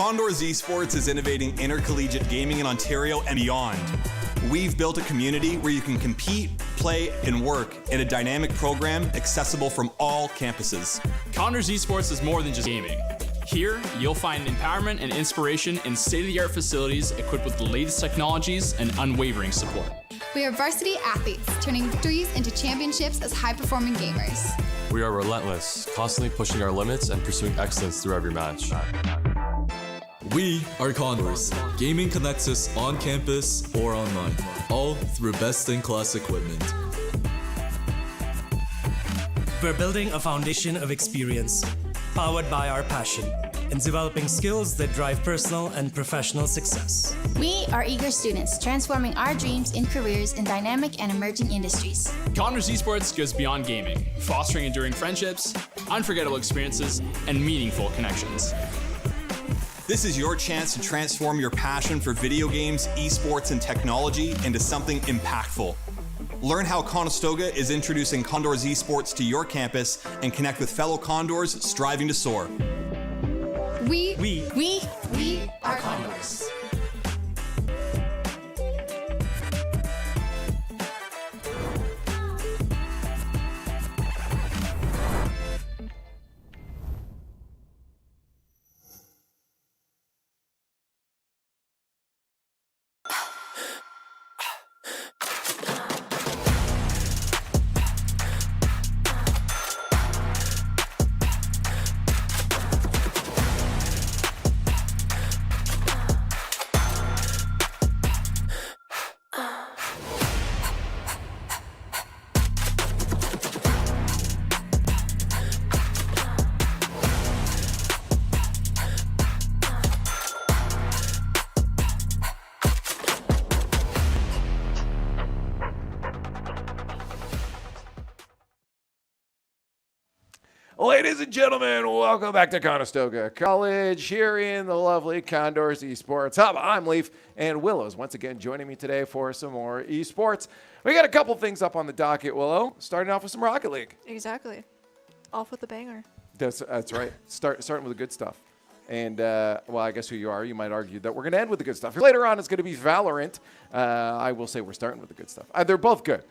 Condors Esports is innovating intercollegiate gaming in Ontario and beyond. We've built a community where you can compete, play, and work in a dynamic program accessible from all campuses. Condors Esports is more than just gaming. Here, you'll find empowerment and inspiration in state-of-the-art facilities equipped with the latest technologies and unwavering support. We are varsity athletes, turning victories into championships as high-performing gamers. We are relentless, constantly pushing our limits and pursuing excellence through every match. We are Condors. Gaming connects us on campus or online, all through best-in-class equipment. We're building a foundation of experience, powered by our passion, and developing skills that drive personal and professional success. We are eager students, transforming our dreams in careers in dynamic and emerging industries. Condors Esports goes beyond gaming, fostering enduring friendships, unforgettable experiences, and meaningful connections. This is your chance to transform your passion for video games, esports, and technology into something impactful. Learn how Conestoga is introducing Condors Esports to your campus and connect with fellow Condors striving to soar. We are Condors. Ladies and gentlemen, welcome back to Conestoga College here in the lovely Condors Esports Hub. I'm Leaf, and Willow's once again joining me today for some more esports. We got a couple things up on the docket, Willow, starting off with some Rocket League. Exactly. Off with a banger. That's right. Starting with the good stuff. And, well, I guess who you are, you might argue that we're going to end with the good stuff. Later on, it's going to be Valorant. I will say we're starting with the good stuff. They're both good,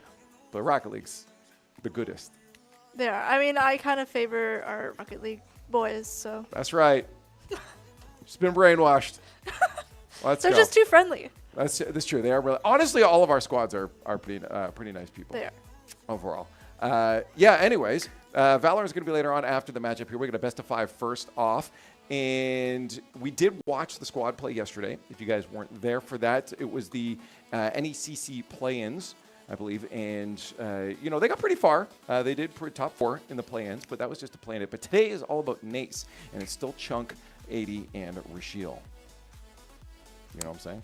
but Rocket League's the goodest. They are. I mean, I kind of favor our Rocket League boys, so. That's right. Just been brainwashed. Let's They're go. just too friendly. That's true. They are really. Honestly, all of our squads are pretty nice people. They are. Overall. Yeah. Anyways, Valorant is going to be later on after the matchup here. We got a best of 5 first off, and we did watch the squad play yesterday. If you guys weren't there for that, it was the NECC play-ins, I believe, and you know, they got pretty far. They did top 4 in the play-ins, but that was just a play-in. But today is all about NACE, and it's still Chunk, 80, and Rashiel. You know what I'm saying?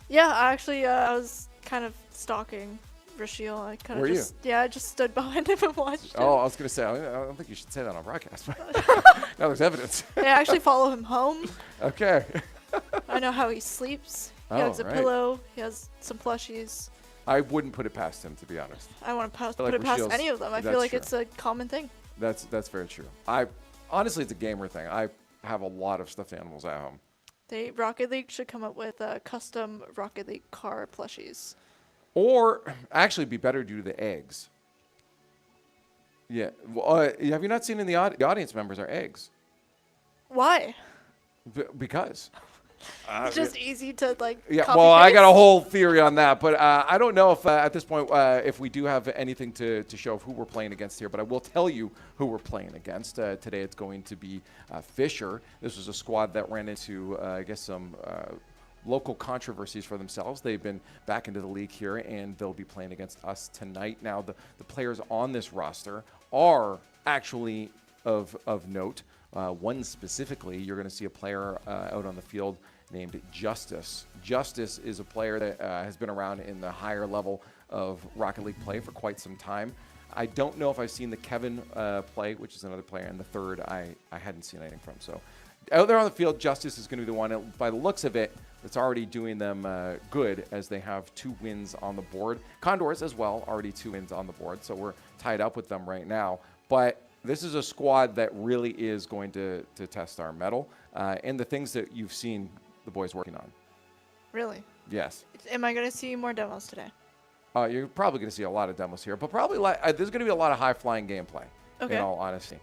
Yeah, actually, I was kind of stalking Rashiel. I kind of just, yeah, I just stood behind him and watched him. Oh, I was going to say, I don't think you should say that on broadcast. Now there's evidence. Yeah, I actually follow him home. Okay. I know how he sleeps. He has a pillow. He has some plushies. I wouldn't put it past him, to be honest. I want to put it past any of them. I feel like it's a common thing. That's very true. Honestly, it's a gamer thing. I have a lot of stuffed animals at home. Rocket League should come up with custom Rocket League car plushies. Or actually, be better due to the eggs. Yeah. Well, have you not seen in the audience members are eggs? Why? Because. It's just easy to Yeah, copy well, I paste. got a whole theory on that, but I don't know if at this point if we do have anything to show of who we're playing against here, but I will tell you who we're playing against. Today it's going to be Fisher. This was a squad that ran into, I guess, some local controversies for themselves. They've been back into the league here, and they'll be playing against us tonight. Now, the players on this roster are actually of note. One specifically, you're going to see a player out on the field named Justice. Justice is a player that has been around in the higher level of Rocket League play for quite some time. I don't know if I've seen the Kevin play, which is another player, and the third I hadn't seen anything from. So out there on the field, Justice is going to be the one, by the looks of it, that's already doing them good, as they have 2 wins on the board. Condors as well, already 2 wins on the board, so we're tied up with them right now. But this is a squad that really is going to test our mettle and the things that you've seen the boys working on. Really? Yes. Am I going to see more demos today? You're probably going to see a lot of demos here, but probably there's going to be a lot of high-flying gameplay, in all honesty.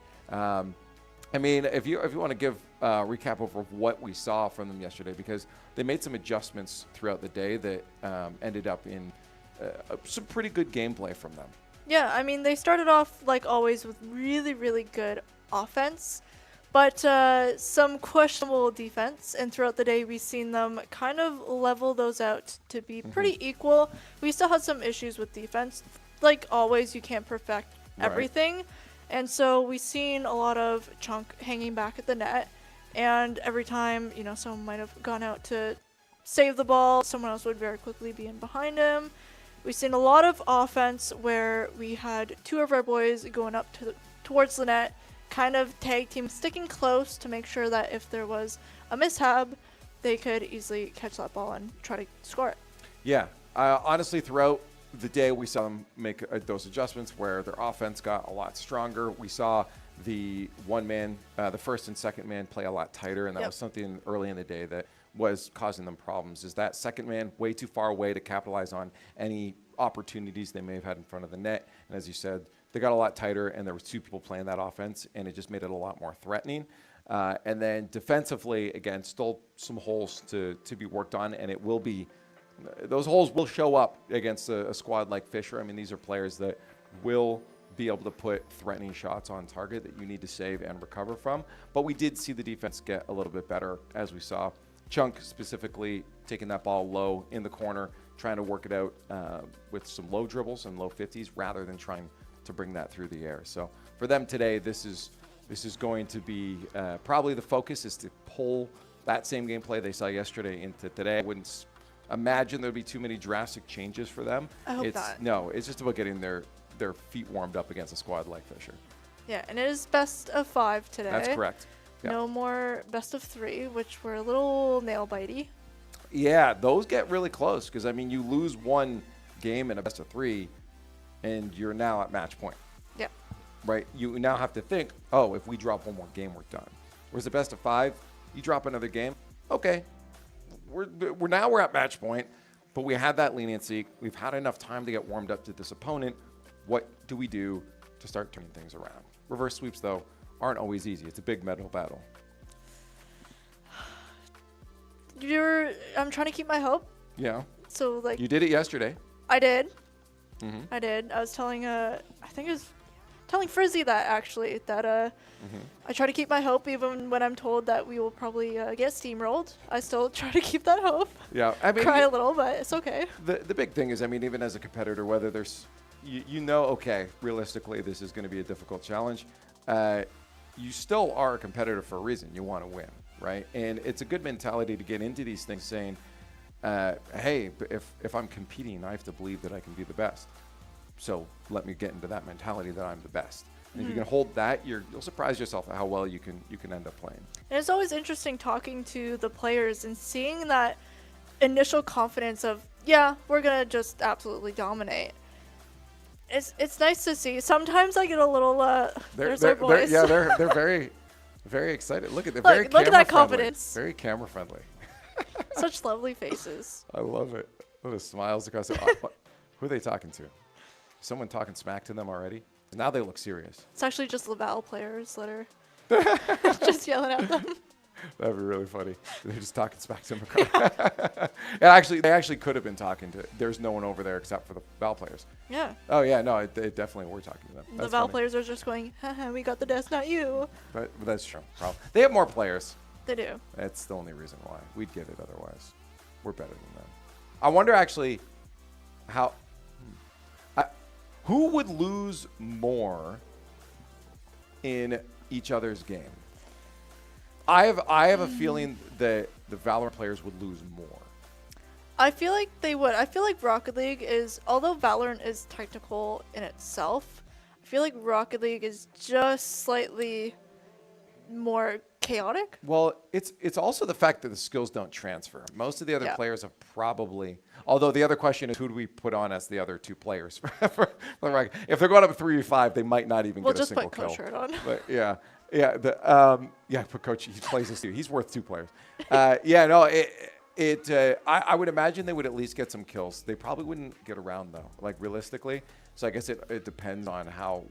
I mean, if you want to give a recap over what we saw from them yesterday, because they made some adjustments throughout the day that ended up in some pretty good gameplay from them. Yeah, I mean, they started off, like always, with really, really good offense, but some questionable defense. And throughout the day, we've seen them kind of level those out to be pretty equal. We still had some issues with defense. Like always, you can't perfect everything. And so we've seen a lot of Chunk hanging back at the net. And every time, you know, someone might have gone out to save the ball, someone else would very quickly be in behind him. We've seen a lot of offense where we had two of our boys going up towards the net, kind of tag team, sticking close to make sure that if there was a mishap, they could easily catch that ball and try to score it. Yeah. Honestly, throughout the day, we saw them make those adjustments where their offense got a lot stronger. We saw the the first and second man play a lot tighter, and that was something early in the day that was causing them problems. Is that second man way too far away to capitalize on any opportunities they may have had in front of the net? And as you said, they got a lot tighter, and there was two people playing that offense, and it just made it a lot more threatening. And then defensively, again, still some holes to be worked on, and it will be those holes will show up against a squad like Fisher. I mean, these are players that will be able to put threatening shots on target that you need to save and recover from. But we did see the defense get a little bit better, as we saw Chunk specifically taking that ball low in the corner, trying to work it out with some low dribbles and low 50s rather than trying to bring that through the air. So for them today, this is going to be probably the focus is to pull that same gameplay they saw yesterday into today. I wouldn't imagine there'd be too many drastic changes for them. I hope not. No, it's just about getting their feet warmed up against a squad like Fisher. Yeah, and it is best of 5 today. That's correct. Yep. No more best of 3, which were a little nail-bitey. Yeah, those get really close because, I mean, you lose one game in a best of 3, and you're now at match point. Yeah. Right? You now have to think, oh, if we drop one more game, we're done. Whereas the best of 5, you drop another game, okay, we're at match point, but we had that leniency. We've had enough time to get warmed up to this opponent. What do we do to start turning things around? Reverse sweeps, though, aren't always easy. It's a big mental battle. I'm trying to keep my hope. Yeah. So, like, you did it yesterday. I did. Mm-hmm. I did. I was telling telling Frizzy that actually I try to keep my hope even when I'm told that we will probably get steamrolled. I still try to keep that hope. Yeah, I mean, cry a little, but it's okay. The big thing is, I mean, even as a competitor, whether there's you know, okay, realistically, this is going to be a difficult challenge. You still are a competitor for a reason. You want to win, right? And it's a good mentality to get into these things saying, hey, if I'm competing, I have to believe that I can be the best. So let me get into that mentality that I'm the best. And if you can hold that, you'll surprise yourself at how well you can end up playing. And it's always interesting talking to the players and seeing that initial confidence of, yeah, we're going to just absolutely dominate. It's nice to see. Sometimes I get a little there's our boys. They're very, very excited. Look at them. Look at that confidence. Very camera friendly. Such lovely faces. I love it. Look at the smiles across the Who are they talking to? Someone talking smack to them already? Now they look serious. It's actually just Laval players that are just yelling at them. That'd be really funny. They're just talking smack to them. They actually could have been talking to. There's no one over there except for the Val players. Yeah. Oh yeah, no, they definitely were talking to them. The Val players are just going, haha, we got the desk, not you. But that's true. They have more players. They do. That's the only reason why. We'd get it otherwise. We're better than them. I wonder actually how. Who would lose more in each other's game? I have a feeling that the Valorant players would lose more. I feel like they would. I feel like Rocket League is, although Valorant is technical in itself, I feel like Rocket League is just slightly more chaotic. Well, it's also the fact that the skills don't transfer. Most of the other Yeah. players have probably. Although the other question is, who do we put on as the other two players? If they're going up 3v5, they might not even We'll get a just single put kill. Coach Hurt on. But put Coach. He plays us too. He's worth 2 players. I would imagine they would at least get some kills. They probably wouldn't get around though, like realistically. So I guess it depends on how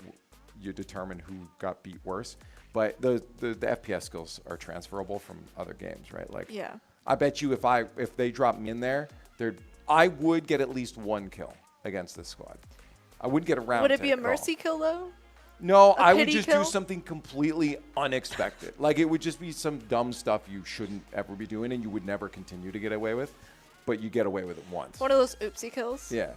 you determine who got beat worse. But the FPS skills are transferable from other games, right? Like, Yeah. I bet you if they drop me in there, I would get at least 1 kill against this squad. I wouldn't get around. Would it to be a at all. mercy kill though? No, I would pity just kill? do something completely unexpected. Like, it would just be some dumb stuff you shouldn't ever be doing and you would never continue to get away with, but you get away with it once. One of those oopsie kills. Yeah.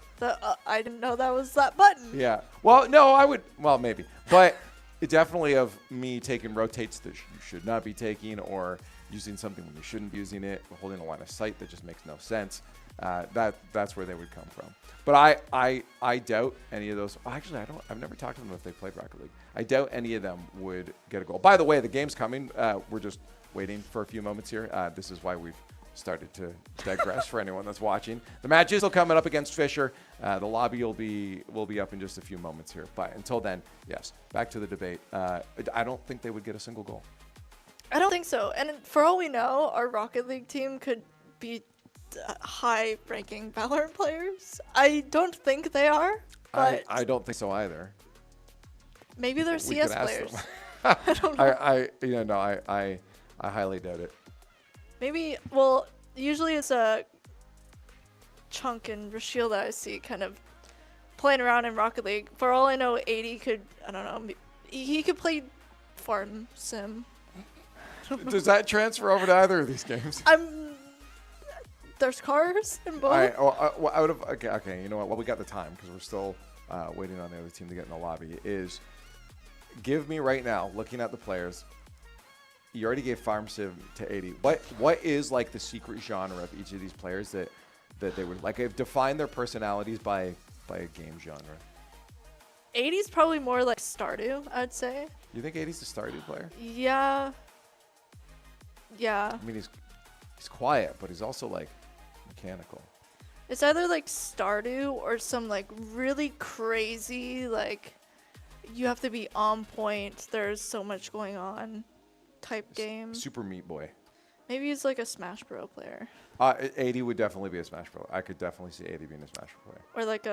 I didn't know that was that button. Yeah. Well, no, I would. Well, maybe. But it definitely of me taking rotates that you should not be taking, or using something when you shouldn't be using it, or holding a line of sight that just makes no sense. That's where they would come from. But I doubt any of those. Actually, I've never talked to them if they played Rocket League. I doubt any of them would get a goal. By the way, the game's coming. We're just waiting for a few moments here. This is why we've started to digress for anyone that's watching. The match is still coming up against Fisher. The lobby will be up in just a few moments here. But until then, yes, back to the debate. I don't think they would get a single goal. I don't think so. And for all we know, our Rocket League team could be high-ranking Valorant players. I don't think they are, but I don't think so either. maybe they're We CS could ask players. them. I don't know. I highly doubt it. Maybe, well, usually it's a Chunk and Rashiel that I see kind of playing around in Rocket League. For all I know, 80 could, I don't know, he could play farm sim. Does that transfer over to either of these games? There's cars in both. Okay. You know what? Well, we got the time because we're still waiting on the other team to get in the lobby. Is give me right now, looking at the players. You already gave Farm Sim to 80. What is like the secret genre of each of these players that they would like? I've defined their personalities by a game genre. 80's probably more like Stardew, I'd say. You think 80's a Stardew player? Yeah. I mean, he's quiet, but he's also like mechanical. It's either like Stardew or some like really crazy, like you have to be on point. There's so much going on type game. Super Meat Boy. Maybe he's like a Smash Bro player. 80 would definitely be a Smash Bro. I could definitely see 80 being a Smash Bro player. Or like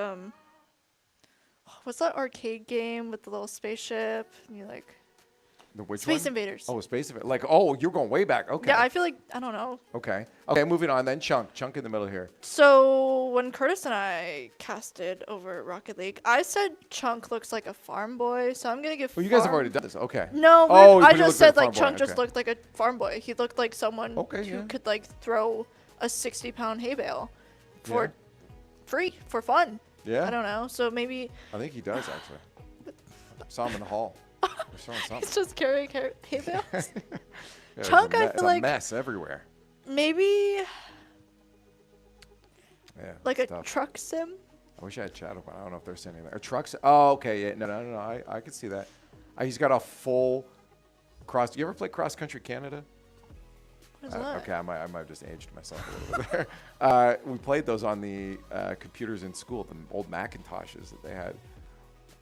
what's that arcade game with the little spaceship? And you like Space Invaders. Oh, Space Invaders. Like, oh, you're going way back. Okay. Yeah, I feel like I don't know. Okay, moving on then. Chunk in the middle here. So when Curtis and I casted over Rocket League, I said Chunk looks like a farm boy, so I'm gonna give. Well, you guys have already done this. Okay. No, I just said like Chunk just looked like a farm boy. He looked like someone who could like throw a 60-pound hay bale for free, for fun. Yeah. I don't know. So maybe. I think he does actually. Saw him in the hall. He's just carrying hay bales. Yeah, Chunk, I feel it's like a mess everywhere. maybe Yeah. like it's a tough. truck sim. I wish I had chat open. I don't know if they're sending that. Trucks. Oh, okay. Yeah. No. I could see that. He's got a full cross. You ever play Cross Country Canada? What is that? Okay, I might have just aged myself a little bit there. We played those on the computers in school, the old Macintoshes that they had.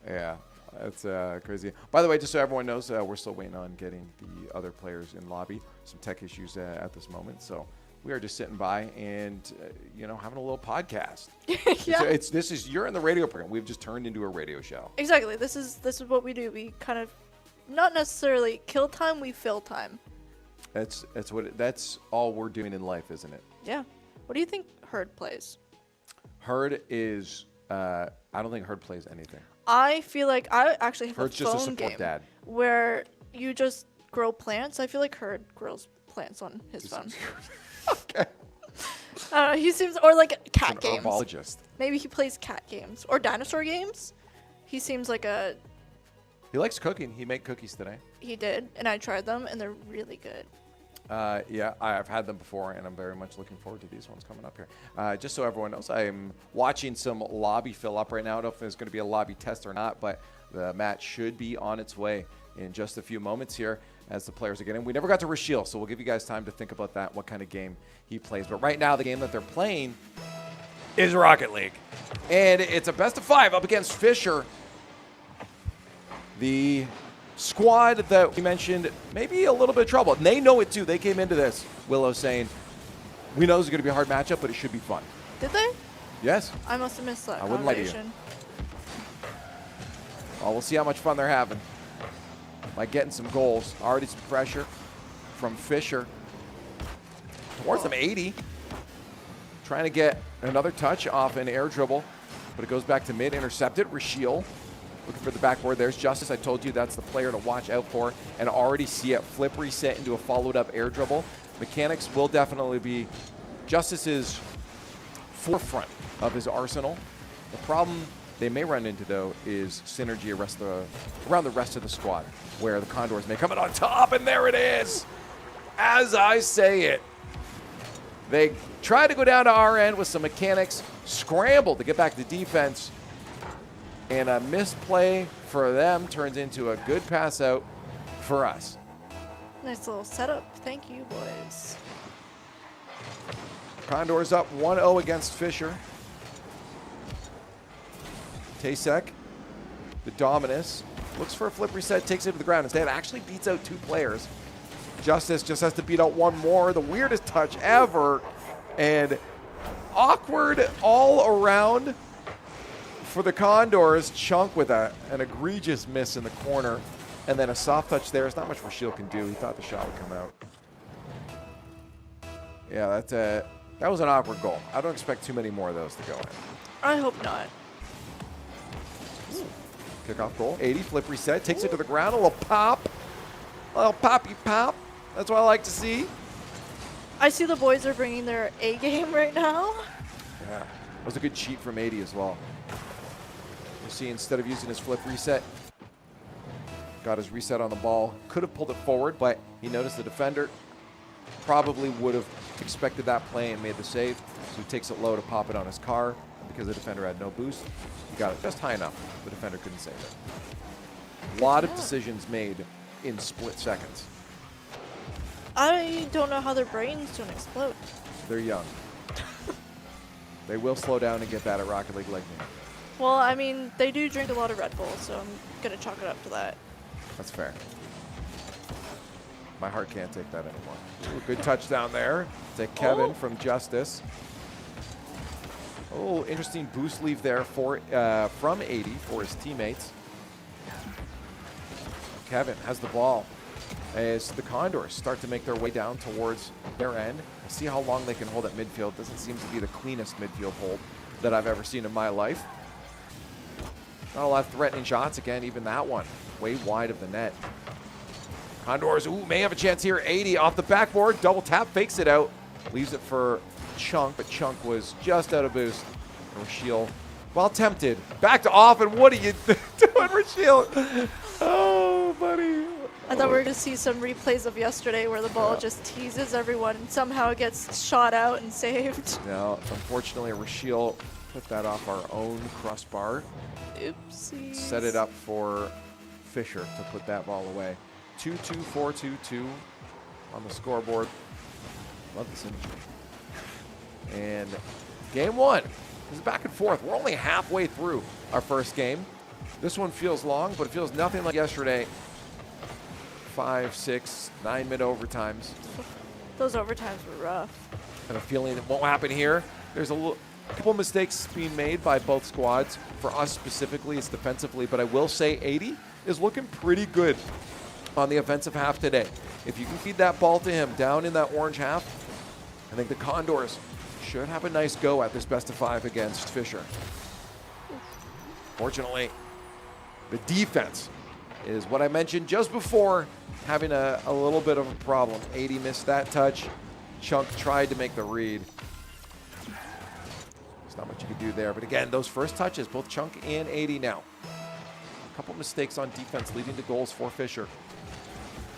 Yeah, that's crazy. By the way, just so everyone knows, we're still waiting on getting the other players in lobby. Some tech issues at this moment, so we are just sitting by and having a little podcast. Yeah. You're in the radio program. We've just turned into a radio show. Exactly. This is what we do. We kind of not necessarily kill time, we fill time. That's all we're doing in life, isn't it? Yeah. What do you think Herd plays? Herd is I don't think Herd plays anything. I feel like I actually have Herd's a just a phone support game dad. where you just grow plants. I feel like Herd grows plants on his phone. Okay. I don't know, he seems, or like cat An games. herbologist. Maybe he plays cat games or dinosaur games. He seems like He likes cooking. He made cookies today. he did, and I tried them, and they're really good. Yeah, I've had them before, and I'm very much looking forward to these ones coming up here. Just so everyone knows, I'm watching some lobby fill up right now. I don't know if there's going to be a lobby test or not, but the match should be on its way in just a few moments here as the players are getting in. We never got to Rashiel, so we'll give you guys time to think about that, what kind of game he plays. But right now, the game that they're playing is Rocket League. And it's a best of 5 up against Fisher. The squad that we mentioned maybe a little bit of trouble. And they know it too. They came into this, Willow, saying, we know this is going to be a hard matchup, but it should be fun. Did they? Yes. I must have missed that I wouldn't lie to you. conversation. Well, we'll see how much fun they're having. Like getting some goals. Already some pressure from Fisher. Towards them, 80. Trying to get another touch off an air dribble, but it goes back to mid, intercepted. Rashiel looking for the backboard. There's Justice. I told you that's the player to watch out for, and already see it flip reset into a followed up air dribble. Mechanics will definitely be Justice's forefront of his arsenal. The problem they may run into, though, is synergy around the rest of the squad, where the Condors may come in on top, and there it is. As I say it, they try to go down to our end with some mechanics, scramble to get back to defense, and a missed play for them turns into a good pass out for us. Nice little setup. Thank you, boys. Condors up 1-0 against Fisher. Tasek, the Dominus, looks for a flip reset, takes it to the ground. Instead, actually beats out 2 players. Justice just has to beat out 1 more. The weirdest touch ever. And awkward all around for the Condors. Chunk with an egregious miss in the corner. And then a soft touch there. There's not much Rashiel can do. He thought the shot would come out. Yeah, that was an awkward goal. I don't expect too many more of those to go in. I hope not. Kickoff goal. 80, flip reset, takes it to the ground. A little pop. A little poppy pop. That's what I like to see. I see the boys are bringing their A game right now. Yeah, that was a good cheat from 80 as well. You see, instead of using his flip reset, got his reset on the ball. Could have pulled it forward, but he noticed the defender. Probably would have expected that play and made the save. So he takes it low to pop it on his car. Because the defender had no boost, he got it just high enough. The defender couldn't save it. A lot of decisions made in split seconds. I don't know how their brains don't explode. They're young. They will slow down and get that at Rocket League like me. Well, I mean, they do drink a lot of Red Bull, so I'm going to chalk it up to that. That's fair. My heart can't take that anymore. Ooh, good touchdown there to Kevin from Justice. Oh, interesting boost leave there for from 80 for his teammates. Kevin has the ball as the Condors start to make their way down towards their end. See how long they can hold at midfield. Doesn't seem to be the cleanest midfield hold that I've ever seen in my life. Not a lot of threatening shots. Again, even that one way wide of the net. Condors, may have a chance here. 80 off the backboard. Double tap, fakes it out. Leaves it for Chunk, but Chunk was just out of boost. Rashiel, well tempted, back to off, and what are you doing, Rashiel? Oh, buddy. I thought we were going to see some replays of yesterday where the ball just teases everyone and somehow it gets shot out and saved. No, unfortunately, Rashiel put that off our own crossbar. Oopsies. Set it up for Fisher to put that ball away. 2-2, 4-2-2 on the scoreboard. Love this image. And game 1 is back and forth. We're only halfway through our first game. This one feels long, but it feels nothing like yesterday. 5, 6, 9 mid-overtimes. Those overtimes were rough. I have a feeling it won't happen here. There's a couple mistakes being made by both squads. For us specifically, it's defensively, but I will say 80 is looking pretty good on the offensive half today. If you can feed that ball to him down in that orange half, I think the Condors should have a nice go at this best of 5 against Fisher. Fortunately, the defense is what I mentioned just before, having a little bit of a problem. 80 missed that touch. Chunk tried to make the read. There's not much you can do there. But again, those first touches, both Chunk and 80 now. A couple mistakes on defense leading to goals for Fisher.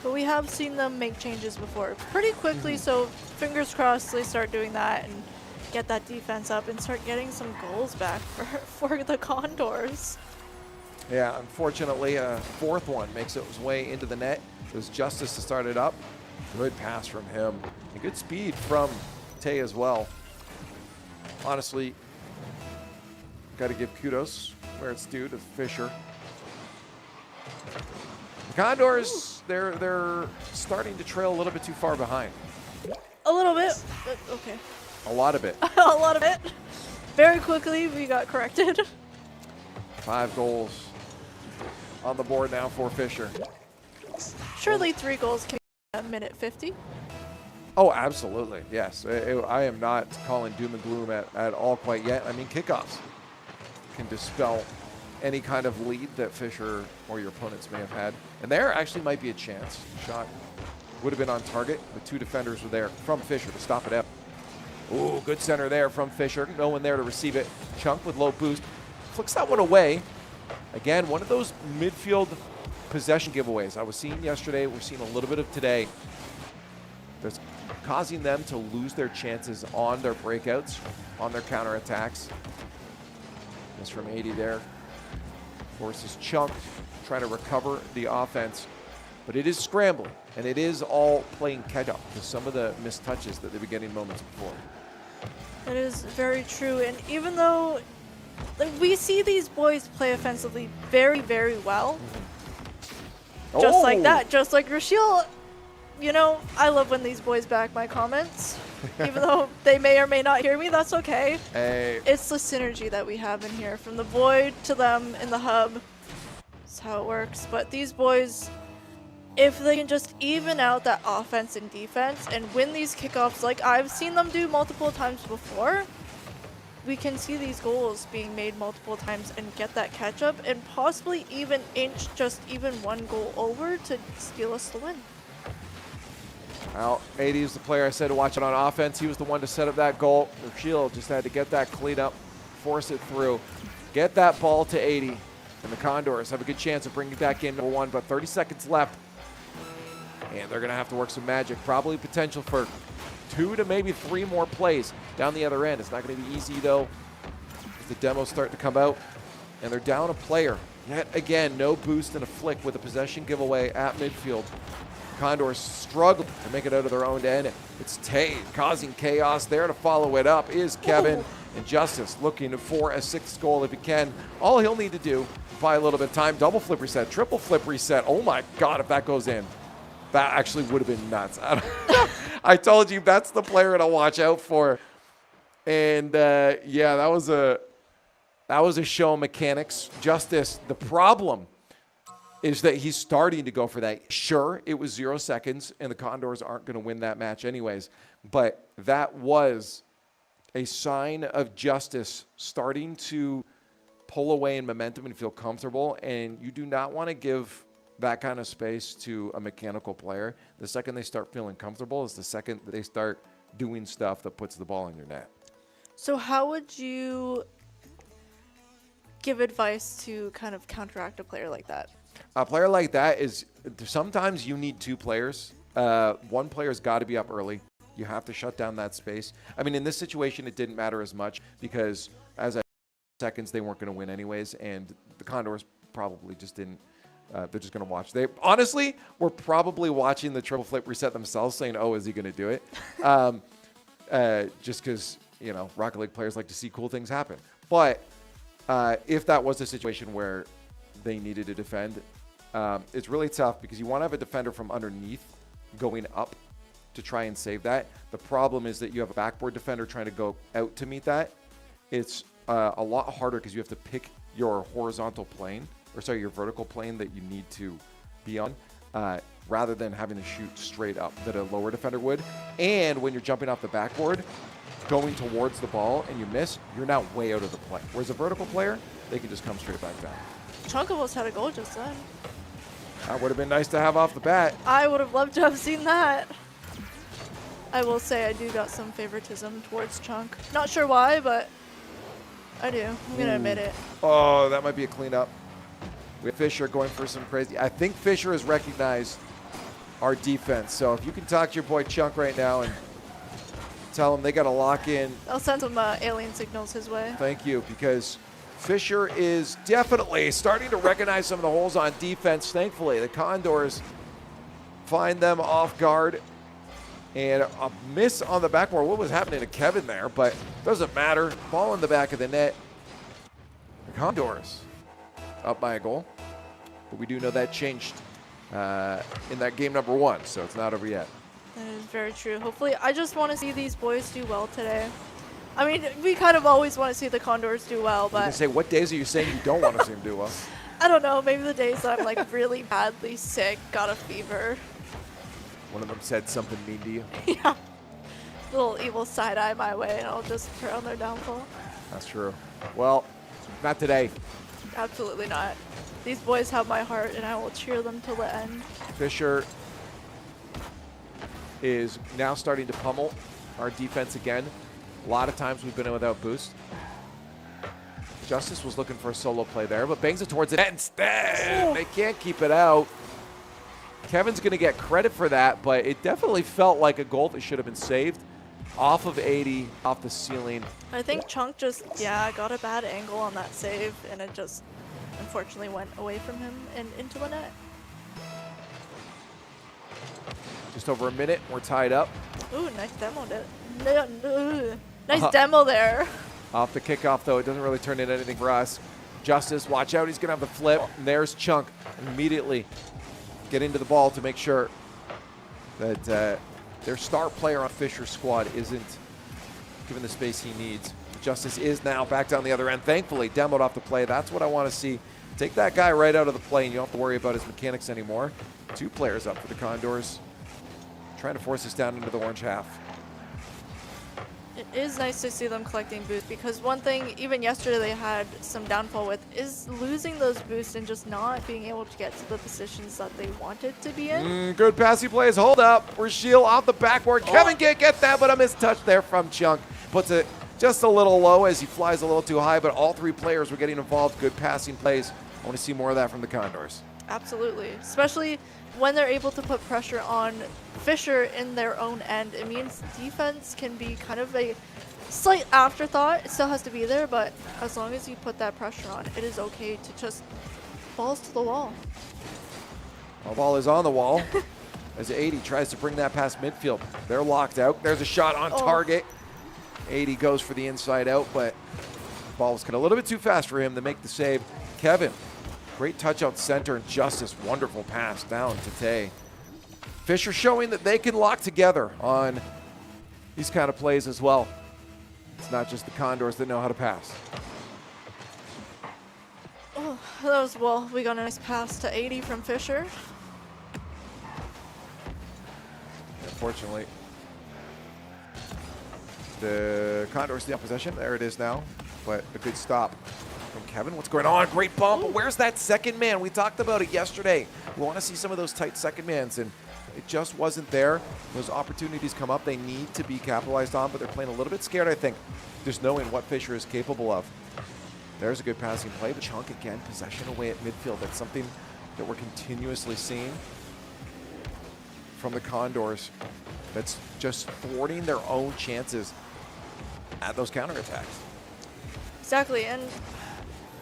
But we have seen them make changes before pretty quickly, so fingers crossed they start doing that and get that defense up and start getting some goals back for the Condors. Yeah, unfortunately, a fourth one makes its way into the net. It was Justice to start it up. Good pass from him. And good speed from Tay as well. Honestly, got to give kudos where it's due to Fisher. The Condors, they're starting to trail a little bit too far behind. A little bit. Okay. A lot of it. A lot of it. Very quickly, we got corrected. 5 goals on the board now for Fisher. Surely 3 goals can be at minute 50. Oh, absolutely. Yes. I am not calling doom and gloom at all quite yet. I mean, kickoffs can dispel any kind of lead that Fisher or your opponents may have had. And there actually might be a chance. Shot would have been on target, but 2 defenders were there from Fisher to stop it up. Ooh, good center there from Fisher. No one there to receive it. Chunk with low boost. Flicks that one away. Again, one of those midfield possession giveaways I was seeing yesterday. We're seeing a little bit of today. That's causing them to lose their chances on their breakouts, on their counterattacks. Miss from 80 there. Forces Chunk trying to recover the offense. But it is scrambling, and it is all playing catch-up to some of the missed touches that they've been getting moments before. It is very true, and even though we see these boys play offensively very, very well, just like that, just like Rachel, you know, I love when these boys back my comments. Even though they may or may not hear me, that's okay. Hey. It's the synergy that we have in here, from the void to them in the hub. That's how it works. But these boys, if they can just even out that offense and defense and win these kickoffs like I've seen them do multiple times before, we can see these goals being made multiple times and get that catch up and possibly even inch just even 1 goal over to steal us the win. Well, 80 is the player I said to watch it on offense. He was the one to set up that goal. Shield just had to get that clean up, force it through, get that ball to 80. And the Condors have a good chance of bringing back game number 1, but 30 seconds left. And they're going to have to work some magic. Probably potential for 2 to maybe 3 more plays down the other end. It's not going to be easy, though, as the demos start to come out. And they're down a player. Yet again, no boost and a flick with a possession giveaway at midfield. Condors struggle to make it out of their own end. It's Tay causing chaos. There to follow it up is Kevin. And Justice looking for a 6th goal if he can. All he'll need to do, buy a little bit of time. Double flip reset, triple flip reset. Oh my God, if that goes in. That actually would have been nuts. I told you that's the player to watch out for. And yeah, that was a show of mechanics. Justice, the problem is that he's starting to go for that. Sure, it was 0 seconds, and the Condors aren't going to win that match anyways. But that was a sign of Justice starting to pull away in momentum and feel comfortable. And you do not want to give that kind of space to a mechanical player. The second they start feeling comfortable is the second that they start doing stuff that puts the ball in your net. So how would you give advice to kind of counteract a player like that? A player like that is, sometimes you need 2 players. One player's got to be up early. You have to shut down that space. I mean, in this situation, it didn't matter as much because as I seconds, they weren't going to win anyways, and the Condors probably just didn't. They're just going to watch. They honestly were probably watching the triple flip reset themselves, saying, "Oh, is he going to do it?" Just because, you know, Rocket League players like to see cool things happen. But if that was a situation where they needed to defend, it's really tough because you want to have a defender from underneath going up to try and save that. The problem is that you have a backboard defender trying to go out to meet that. It's a lot harder because you have to pick your horizontal plane, or sorry, your vertical plane that you need to be on, rather than having to shoot straight up that a lower defender would. And when you're jumping off the backboard, going towards the ball and you miss, you're now way out of the play. Whereas a vertical player, they can just come straight back down. Chunk almost had a goal just then. That would have been nice to have off the bat. I would have loved to have seen that. I will say I do got some favoritism towards Chunk. Not sure why, but I do. I'm going to admit it. Oh, that might be a cleanup. We have Fisher going for some crazy. I think Fisher has recognized our defense. So if you can talk to your boy Chunk right now and tell him they got to lock in. I'll send some alien signals his way. Thank you, because Fisher is definitely starting to recognize some of the holes on defense. Thankfully, the Condors find them off guard. And a miss on the backboard. What was happening to Kevin there? But doesn't matter. Ball in the back of the net. The Condors up by a goal. But we do know that changed in that game number 1, so it's not over yet. That is very true. Hopefully, I just want to see these boys do well today. I mean, we kind of always want to see the Condors do well, but... You can say, what days are you saying you don't want to see them do well? I don't know. Maybe the days that I'm like really badly sick, got a fever. One of them said something mean to you? Yeah. Little evil side eye my way, and I'll just crown their downfall. That's true. Well, not today. Absolutely not. These boys have my heart, and I will cheer them till the end. Fisher is now starting to pummel our defense again. A lot of times we've been in without boost. Justice was looking for a solo play there, but bangs it towards it instead. They can't keep it out. Kevin's going to get credit for that, but it definitely felt like a goal that should have been saved. Off of 80, off the ceiling. I think Chunk just, yeah, got a bad angle on that save, and it just unfortunately went away from him and into the net. Just over a minute, we're tied up. Ooh, nice demo nice demo there. Off the kickoff, though, it doesn't really turn into anything for us. Justice, watch out, he's going to have the flip. And there's Chunk immediately get into the ball to make sure that their star player on Fisher's squad isn't given the space he needs. Justice is now back down the other end. Thankfully, demoed off the play. That's what I want to see. Take that guy right out of the play, and you don't have to worry about his mechanics anymore. 2 players up for the Condors, trying to force us down into the orange half. It is nice to see them collecting boosts, because one thing even yesterday they had some downfall with is losing those boosts and just not being able to get to the positions that they wanted to be in. Good passing plays. Hold up. Rasheal off the backboard. Kevin can't get that, but a missed touch there from Chunk. Puts it just a little low as he flies a little too high, but all 3 players were getting involved. Good passing plays. I want to see more of that from the Condors. Absolutely. Especially when they're able to put pressure on Fisher in their own end. It means defense can be kind of a slight afterthought. It still has to be there, but as long as you put that pressure on, it is okay to just balls to the wall. The ball is on the wall as 80 tries to bring that past midfield. They're locked out. There's a shot on target. 80 goes for the inside out, but the ball was cut a little bit too fast for him to make the save. Kevin, great touch out center, and Justice, wonderful pass down to Tay. Fisher showing that they can lock together on these kind of plays as well. It's not just the Condors that know how to pass. Oh, that was, well, we got a nice pass to 80 from Fisher. Unfortunately, the Condors still have possession. There it is now, but a good stop from Kevin. What's going on? Great bump. But where's that second man? We talked about it yesterday. We want to see some of those tight second mans, and it just wasn't there. Those opportunities come up. They need to be capitalized on, but they're playing a little bit scared, I think, just knowing what Fisher is capable of. There's a good passing play, but Chunk again, possession away at midfield. That's something that we're continuously seeing from the Condors. That's just thwarting their own chances at those counterattacks. Exactly, and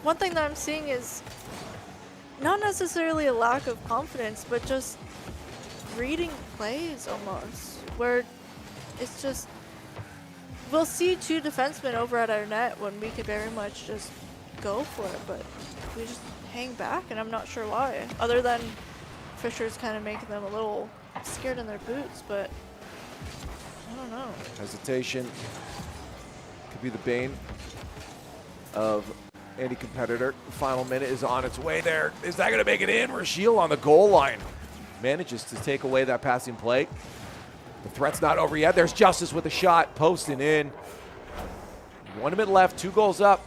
one thing that I'm seeing is not necessarily a lack of confidence, but just reading plays almost, where it's just, we'll see 2 defensemen over at our net when we could very much just go for it, but we just hang back, and I'm not sure why, other than Fisher's kind of making them a little scared in their boots, but I don't know. Hesitation could be the bane of any competitor. The final minute is on its way there. Is that going to make it in? Rasheal on the goal line manages to take away that passing play. The threat's not over yet. There's Justice with a shot, posting in. 1 minute left, 2 goals up.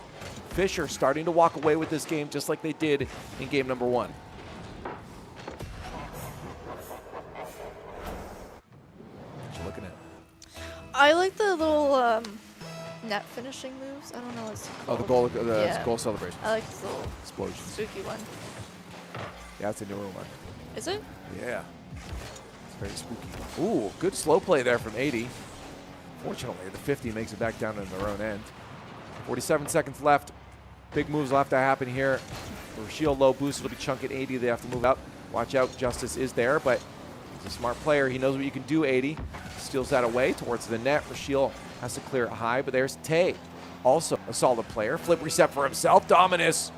Fisher starting to walk away with this game just like they did in game number 1. What you looking at? I like the little net finishing moves. I don't know what's Oh, called. the goal celebration. I like this little Explosion. spooky one. Yeah, it's a newer one. Is it? Yeah. Very spooky. Ooh, good slow play there from 80. Fortunately, the 50 makes it back down in their own end. 47 seconds left. Big moves will have to happen here. Shield low boost, it'll be chunk at 80. They have to move up. Watch out, Justice is there, but he's a smart player. He knows what you can do, 80. Steals that away towards the net. Rashiel has to clear it high, but there's Tay. Also a solid player. Flip reset for himself. Dominus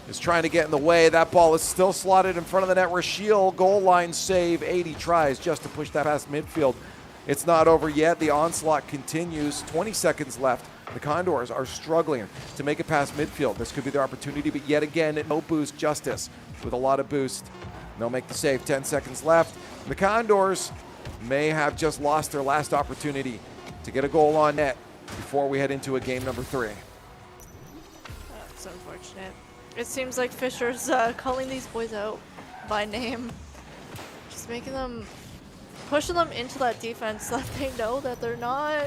is trying to get in the way. That ball is still slotted in front of the net. Rashiel, goal line save. 80 tries just to push that past midfield. It's not over yet. The onslaught continues. 20 seconds left. The Condors are struggling to make it past midfield. This could be their opportunity, but yet again, no boost. Justice with a lot of boost. They'll make the save. 10 seconds left. The Condors may have just lost their last opportunity to get a goal on net before we head into a game number 3. That's unfortunate. It seems like Fisher's calling these boys out by name. Just making them, pushing them into that defense that they know that they're not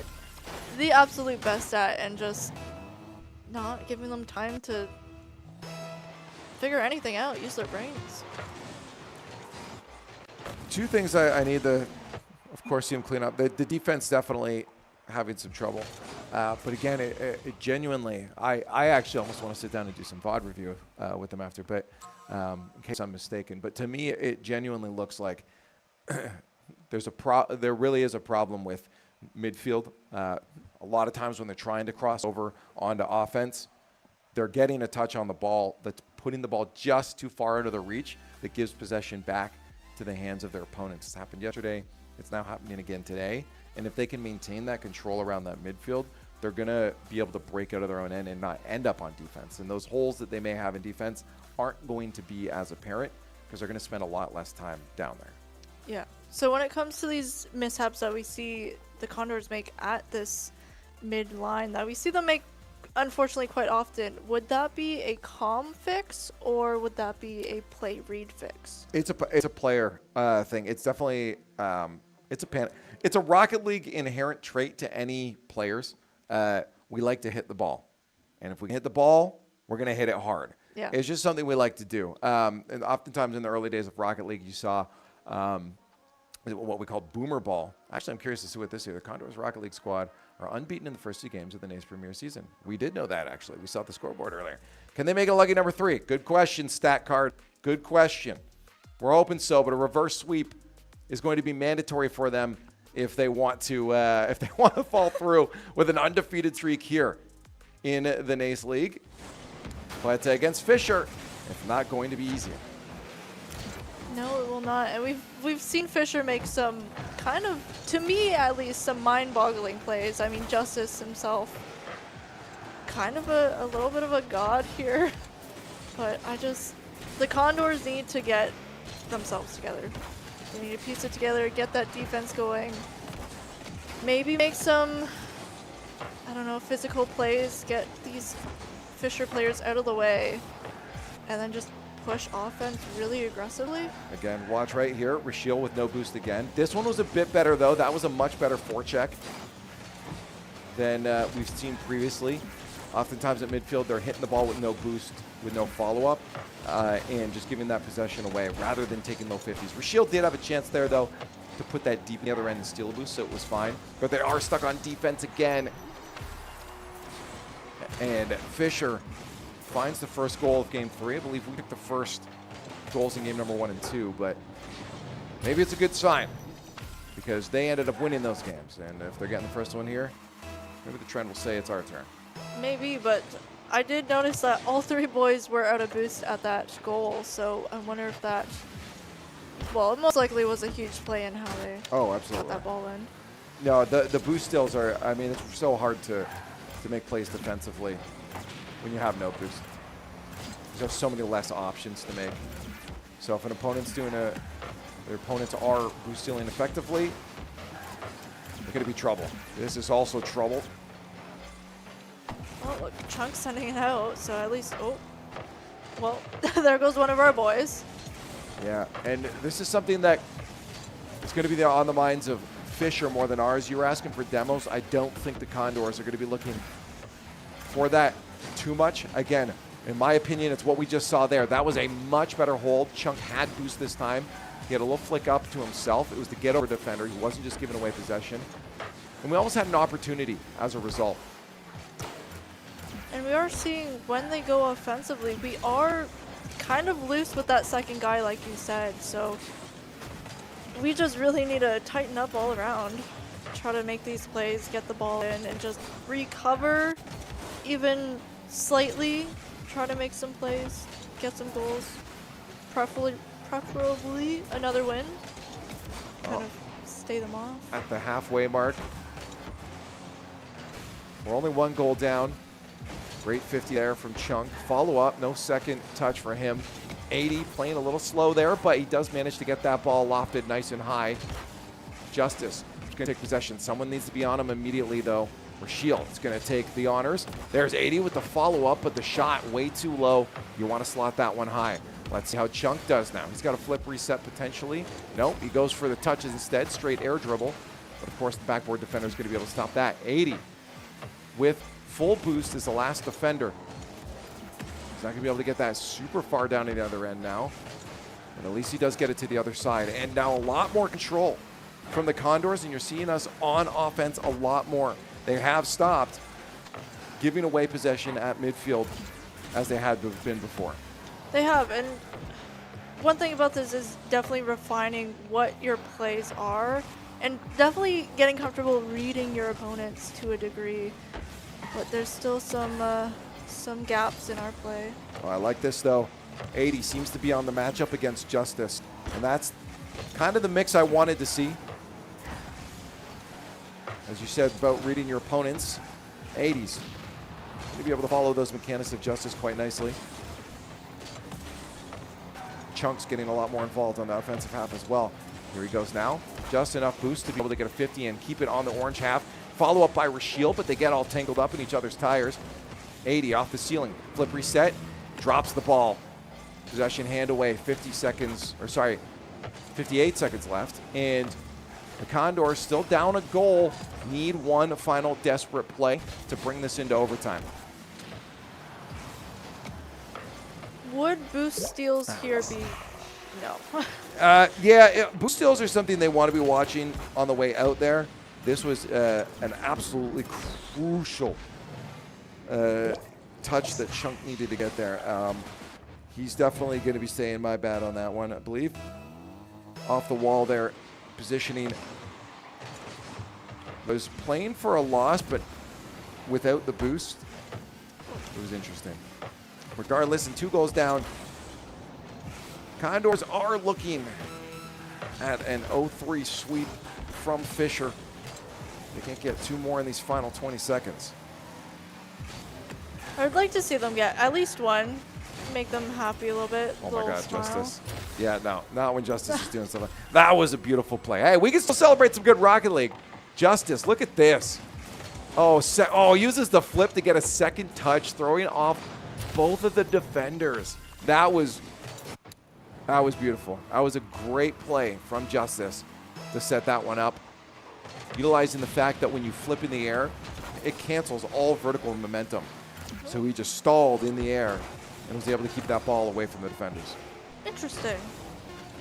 the absolute best at, and just not giving them time to figure anything out, use their brains. Two things I need to, of course, see them clean up. The defense definitely having some trouble. But again, it genuinely, I actually almost want to sit down and do some VOD review with them after, but in case I'm mistaken. But to me, it genuinely looks like there really is a problem with midfield. A lot of times when they're trying to cross over onto offense, they're getting a touch on the ball that's putting the ball just too far out of their reach that gives possession back to the hands of their opponents. It's happened yesterday. It's now happening again today. And if they can maintain that control around that midfield, they're going to be able to break out of their own end and not end up on defense. And those holes that they may have in defense aren't going to be as apparent because they're going to spend a lot less time down there. Yeah. So when it comes to these mishaps that we see the Condors make at this mid-line, that we see them make, unfortunately, quite often, would that be a comm fix or would that be a play read fix? It's a player thing. It's definitely it's a Rocket League inherent trait to any players. We like to hit the ball, and if we can hit the ball, we're going to hit it hard. Yeah. It's just something we like to do. And oftentimes in the early days of Rocket League, you saw what we call boomer ball. Actually, I'm curious to see what this year. The Condors Rocket League squad are unbeaten in the first 2 games of the NACE Premier season. We did know that, actually. We saw the scoreboard earlier. Can they make it a lucky number 3? Good question, stat card. Good question. We're hoping so, but a reverse sweep is going to be mandatory for them if they want to fall through with an undefeated streak here in the NACE League. But against Fisher, it's not going to be easy. No, it will not. And we've seen Fisher make some kind of, to me at least, some mind-boggling plays. I mean, Justice himself, kind of a little bit of a god here. But the Condors need to get themselves together. They need to piece it together, get that defense going. Maybe make some, I don't know, physical plays, get these Fisher players out of the way, and then just push offense really aggressively. Again, watch right here. Rashiel with no boost again. This one was a bit better, though. That was a much better forecheck than we've seen previously. Oftentimes at midfield, they're hitting the ball with no boost, with no follow-up, and just giving that possession away rather than taking low 50s. Rashiel did have a chance there, though, to put that deep in the other end and steal a boost, so it was fine. But they are stuck on defense again. And Fisher finds the first goal of game 3. I believe we took the first goals in game number 1 and 2, but maybe it's a good sign because they ended up winning those games. And if they're getting the first one here, maybe the trend will say it's our turn. Maybe, but I did notice that all 3 boys were out of boost at that goal, so I wonder if that, well, it most likely was a huge play in how they got that ball in. No, the boost stills are, I mean, it's so hard to make plays defensively when you have no boost. You have so many less options to make. So if an opponent's their opponents are boost stealing effectively, they're going to be trouble. This is also trouble. Oh, look, Chunk's sending it out, so at least, oh, well, there goes one of our boys. Yeah, and this is something that is going to be on the minds of Fisher more than ours. You were asking for demos. I don't think the Condors are going to be looking for that too much. Again, in my opinion, it's what we just saw there. That was a much better hold. Chunk had boost this time. He had a little flick up to himself. It was the get over defender. He wasn't just giving away possession. And we almost had an opportunity as a result. And we are seeing when they go offensively, we are kind of loose with that second guy, like you said. So we just really need to tighten up all around. Try to make these plays, get the ball in, and just recover even slightly. Try to make some plays, get some goals. Preferably another win. Kind of stay them off. At the halfway mark. We're only 1 goal down. Great 50 there from Chunk. Follow up, no second touch for him. 80 playing a little slow there, but he does manage to get that ball lofted nice and high. Justice is going to take possession. Someone needs to be on him immediately, though. Rashiel is going to take the honors. There's 80 with the follow-up, but the shot way too low. You want to slot that one high. Let's see how Chunk does now. He's got a flip reset potentially. Nope, he goes for the touches instead. Straight air dribble. But of course, the backboard defender is going to be able to stop that. 80 with full boost is the last defender. He's not going to be able to get that super far down to the other end now. But at least he does get it to the other side. And now a lot more control from the Condors, and you're seeing us on offense a lot more. They have stopped giving away possession at midfield as they had been before. They have, and one thing about this is definitely refining what your plays are and definitely getting comfortable reading your opponents to a degree. But there's still some gaps in our play. Well, I like this, though. 80 seems to be on the matchup against Justice, and that's kind of the mix I wanted to see. As you said about reading your opponents, 80s to be able to follow those mechanics of Justice quite nicely. Chunk's getting a lot more involved on the offensive half as well. Here he goes now. Just enough boost to be able to get a 50 and keep it on the orange half. Follow up by Rashiel, but they get all tangled up in each other's tires. 80 off the ceiling. Flip reset. Drops the ball. Possession hand away. 58 seconds left. And the Condors still down a goal. Need one final desperate play to bring this into overtime. Would boost steals here be no? Boost steals are something they want to be watching on the way out there. This was an absolutely crucial touch that Chunk needed to get there. He's definitely going to be saying my bad on that one, I believe. Off the wall there, positioning. Was playing for a loss, but without the boost. It was interesting. Regardless, and 2 goals down. Condors are looking at an 0-3 sweep from Fisher. They can't get 2 more in these final 20 seconds. I would like to see them get at least one, make them happy a little bit. Oh my God, Justice. Yeah, no, not when Justice is doing something. That was a beautiful play. Hey, we can still celebrate some good Rocket League. Justice, look at this. Uses the flip to get a second touch, throwing off both of the defenders. That was beautiful. That was a great play from Justice to set that one up. Utilizing the fact that when you flip in the air, it cancels all vertical momentum. So he just stalled in the air and was able to keep that ball away from the defenders. Interesting.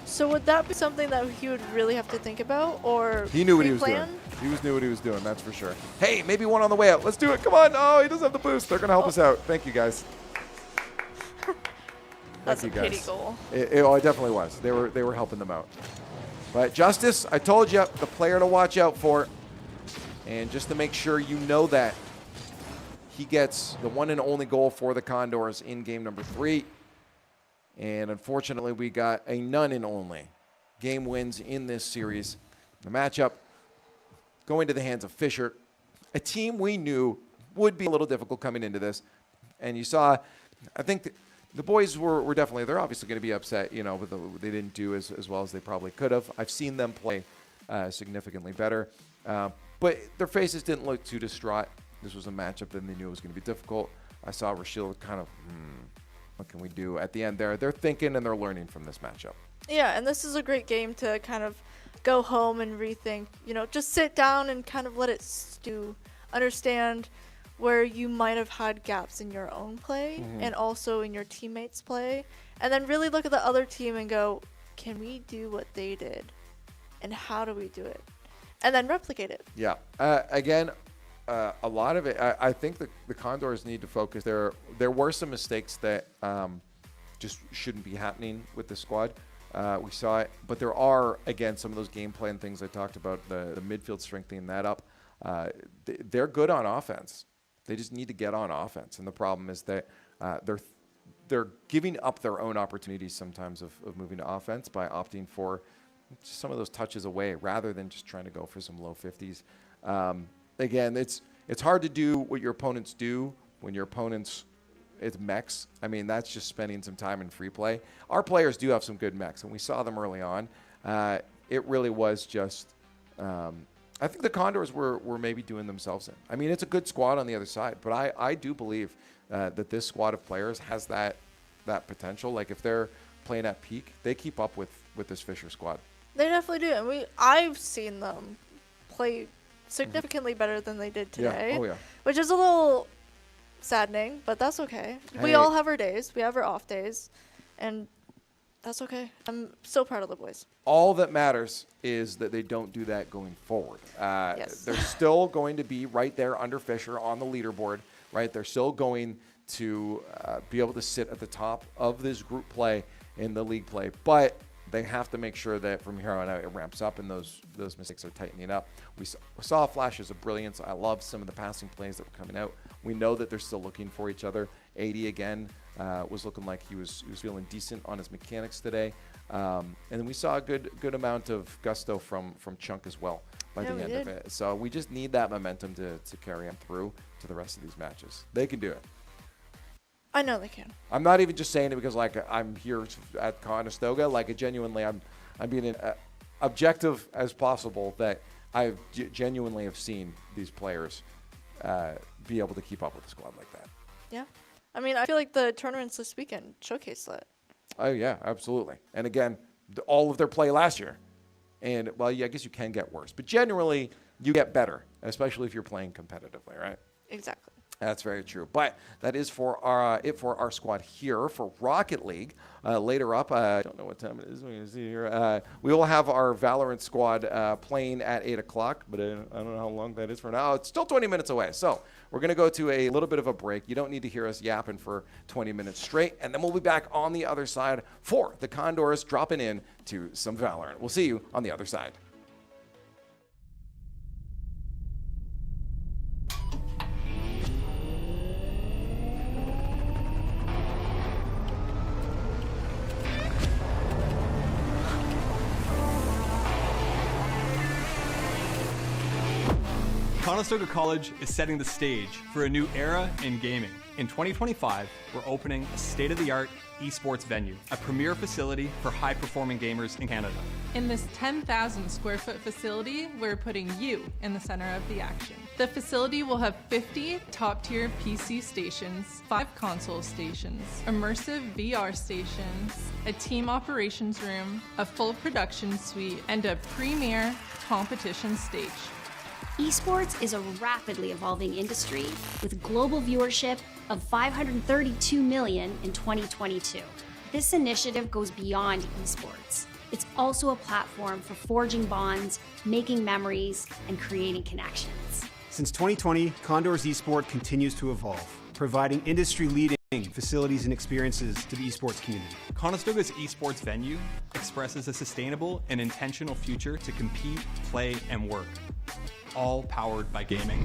So would that be something that he would really have to think about, or he knew what he was pre-plan? doing. Knew what he was doing, that's for sure. Hey, maybe one on the way out. Let's do it. Come on. Oh, he doesn't have the boost. They're going to help us out. Thank you, guys. That's a pity goal. It definitely was. They were helping them out. But Justice, I told you, the player to watch out for. And just to make sure you know that, he gets the one and only goal for the Condors in game number 3. And unfortunately, we got a none and only game wins in this series. The matchup going to the hands of Fisher, a team we knew would be a little difficult coming into this. And you saw, I think the boys were definitely, they're obviously going to be upset, but they didn't do as well as they probably could have. I've seen them play significantly better. But their faces didn't look too distraught. This was a matchup that they knew it was going to be difficult. I saw Rashiel kind of, what can we do? At the end there, they're thinking and they're learning from this matchup. Yeah, and this is a great game to kind of go home and rethink. Just sit down and kind of let it stew. Understand where you might have had gaps in your own play and also in your teammates' play. And then really look at the other team and go, can we do what they did? And how do we do it? And then replicate it. Yeah. Again, a lot of it, I think the Condors need to focus. There were some mistakes that just shouldn't be happening with the squad. We saw it, but there are, again, some of those game plan things I talked about, the midfield strengthening that up. They're good on offense. They just need to get on offense. And the problem is that they're giving up their own opportunities sometimes of moving to offense by opting for just some of those touches away rather than just trying to go for some low 50s. Again, it's hard to do what your opponents do when your opponents, it's mechs. I mean, that's just spending some time in free play. Our players do have some good mechs, and we saw them early on. It really was just, I think the Condors were maybe doing themselves in. I mean, it's a good squad on the other side, but I do believe that this squad of players has that potential. Like, if they're playing at peak, they keep up with this Fisher squad. They definitely do. And I've seen them play significantly better than they did today. Yeah. Oh, yeah. Which is a little saddening, but that's okay. Hey. We all have our days. We have our off days. And that's okay. I'm so proud of the boys. All that matters is that they don't do that going forward. Yes. They're still going to be right there under Fisher on the leaderboard, right? They're still going to be able to sit at the top of this group play in the league play. But they have to make sure that from here on out it ramps up and those mistakes are tightening up. We saw flashes of brilliance. I love some of the passing plays that were coming out. We know that they're still looking for each other. 80 again was looking like he was feeling decent on his mechanics today. And then we saw a good amount of gusto from Chunk as well by the end of it. So we just need that momentum to carry on through to the rest of these matches. They can do it. I know they can. I'm not even just saying it because like I'm here at Conestoga. Like genuinely, I'm being objective as possible that I genuinely have seen these players be able to keep up with a squad like that. Yeah. I mean, I feel like the tournaments this weekend showcased that. Oh, yeah, absolutely. And again, all of their play last year. And, well, yeah, I guess you can get worse. But generally, you get better, especially if you're playing competitively, right? Exactly. That's very true. But that is for our squad here for Rocket League. Later up, I don't know what time it is. We're going to see here. We will have our Valorant squad playing at 8 o'clock, but I don't know how long that is for now. It's still 20 minutes away. So we're going to go to a little bit of a break. You don't need to hear us yapping for 20 minutes straight. And then we'll be back on the other side for the Condors dropping in to some Valorant. We'll see you on the other side. Conestoga College is setting the stage for a new era in gaming. In 2025, we're opening a state-of-the-art esports venue, a premier facility for high-performing gamers in Canada. In this 10,000 square foot facility, we're putting you in the center of the action. The facility will have 50 top-tier PC stations, 5 console stations, immersive VR stations, a team operations room, a full production suite, and a premier competition stage. Esports is a rapidly evolving industry with global viewership of 532 million in 2022. This initiative goes beyond esports. It's also a platform for forging bonds, making memories, and creating connections. Since 2020, Condor's eSport continues to evolve, providing industry-leading facilities and experiences to the esports community. Conestoga's esports venue expresses a sustainable and intentional future to compete, play, and work. All powered by gaming.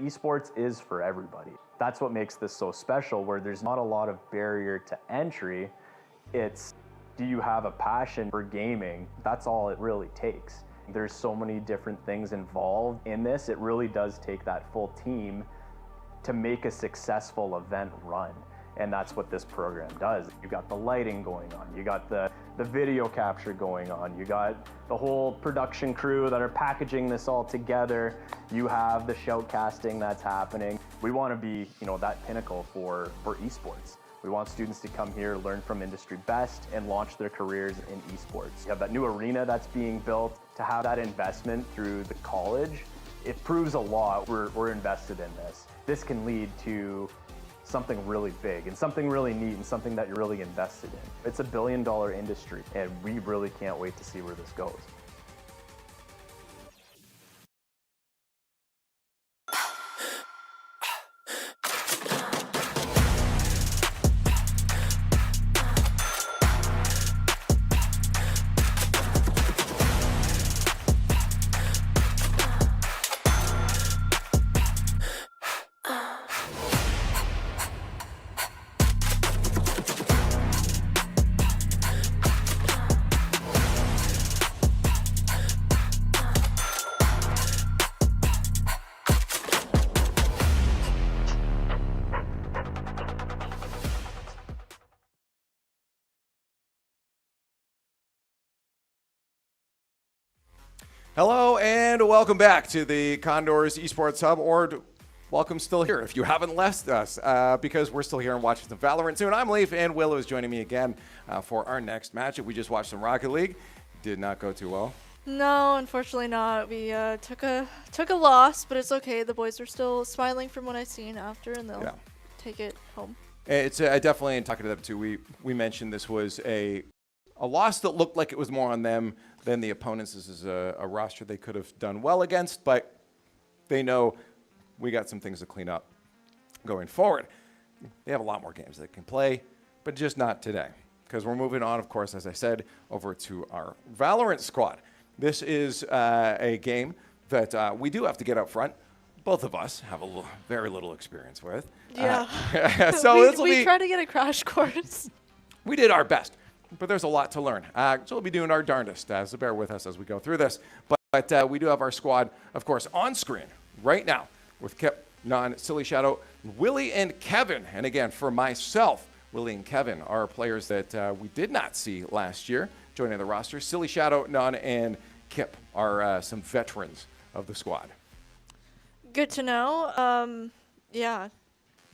Esports is for everybody. That's what makes this so special, where there's not a lot of barrier to entry. It's, do you have a passion for gaming? That's all it really takes. There's so many different things involved in this. It really does take that full team to make a successful event run. And that's what this program does. You got the lighting going on, you got the video capture going on, you got the whole production crew that are packaging this all together, you have the shoutcasting that's happening. We want to be, that pinnacle for esports. We want students to come here, learn from industry best, and launch their careers in esports. You have that new arena that's being built. To have that investment through the college, it proves a lot. We're invested in this. This can lead to something really big and something really neat and something that you're really invested in. It's $1 billion industry, and we really can't wait to see where this goes. Hello and welcome back to the Condors Esports Hub, or welcome still here if you haven't left us, because we're still here and watching some Valorant soon. I'm Leaf, and Willow is joining me again for our next match. We just watched some Rocket League. Did not go too well. No, unfortunately not. We took a loss, but it's okay. The boys are still smiling from what I've seen after, and they'll take it home. It's I definitely, and talking to them too, we mentioned this was a loss that looked like it was more on them than the opponents. This is a roster they could have done well against, but they know we got some things to clean up going forward. They have a lot more games they can play, but just not today, because we're moving on, of course, as I said, over to our Valorant squad. This is a game that we do have to get up front. Both of us have very little experience with. Yeah. So we try to get a crash course. We did our best, but there's a lot to learn. So we'll be doing our darndest, so bear with us as we go through this. But we do have our squad, of course, on screen right now with Kip, Non, Silly Shadow, Willie, and Kevin. And again, for myself, Willie and Kevin are players that we did not see last year joining the roster. Silly Shadow, Non, and Kip are some veterans of the squad. Good to know. Yeah.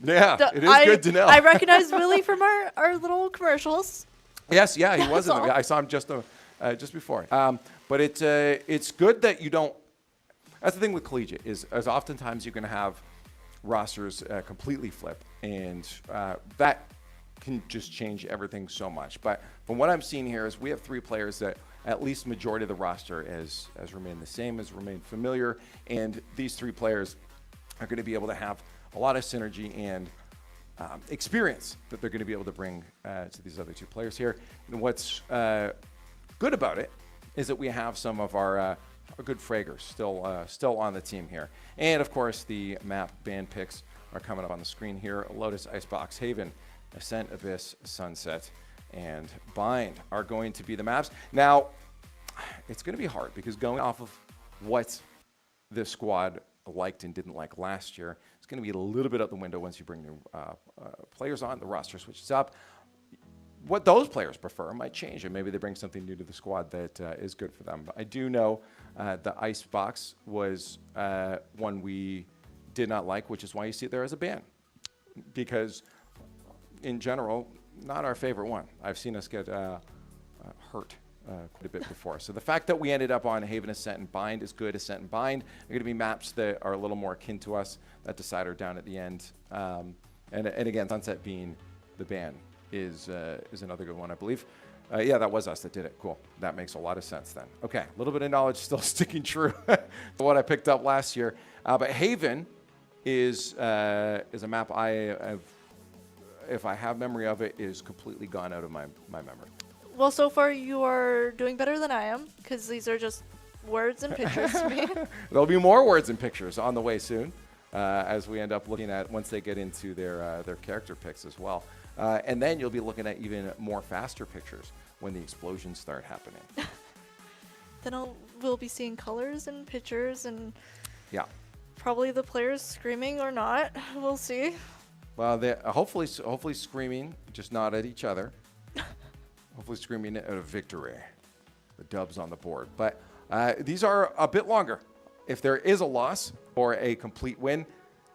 Yeah, it is good to know. I recognize Willie from our little commercials. Yes, yeah, he was in them. I saw him just before. But it's good that you don't. That's the thing with collegiate is oftentimes you're going to have rosters completely flip, and that can just change everything so much. But from what I'm seeing here is we have 3 players that at least majority of the roster has remained the same, has remained familiar, and these 3 players are going to be able to have a lot of synergy and experience that they're going to be able to bring to these other 2 players here. And what's good about it is that we have some of our good fraggers still on the team here. And of course, the map band picks are coming up on the screen here. Lotus, Icebox, Haven, Ascent, Abyss, Sunset, and Bind are going to be the maps. Now, it's going to be hard because going off of what this squad liked and didn't like last year, it's going to be a little bit out the window once you bring new players on. The roster switches up. What those players prefer might change, and maybe they bring something new to the squad that is good for them. But I do know the Icebox was one we did not like, which is why you see it there as a ban. Because, in general, not our favorite one. I've seen us get hurt quite a bit before. So the fact that we ended up on Haven, Ascent, and Bind is good. Ascent and Bind are going to be maps that are a little more akin to us, that decider down at the end. And again, Sunset being the ban is another good one, I believe. Yeah, that was us that did it. Cool. That makes a lot of sense then. Okay, a little bit of knowledge still sticking true to what I picked up last year. But Haven is a map I have, if I have memory of it, is completely gone out of my memory. Well, so far you are doing better than I am, because these are just words and pictures to me. There'll be more words and pictures on the way soon. as we end up looking at once they get into their character picks as well. And then you'll be looking at even more faster pictures when the explosions start happening. Then we'll be seeing colors and pictures and Yeah. probably the players screaming or not. We'll see. Well, they hopefully screaming, just not at each other. Hopefully screaming at a victory. The dubs on the board. But these are a bit longer. If there is a loss or a complete win,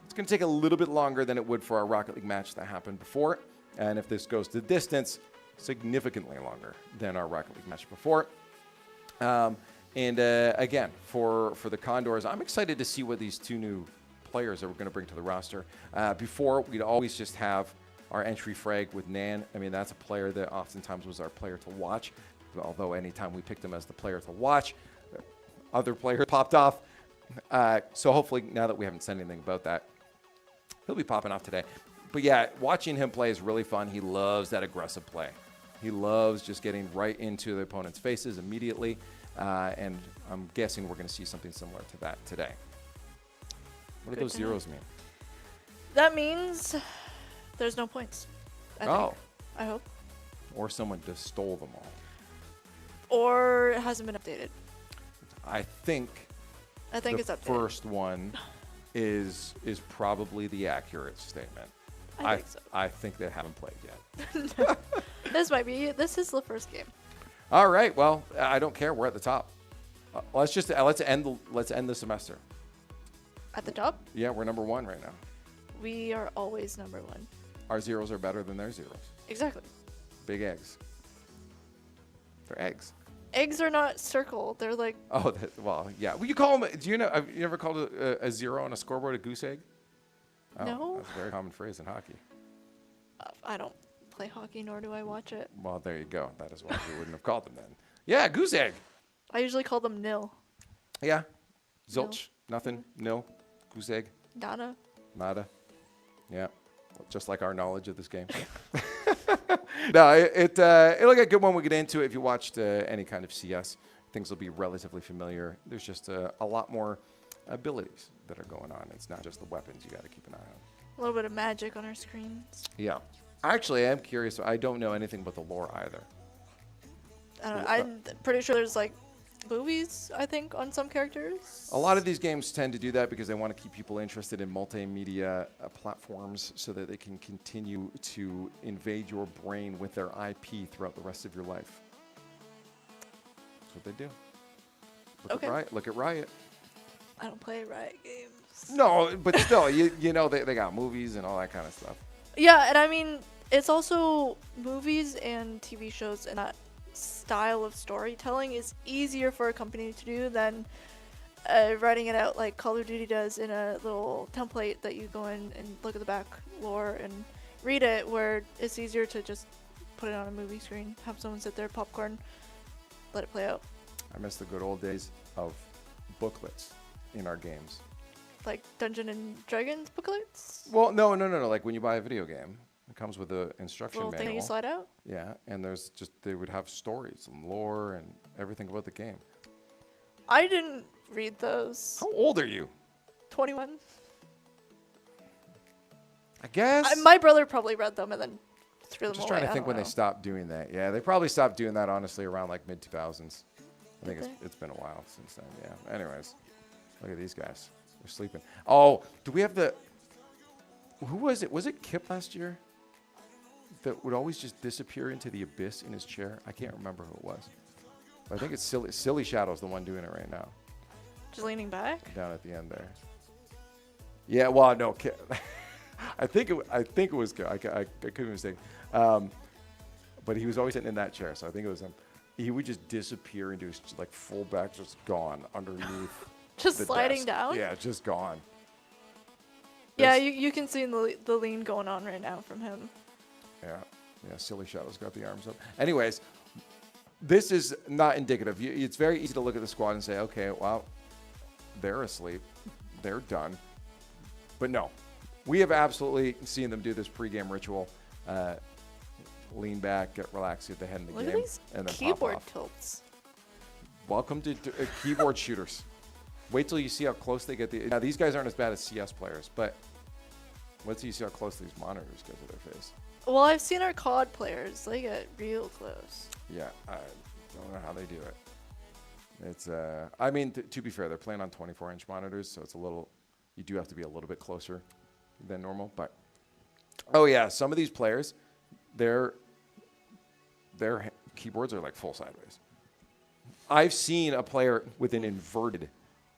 it's going to take a little bit longer than it would for our Rocket League match that happened before. And if this goes the distance, significantly longer than our Rocket League match before. Again, for the Condors, I'm excited to see what these two new players that we're going to bring to the roster. Before, we'd always just have our entry frag with Nan. I mean, that's a player that oftentimes was our player to watch. Although anytime we picked him as the player to watch, other players popped off. So hopefully, now that we haven't said anything about that, he'll be popping off today. But yeah, watching him play is really fun. He loves that aggressive play. He loves just getting right into the opponent's faces immediately. And I'm guessing we're going to see something similar to that today. What do those zeros mean? That means there's no points. I think. I hope. Or someone just stole them all. Or it hasn't been updated. I think it's updated. The first one is probably the accurate statement. I think so. I think they haven't played yet. This is the first game. All right. Well, I don't care. We're at the top. Let's end the semester. At the top? Yeah, we're number 1 right now. We are always number 1. Our zeros are better than their zeros. Exactly. Big eggs. They're eggs. Eggs are not circle. They're like. Oh, well, yeah. Well, you call them. Do you know? Have you ever called a zero on a scoreboard a goose egg? Oh, no. That's a very common phrase in hockey. I don't play hockey, nor do I watch it. Well, there you go. That is why we wouldn't have called them then. Yeah, goose egg. I usually call them nil. Yeah. Zilch. Nothing. Nil. Goose egg. Donna. Nada. Yeah. Just like our knowledge of this game. No, it'll get good when we get into it. If you watched any kind of CS, things will be relatively familiar. There's just a lot more abilities that are going on. It's not just the weapons you got to keep an eye on. A little bit of magic on our screens. Yeah. Actually, I am curious. I don't know anything about the lore either. I'm pretty sure there's like movies, I think, on some characters. A lot of these games tend to do that because they want to keep people interested in multimedia platforms so that they can continue to invade your brain with their IP throughout the rest of your life. That's what they do. Look at Riot. I don't play Riot games. No, but still, you know they got movies and all that kind of stuff. Yeah, and I mean, it's also movies and TV shows, and that style of storytelling is easier for a company to do than writing it out like Call of Duty does in a little template that you go in and look at the back lore and read it, where it's easier to just put it on a movie screen, have someone sit there, popcorn, let it play out. I miss the good old days of booklets in our games. Like Dungeons and Dragons booklets? Well, no. Like when you buy a video game, it comes with an instruction little manual. thing you slide out? Yeah, and they would have stories and lore and everything about the game. I didn't read those. How old are you? 21. I guess. My brother probably read them and then threw them away. Just trying to think when they stopped doing that. Yeah, they probably stopped doing that, honestly, around like mid-2000s. I think it's been a while since then, yeah. Anyways, look at these guys. They're sleeping. Oh, do we have who was it? Was it Kip last year that would always just disappear into the abyss in his chair? I can't remember who it was. But I think it's Silly Shadow's the one doing it right now. Just leaning back? Down at the end there. Yeah, well, no, Kip. I think it was Kip. I could be mistaken. But he was always sitting in that chair, so I think it was him. He would just disappear into his like full back, just gone underneath. Just the sliding desk. down? Yeah, just gone. Yeah, you can see the lean going on right now from him. Yeah, Silly Shadow's got the arms up. Anyways, this is not indicative. It's very easy to look at the squad and say, okay, well, they're asleep. They're done. But no, we have absolutely seen them do this pregame ritual. Lean back, get relaxed, get the head in the game, Look at these and then keyboard pop off. tilts. Welcome to keyboard shooters. Wait till you see how close they get. Now, these guys aren't as bad as CS players, but wait till you see how close these monitors get to their face. Well, I've seen our COD players. They get real close. Yeah, I don't know how they do it. It's, I mean, to be fair, they're playing on 24-inch monitors, so it's a little, you do have to be a little bit closer than normal. But, oh yeah, some of these players, their keyboards are like full sideways. I've seen a player with an inverted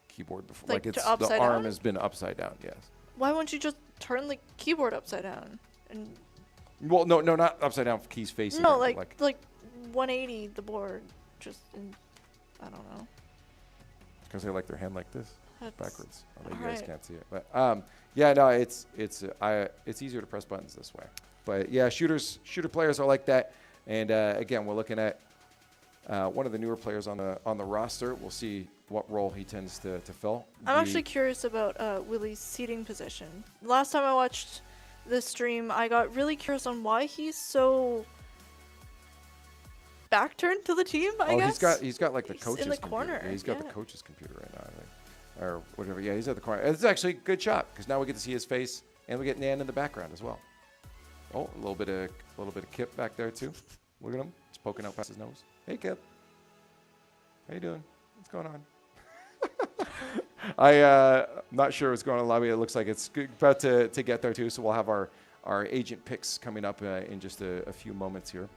keyboard before. Like it's the arm has been upside down, yes. Why won't you just turn the keyboard upside down? And well, no, not upside down, keys facing. No, like 180 the board, just I don't know. Because they like their hand like this, backwards. Although you guys right. can't see it, but yeah, no, it's easier to press buttons this way. But yeah, shooter players are like that. And again, we're looking at one of the newer players on the roster. We'll see what role he tends to fill. I'm actually curious about Willie's seating position. Last time I watched this stream, I got really curious on why he's so back turned to the team. I guess he's got like the coach's in the computer. corner. Yeah, he's got the coach's computer right now, I think. Or whatever. Yeah, he's at the corner. It's actually a good shot because now we get to see his face and we get Nan in the background as well. Oh, a little bit of Kip back there too. Look at him. It's poking out past his nose. Hey, Kip. How you doing? What's going on? I'm not sure what's going on in the lobby. It looks like it's about to get there too. So we'll have our agent picks coming up in just a few moments here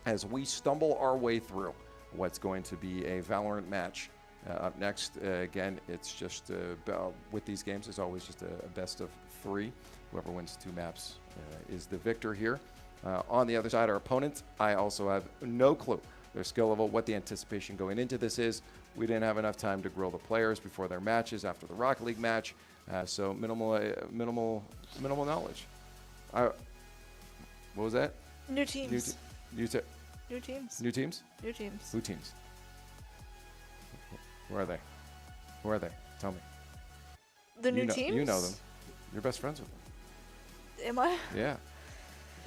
as we stumble our way through what's going to be a Valorant match. Up next, again, it's just with these games, there's always just a best of 3. Whoever wins 2 maps is the victor here. On the other side, our opponent, I also have no clue their skill level, what the anticipation going into this is. We didn't have enough time to grill the players before their matches after the Rocket League match, so minimal knowledge. What was that? New teams. New teams. New teams. New teams? New teams. Who teams? Who are they? Who are they? Tell me. The new teams? You know them. You're best friends with them. Am I? Yeah.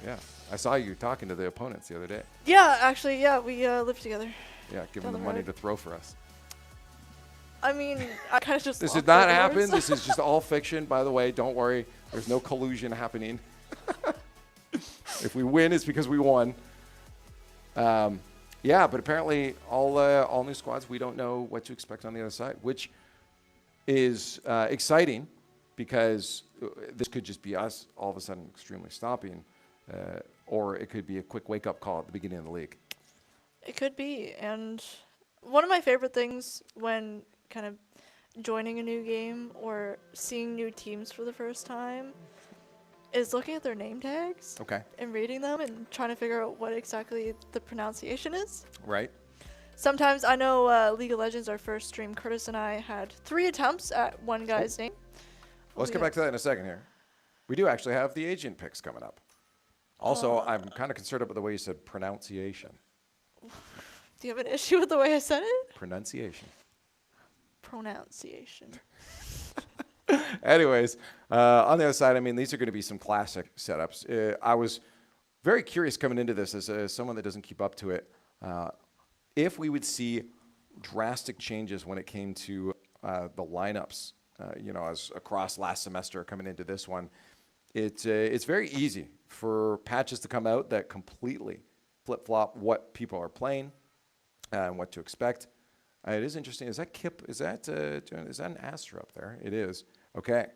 Yeah. I saw you talking to the opponents the other day. Yeah, actually, yeah, we live together. Yeah, give them the money to throw for us. I mean, I kind of just. This did not happen. This is just all fiction, by the way. Don't worry. There's no collusion happening. If we win, it's because we won. Yeah, but apparently all new squads. We don't know what to expect on the other side, which is exciting because this could just be us all of a sudden extremely stopping, or it could be a quick wake-up call at the beginning of the league. It could be, and one of my favorite things when kind of joining a new game or seeing new teams for the first time is looking at their name tags. Okay. And reading them and trying to figure out what exactly the pronunciation is. Right. Sometimes I know League of Legends, our first stream, Curtis and I had 3 attempts at one guy's name. Let's get back to that in a second here. We do actually have the agent picks coming up. Also, I'm kind of concerned about the way you said pronunciation. Do you have an issue with the way I said it? Pronunciation. Pronunciation. Anyways, on the other side, I mean, these are going to be some classic setups. I was very curious coming into this as someone that doesn't keep up to it, if we would see drastic changes when it came to the lineups, as across last semester coming into this one. It's very easy for patches to come out that completely flip-flop what people are playing and what to expect. It is interesting. Is that Kip? Is that an Astra up there? It is. Okay.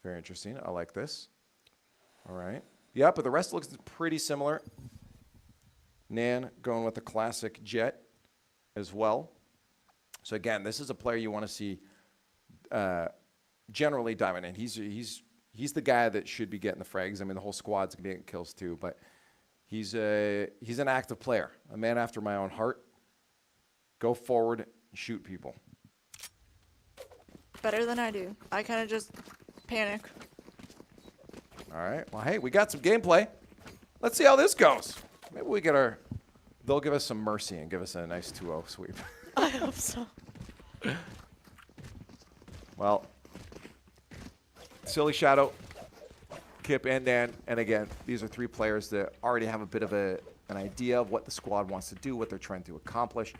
Very interesting. I like this. All right. Yeah, but the rest looks pretty similar. Nan going with the classic Jet as well. So again, this is a player you want to see generally diamond in. He's the guy that should be getting the frags. I mean, the whole squad's gonna be getting kills too, but he's an active player, a man after my own heart. Go forward and shoot people. Better than I do. I kind of just panic. All right. Well, hey, we got some gameplay. Let's see how this goes. Maybe we get they'll give us some mercy and give us a nice 2-0 sweep. I hope so. Well, Silly Shadow, Kip, and Dan. And again, these are 3 players that already have a bit of an idea of what the squad wants to do, what they're trying to accomplish.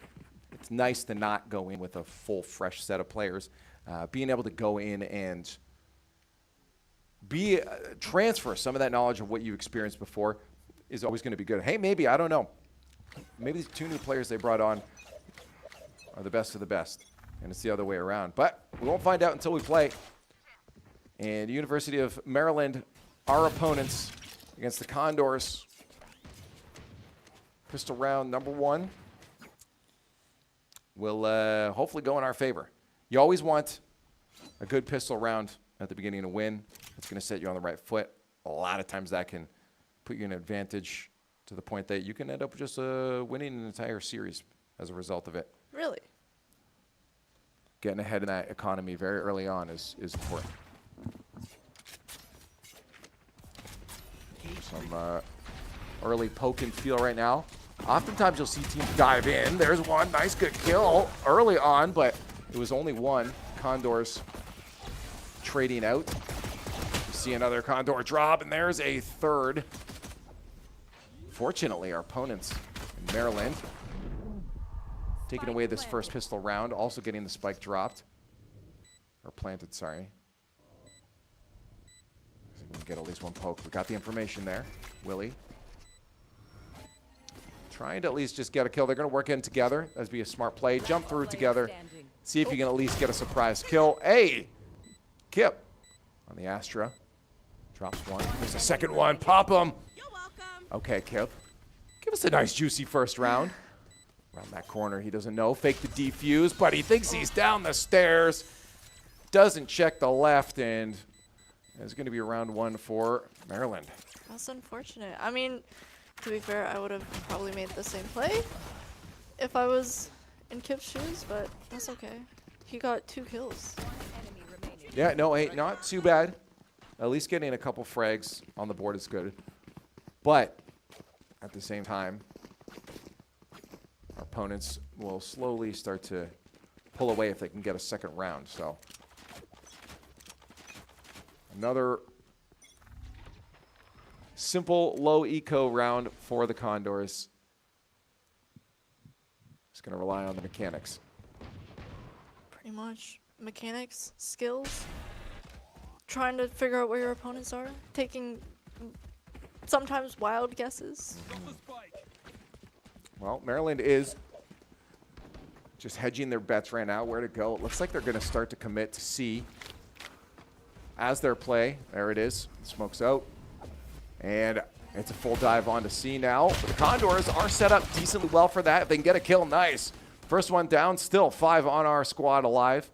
it's nice to not go in with a full, fresh set of players. Being able to go in and transfer some of that knowledge of what you experienced before is always going to be good. Hey, maybe, I don't know. Maybe these 2 new players they brought on are the best of the best, and it's the other way around. But we won't find out until we play. And University of Maryland, our opponents against the Condors. Pistol round number 1 will hopefully go in our favor. You always want a good pistol round at the beginning to win. It's going to set you on the right foot. A lot of times that can put you in an advantage to the point that you can end up just winning an entire series as a result of it. Really? Getting ahead in that economy very early on is important. Some early poke and feel right now. Oftentimes you'll see teams dive in. There's one nice good kill early on, but it was only one. Condors trading out. You see another Condor drop, and there's a third. Fortunately, our opponents in Maryland taking away this first pistol round, also getting the spike dropped. Or planted, sorry. We can get at least one poke. We got the information there. Willie. Trying to at least just get a kill. They're going to work in together. That'd be a smart play. Jump through together. See if you can at least get a surprise kill. Hey! Kip on the Astra. Drops one. There's a second one. Pop him. Okay, Kip. Give us a nice, juicy first round. Around that corner, he doesn't know. Fake the defuse, but he thinks he's down the stairs. Doesn't check the left, and it's going to be round 1 for Maryland. That's unfortunate. I mean, to be fair, I would have probably made the same play if I was in Kip's shoes, but that's okay. He got 2 kills. Yeah, no, hey, not too bad. At least getting a couple frags on the board is good. But at the same time, our opponents will slowly start to pull away if they can get a second round. So another simple, low eco round for the Condors. Just going to rely on the mechanics. Pretty much. Mechanics, skills, trying to figure out where your opponents are, taking sometimes wild guesses. Well, Maryland is just hedging their bets right now. Where to go? It looks like they're going to start to commit to C as their play. There it is. Smokes out. And it's a full dive onto C now. But the Condors are set up decently well for that. If they can get a kill, nice. First one down, still 5 on our squad alive.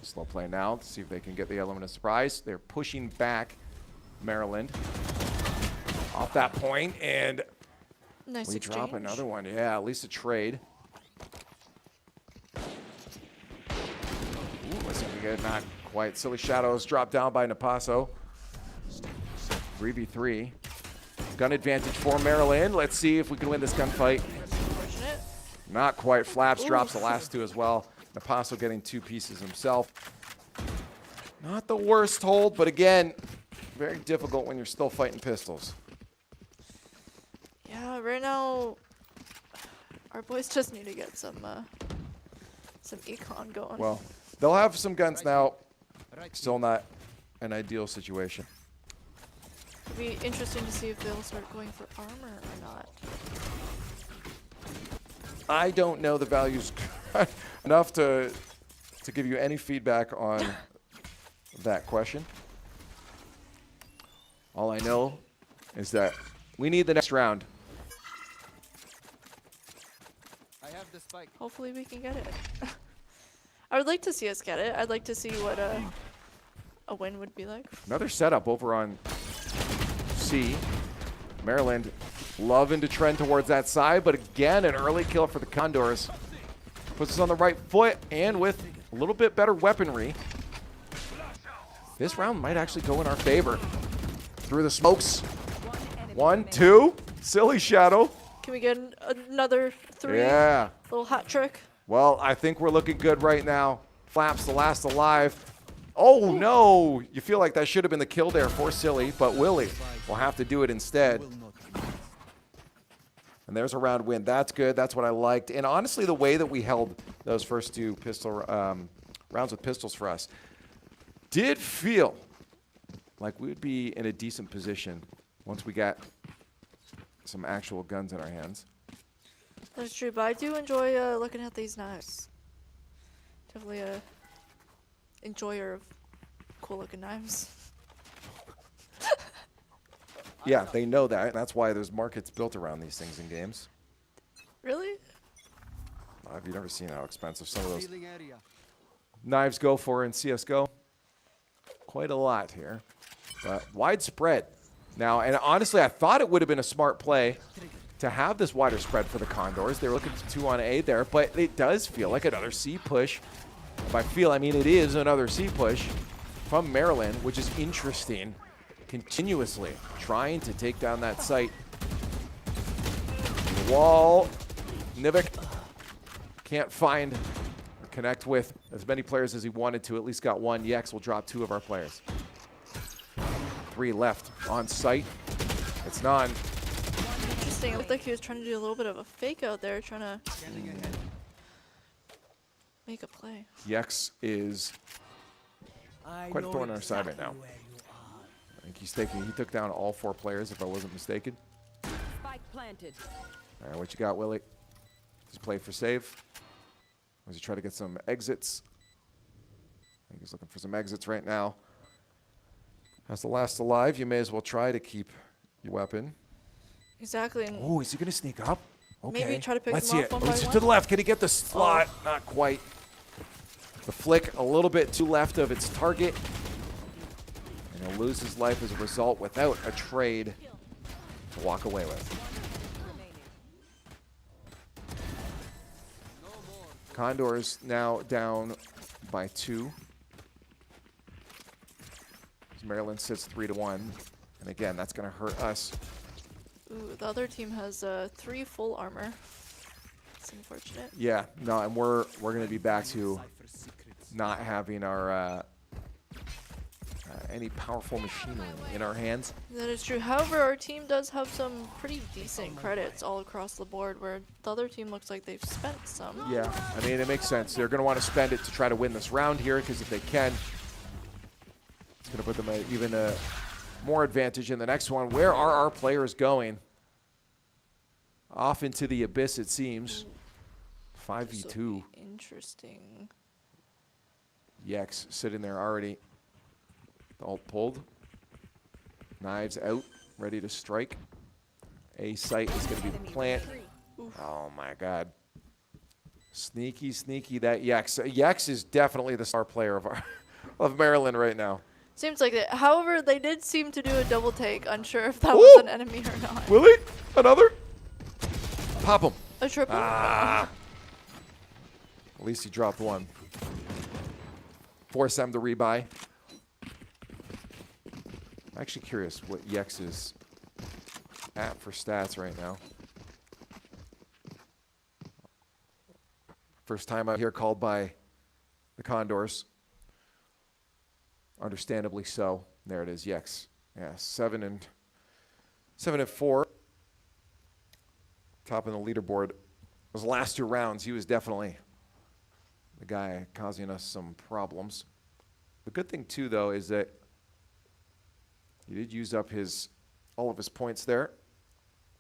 Slow play now to see if they can get the element of surprise. They're pushing back Maryland off that point, and nice we exchange. drop another one. Yeah, at least a trade. Ooh, let's see if we get not quite. Silly Shadows dropped down by Napaso. 3v3. Gun advantage for Maryland. Let's see if we can win this gunfight. Not quite. Flaps drops the last 2 as well. Napaso getting 2 pieces himself. Not the worst hold, but again, very difficult when you're still fighting pistols. Yeah, right now, our boys just need to get some econ going. Well, they'll have some guns now. Still not an ideal situation. It'll be interesting to see if they'll start going for armor or not. I don't know the values enough to give you any feedback on that question. All I know is that we need the next round. I have the spike. Hopefully we can get it. I would like to see us get it. I'd like to see what a win would be like. Another setup over on C. Maryland loving to trend towards that side, but again, an early kill for the Condors. Puts us on the right foot, and with a little bit better weaponry, this round might actually go in our favor. Through the smokes. 1, 2. Silly Shadow. Can we get another 3? Yeah. Little hat trick. Well, I think we're looking good right now. Flaps the last alive. Oh, no. You feel like that should have been the kill there for Silly, but Willie will have to do it instead. And there's a round win. That's good. That's what I liked. And honestly, the way that we held those first two pistol rounds with pistols for us did feel like we would be in a decent position once we got some actual guns in our hands. That's true, but I do enjoy looking at these knives. Definitely a enjoyer of cool-looking knives. Yeah, they know that. And that's why there's markets built around these things in games. Really? Have you never seen how expensive some of those knives go for in CSGO? Quite a lot here, but widespread. Now, and honestly, I thought it would have been a smart play to have this wider spread for the Condors. They were looking for 2 on A there, but it does feel like another C push. By feel, I mean it is another C push from Maryland, which is interesting. Continuously trying to take down that site. The wall. Nivik can't find or connect with as many players as he wanted to. At least got one. Yex will drop 2 of our players. 3 left on site. It's none. Interesting. It looked like he was trying to do a little bit of a fake out there, trying to make a play. Yex is quite a thorn on our side right now. I think he's taking. He took down all 4 players, if I wasn't mistaken. Spike planted. All right, what you got, Willie? Just play for save. As he try to get some exits. I think he's looking for some exits right now. As the last alive, you may as well try to keep your weapon. Exactly. Oh, is he going to sneak up? Okay. Maybe try to pick Let's them see off it. one by To one. the left. Can he get the slot? Oh. Not quite. The flick a little bit too left of its target. And he'll lose his life as a result without a trade to walk away with. Condors now down by 2. As Maryland sits 3-1. And again, that's going to hurt us. Ooh, the other team has 3 full armor. It's unfortunate. Yeah, no, and we're going to be back to not having our any powerful machinery in our hands. That is true. However, our team does have some pretty decent credits all across the board, where the other team looks like they've spent some. Yeah, I mean, it makes sense. They're going to want to spend it to try to win this round here, because if they can, it's going to put them at even a more advantage in the next one. Where are our players going? Off into the abyss, it seems. 5v2. Interesting. Yex sitting there already. The ult pulled. Knives out, ready to strike. A site is going to be the plant. Oh my god. Sneaky, sneaky that Yex. Yex is definitely the star player of our of Maryland right now. Seems like it. However, they did seem to do a double take. Unsure if that was an enemy or not. Willie? Another? Pop him. A triple? Ah. At least he dropped one. Force them to rebuy. I'm actually curious what Yex is at for stats right now. First time out here called by the Condors. Understandably so. There it is, Yex. Yeah, 7 and 4. Top of the leaderboard. Those last 2 rounds, he was definitely the guy causing us some problems. The good thing too, though, is that he did use up all of his points there.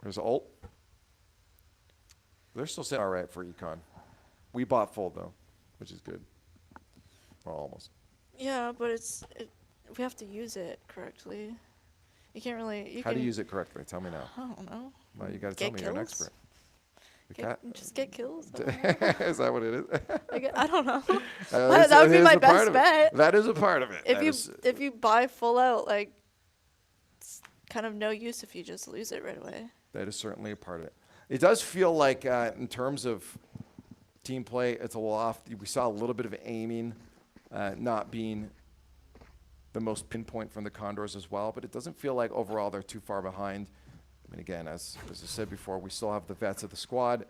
There's ult. They're still sitting all right for Econ. We bought full though, which is good. Well, almost. Yeah, but we have to use it correctly. You can't really. How do you use it correctly? Tell me now. I don't know. Well, you got to tell me. You're an expert. Just get kills. Is that what it is? I don't know. That would be my best bet. That is a part of it. If you buy full out, like, it's kind of no use if you just lose it right away. That is certainly a part of it. It does feel like, in terms of team play, it's a little off. We saw a little bit of aiming, not being the most pinpoint from the Condors as well, but it doesn't feel like overall they're too far behind. I mean, again, as I said before, we still have the vets of the squad.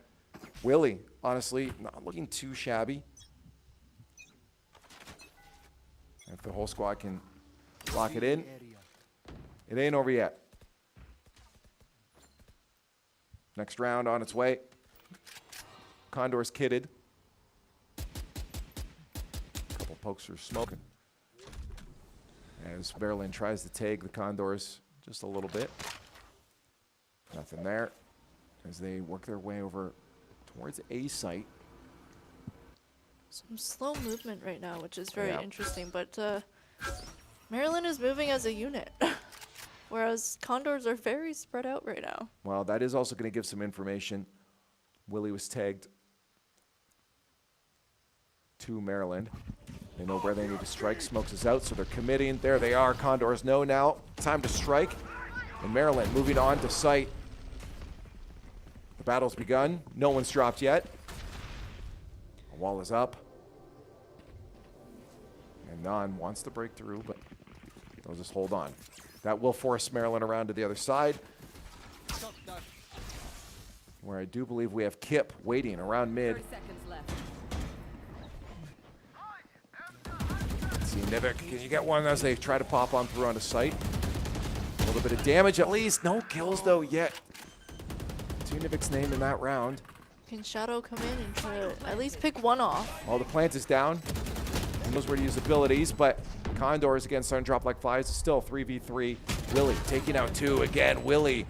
Willie, honestly, not looking too shabby. If the whole squad can lock it in, it ain't over yet. Next round on its way. Condor's kitted. Couple pokes are smoking. As Maryland tries to tag the Condors just a little bit. Nothing there. As they work their way over towards A site. Some slow movement right now, which is very interesting, but Maryland is moving as a unit, whereas Condors are very spread out right now. Well, that is also going to give some information. Willie was tagged to Maryland. They know where they need to strike. Smokes is out, so they're committing. There they are. Condors know now. Time to strike. And Maryland moving on to site. The battle's begun. No one's dropped yet. The wall is up. And Nan wants to break through, but they'll just hold on. That will force Maryland around to the other side, where I do believe we have Kip waiting around mid. 30 seconds left. See NECC, can you get one as they try to pop on through onto site? A little bit of damage at least. No kills though yet. To NECC's name in that round. Can Shadow come in and try to at least pick one off? All the plant is down. He knows where to use abilities, but Condors again starting to drop like flies. It's still 3v3. Willie taking out 2 again. Willie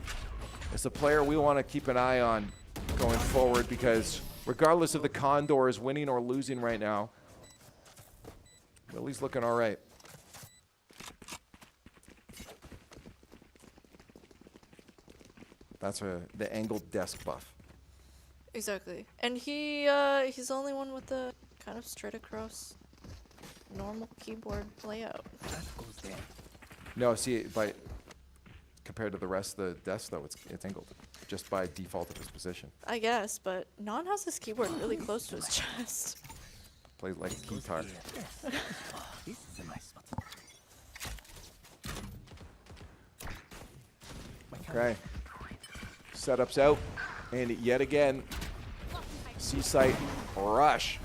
is the player we want to keep an eye on going forward, because regardless of the Condors winning or losing right now, Willie's looking all right. That's the angled desk buff. Exactly. And he's the only one with the kind of straight across normal keyboard layout. No, see, by compared to the rest of the desk though, it's angled just by default of his position. I guess, but Non has his keyboard really close to his chest. Plays like a guitar. Okay. Setups out, and yet again, C-site rush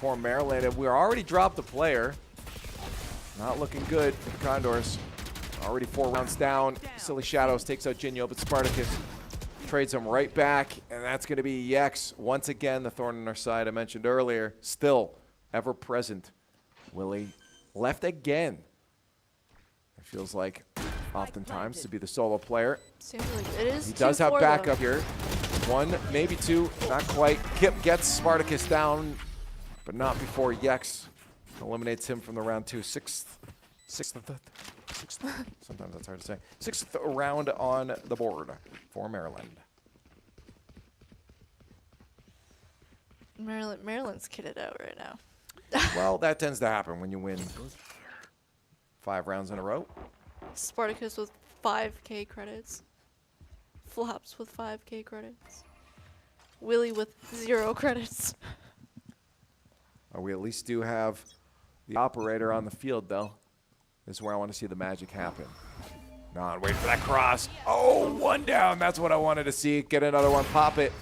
for Maryland. And we're already dropped a player. Not looking good for the Condors. Already 4 rounds down. Silly Shadows takes out Jinyo, but Spartacus trades him right back, and that's going to be NECC. Once again, the thorn in our side I mentioned earlier, still ever present. Willie left again. It feels like oftentimes to be the solo player. Seems like it is. He does have backup here. 1, maybe 2, not quite. Kip gets Spartacus down, but not before NECC eliminates him from the round 2. Sixth, sometimes that's hard to say. 6th round on the board for Maryland. Maryland's kitted out right now. Well, that tends to happen when you win 5 rounds in a row. Spartacus with 5k credits. Flops with 5k credits. Willie with 0 credits. We at least do have the operator on the field, though. This is where I want to see the magic happen. Non, wait for that cross. Oh, 1 down. That's what I wanted to see. Get another one, pop it.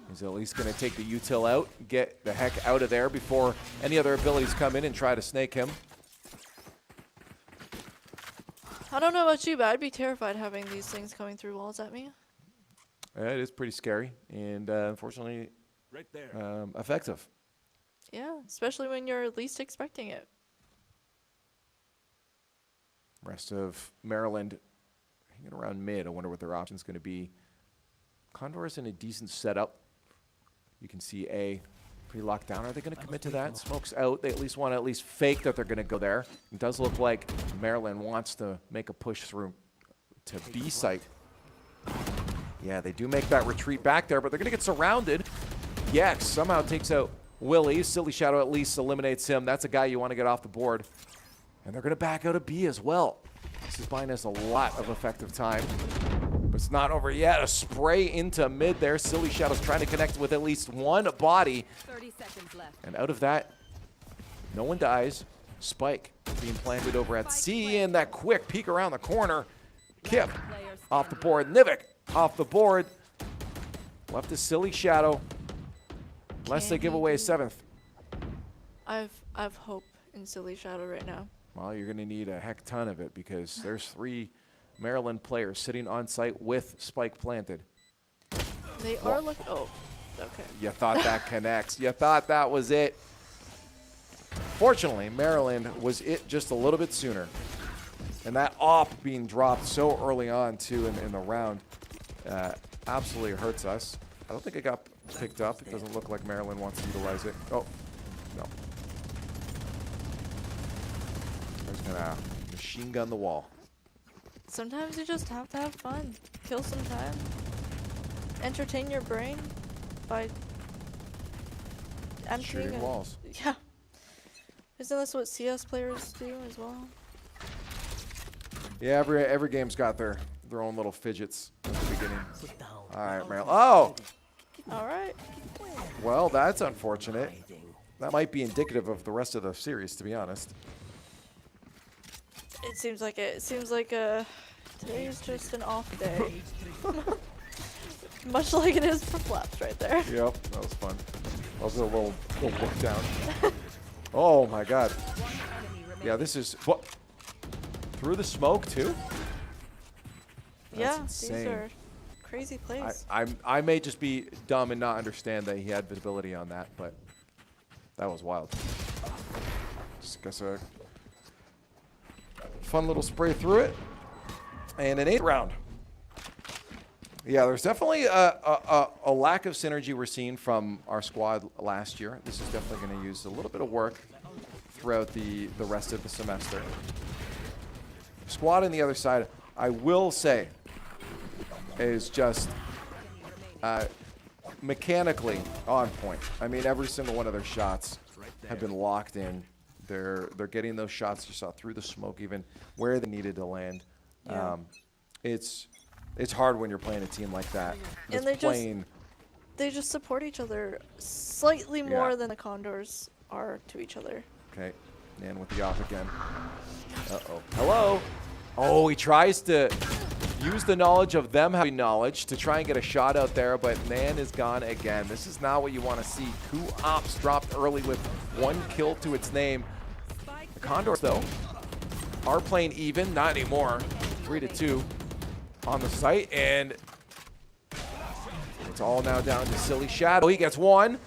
He's at least going to take the util out, get the heck out of there before any other abilities come in and try to snake him. I don't know about you, but I'd be terrified having these things coming through walls at me. It is pretty scary and unfortunately right there. Effective. Yeah, especially when you're least expecting it. Rest of Maryland hanging around mid. I wonder what their option's going to be. Condor's in a decent setup. You can see A pretty locked down. Are they going to commit to that? Smoke's out. They at least want to at least fake that they're going to go there. It does look like Maryland wants to make a push through to B site. Yeah, they do make that retreat back there, but they're going to get surrounded. NECC somehow takes out Willie. Silly Shadow at least eliminates him. That's a guy you want to get off the board. And they're going to back out of B as well. This is buying us a lot of effective time. But it's not over yet. A spray into mid there. Silly Shadow's trying to connect with at least one body. 30 seconds left. And out of that, no one dies. Spike being planted over at C, and that quick peek around the corner. Kip off the board. NECC off the board. Left is Silly Shadow. Unless they give away a 7th. I've hope in Silly Shadow right now. Well, you're going to need a heck ton of it because there's 3 Maryland players sitting on site with spike planted. They are looking. Oh, okay. You thought that connects. You thought that was it. Fortunately, Maryland was it just a little bit sooner. And that op being dropped so early on, too, in the round absolutely hurts us. I don't think it got picked up. It doesn't look like Maryland wants to utilize it. Oh, no. I'm just going to machine gun the wall. Sometimes you just have to have fun. Kill some time. Entertain your brain by emptying Shooting walls. Yeah. Isn't this what CS players do as well? Yeah, every game's got their own little fidgets at the beginning. All right, Maryland. Oh! All right. Well, that's unfortunate. That might be indicative of the rest of the series, to be honest. It seems like it. It seems like today is just an off day. Much like it is for Flaps right there. Yep, that was fun. That was a little look down. Oh my God. Yeah, this is what through the smoke too. Yeah, insane. these are crazy plays. I may just be dumb and not understand that he had visibility on that, but that was wild. Just guess a fun little spray through it, and an 8th round. Yeah, there's definitely a lack of synergy we're seeing from our squad last year. This is definitely going to use a little bit of work throughout the rest of the semester. Squad on the other side, I will say, is just mechanically on point. I mean, every single one of their shots have been locked in. They're getting those shots you saw through the smoke, even where they needed to land. Yeah. It's hard when you're playing a team like that. And they just support each other slightly more than the Condors are to each other. Okay, Nan with the off again. Uh-oh. Hello. Oh, he tries to use the knowledge of them having knowledge to try and get a shot out there, but Nan is gone again. This is not what you want to see. 2 ops dropped early with 1 kill to its name. The Condors, though, are playing even. Not anymore. 3-2 on the site, and it's all now down to Silly Shadow. He gets 1.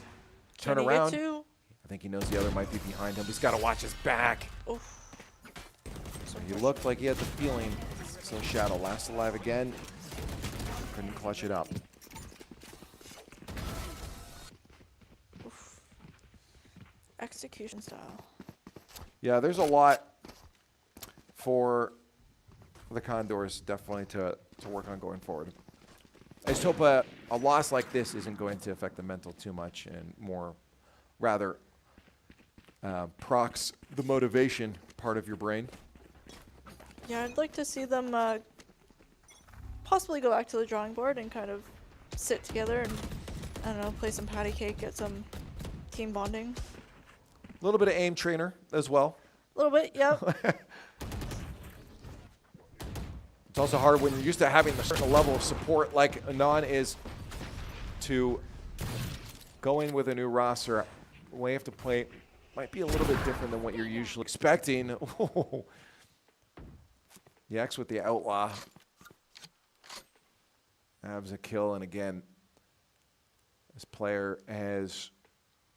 Turn around. I think he knows the other might be behind him. He's got to watch his back. Oof. So he looked like he had the feeling. So Shadow last alive again. Couldn't clutch it up. Oof. Execution style. Yeah, there's a lot for the Condors definitely to work on going forward. I just hope a loss like this isn't going to affect the mental too much and more rather procs the motivation part of your brain. Yeah, I'd like to see them possibly go back to the drawing board and kind of sit together and, I don't know, play some patty cake, get some team bonding. A little bit of aim trainer as well. A little bit, yep. It's also hard when you're used to having a certain level of support like Anon is to go in with a new roster. The way you have to play might be a little bit different than what you're usually expecting. The X with the Outlaw. Abs a kill, and again, this player has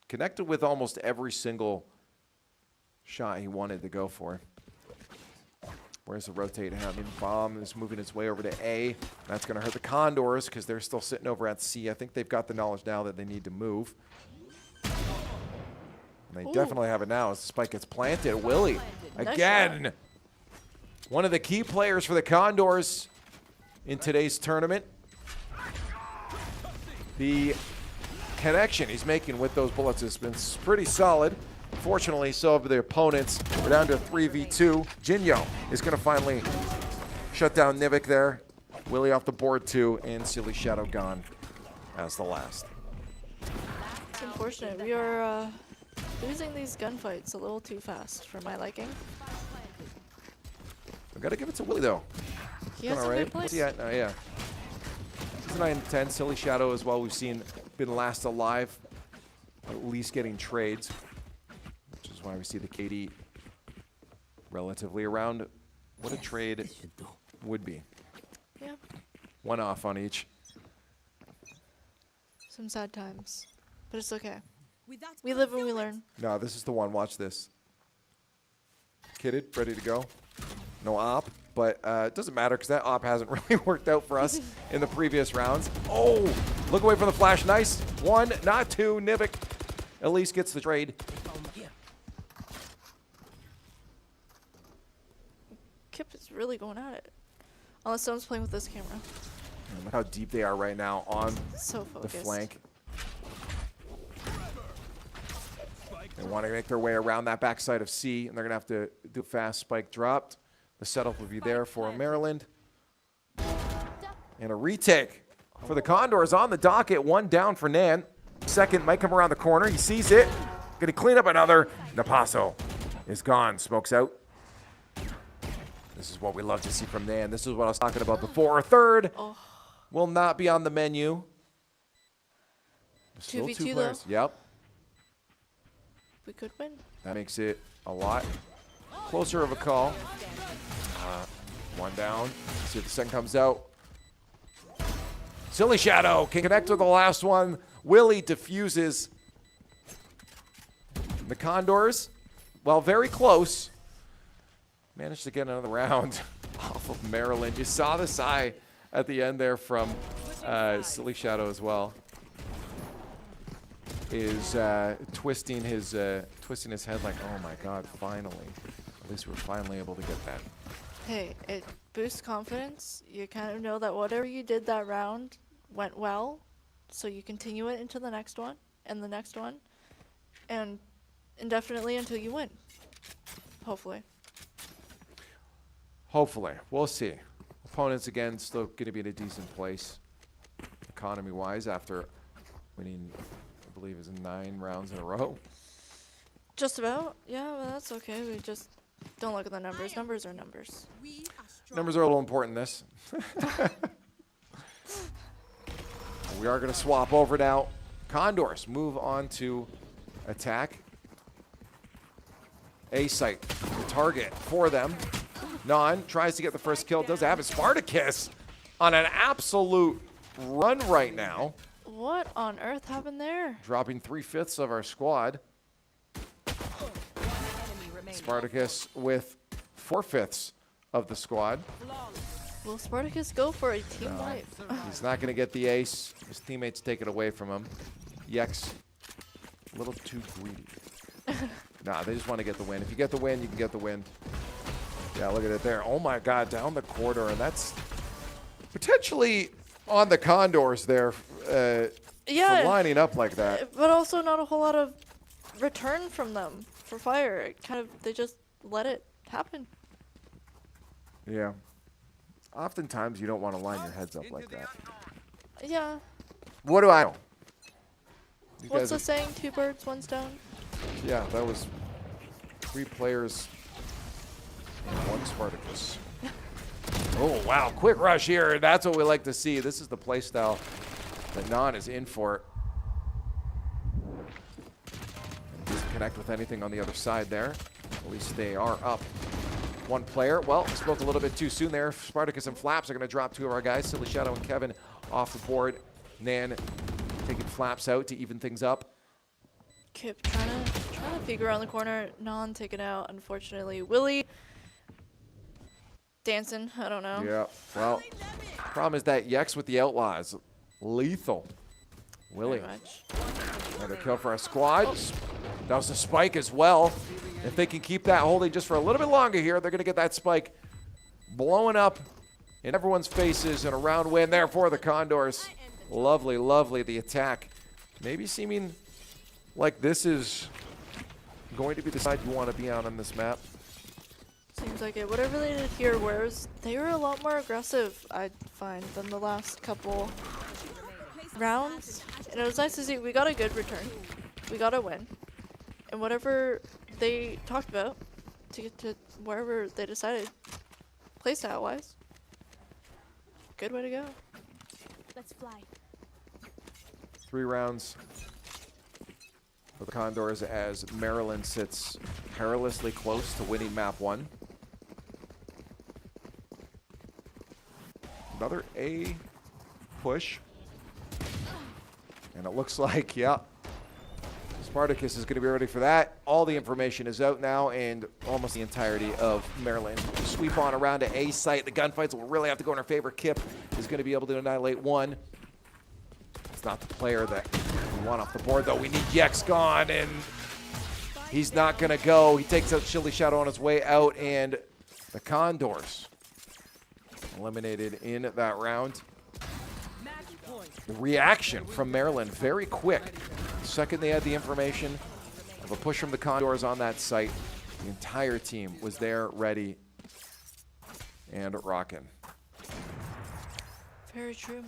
connected with almost every single shot he wanted to go for. Where's the rotate happening? Bomb is moving its way over to A. That's going to hurt the Condors because they're still sitting over at C. I think they've got the knowledge now that they need to move. And they definitely have it now as the spike gets planted. Willie, again. One of the key players for the Condors in today's tournament. The connection he's making with those bullets has been pretty solid. Fortunately, so have the opponents. We're down to 3v2. Jinyo is going to finally shut down Nivik there. Willie off the board too, and Silly Shadow gone as the last. It's unfortunate. We are losing these gunfights a little too fast for my liking. I've got to give it to Willie though. He has some good plays. Yeah, yeah. He's 9-10. Silly Shadow as well. We've seen been last alive, at least getting trades. Which is why we see the KD relatively around. What a trade would be. Yeah. 1 off on each. Some sad times, but it's okay. We live and we learn. No, this is the one. Watch this. Kitted, ready to go. No op, but it doesn't matter because that op hasn't really worked out for us in the previous rounds. Oh, look away from the flash. Nice. 1, not 2. Nivik at least gets the trade. Kip is really going at it. Unless someone's playing with this camera. Look how deep they are right now on So the focused. flank. They want to make their way around that backside of C, and they're going to have to do a fast spike dropped. The setup will be there for Maryland. And a retake for the Condors on the docket. 1 down for Nan. Second might come around the corner. He sees it. Going to clean up another. Napaso is gone. Smokes out. This is what we love to see from Nan. This is what I was talking about before. Third will not be on the menu. Still 2v2 2 players. though. Yep. We could win. That makes it a lot closer of a call. 1 down. See if the second comes out. Silly Shadow can connect with the last one. Willie diffuses. The Condors, while very close, managed to get another round off of Maryland. You saw the sigh at the end there from Silly Shadow as well. Is twisting his head like, oh my God, finally. At least we're finally able to get that. Hey, it boosts confidence. You kind of know that whatever you did that round went well, so you continue it into the next one and the next one, and indefinitely until you win. Hopefully. Hopefully. We'll see. Opponents, again, still going to be in a decent place economy-wise after winning, I believe, is 9 rounds in a row. Just about. Yeah, well, that's okay. We just don't look at the numbers. Numbers are numbers. Numbers are a little important in this. We are going to swap over now. Condors move on to attack. A site, the target for them. Non tries to get the first kill. Does have a Spartacus on an absolute run right now. What on earth happened there? Dropping 3/5 of our squad. Spartacus with 4/5 of the squad. Will Spartacus go for a team wipe? He's not going to get the ace. His teammates take it away from him. Yex, a little too greedy. Nah, they just want to get the win. If you get the win, you can get the win. Yeah, look at it there. Oh my God, down the corridor, and that's potentially on the Condors there. Yeah, for lining up like that. But also not a whole lot of return from them for fire. It kind of, they just let it happen. Yeah. Oftentimes, you don't want to line your heads up like that. Yeah. What do I know? You What's guys the are- saying? 2 birds, 1 stone? Yeah, that was 3 players and 1 Spartacus. Oh, wow. Quick rush here. That's what we like to see. This is the play style that Non is in for. Doesn't connect with anything on the other side there. At least they are up 1 player. Well, spoke a little bit too soon there. Spartacus and Flaps are going to drop 2 of our guys. Silly Shadow and Kevin off the board. Nan taking Flaps out to even things up. Kip trying to peek around the corner. Non taken out, unfortunately. Willie dancing. I don't know. Yeah, well, problem is that Yex with the Outlaws, lethal. Willie, another kill for our squad. That was a spike as well. If they can keep that holding just for a little bit longer here, they're going to get that spike blowing up in everyone's faces and a round win there for the Condors. Lovely, lovely, the attack. Maybe seeming like this is going to be the side you want to be on this map. Seems like it. Whatever they did here, whereas they were a lot more aggressive, I find, than the last couple rounds. And it was nice to see. We got a good return. We got a win. And whatever they talked about to get to wherever they decided, playstyle-wise, good way to go. Let's fly. 3 rounds for the Condors as Maryland sits perilously close to winning map 1. Another A push. And it looks like, yeah, Spartacus is going to be ready for that. All the information is out now, and almost the entirety of Maryland sweep on around to A site. The gunfights will really have to go in our favor. Kip is going to be able to annihilate one. It's not the player that we want off the board, though. We need Yex gone, and he's not going to go. He takes out Chilly Shadow on his way out, and the Condors eliminated in that round. The reaction from Maryland, very quick. The second they had the information of a push from the Condors on that site, the entire team was there, ready, and rocking. Very true.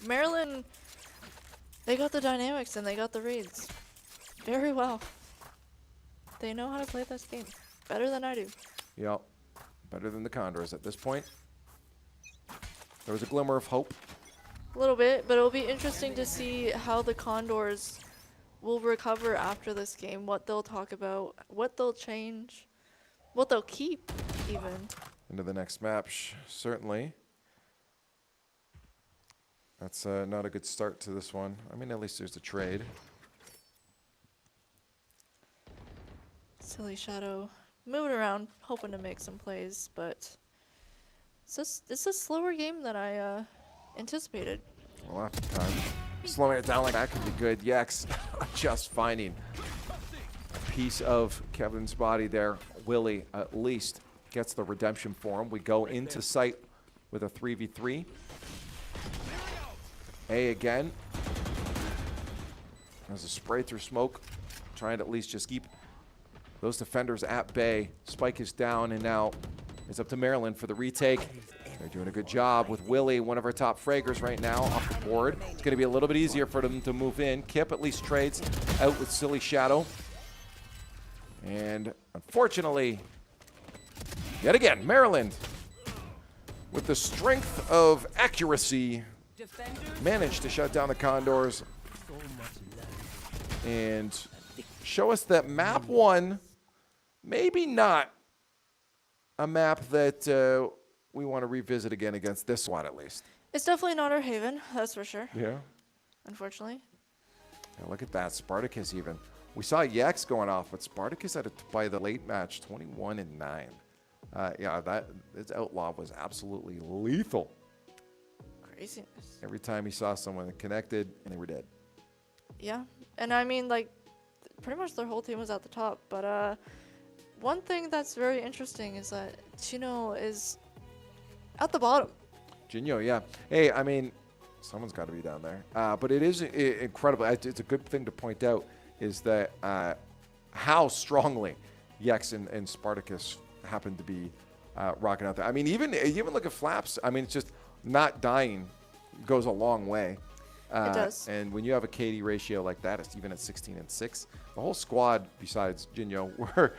Maryland, they got the dynamics and they got the reads very well. They know how to play this game better than I do. Yep, better than the Condors at this point. There was a glimmer of hope. A little bit, but it'll be interesting to see how the Condors will recover after this game, what they'll talk about, what they'll change, what they'll keep even. Into the next map, certainly. That's not a good start to this one. I mean, at least there's a trade. Silly Shadow moving around, hoping to make some plays, but it's a slower game than I anticipated. Well, after time, slowing it down like that could be good. Yex just finding a piece of Kevin's body there. Willie at least gets the redemption for him. We go into site with a 3v3. A again. There's a spray through smoke, trying to at least just keep those defenders at bay. Spike is down, and now it's up to Maryland for the retake. They're doing a good job with Willie, one of our top fraggers right now, off the board. It's going to be a little bit easier for them to move in. Kip at least trades out with Silly Shadow. And unfortunately, yet again, Maryland, with the strength of accuracy, managed to shut down the Condors and show us that map one, maybe not a map that we want to revisit again against this one, at least. It's definitely not our haven, that's for sure. Yeah. Unfortunately. Yeah, look at that, Spartacus even. We saw Yex going off, but Spartacus had it by the late match, 21-9. Yeah, this outlaw was absolutely lethal. Craziness. Every time he saw someone that connected, and they were dead. Yeah, and I mean, like, pretty much their whole team was at the top, but one thing that's very interesting is that Chino is at the bottom. Jinyo, yeah. Hey, I mean, someone's got to be down there. But it is incredible. It's a good thing to point out is that how strongly Yex and Spartacus happen to be rocking out there. I mean, even look at Flaps. I mean, it's just not dying goes a long way. It does. And when you have a KD ratio like that, it's even at 16-6, the whole squad besides Jinyo were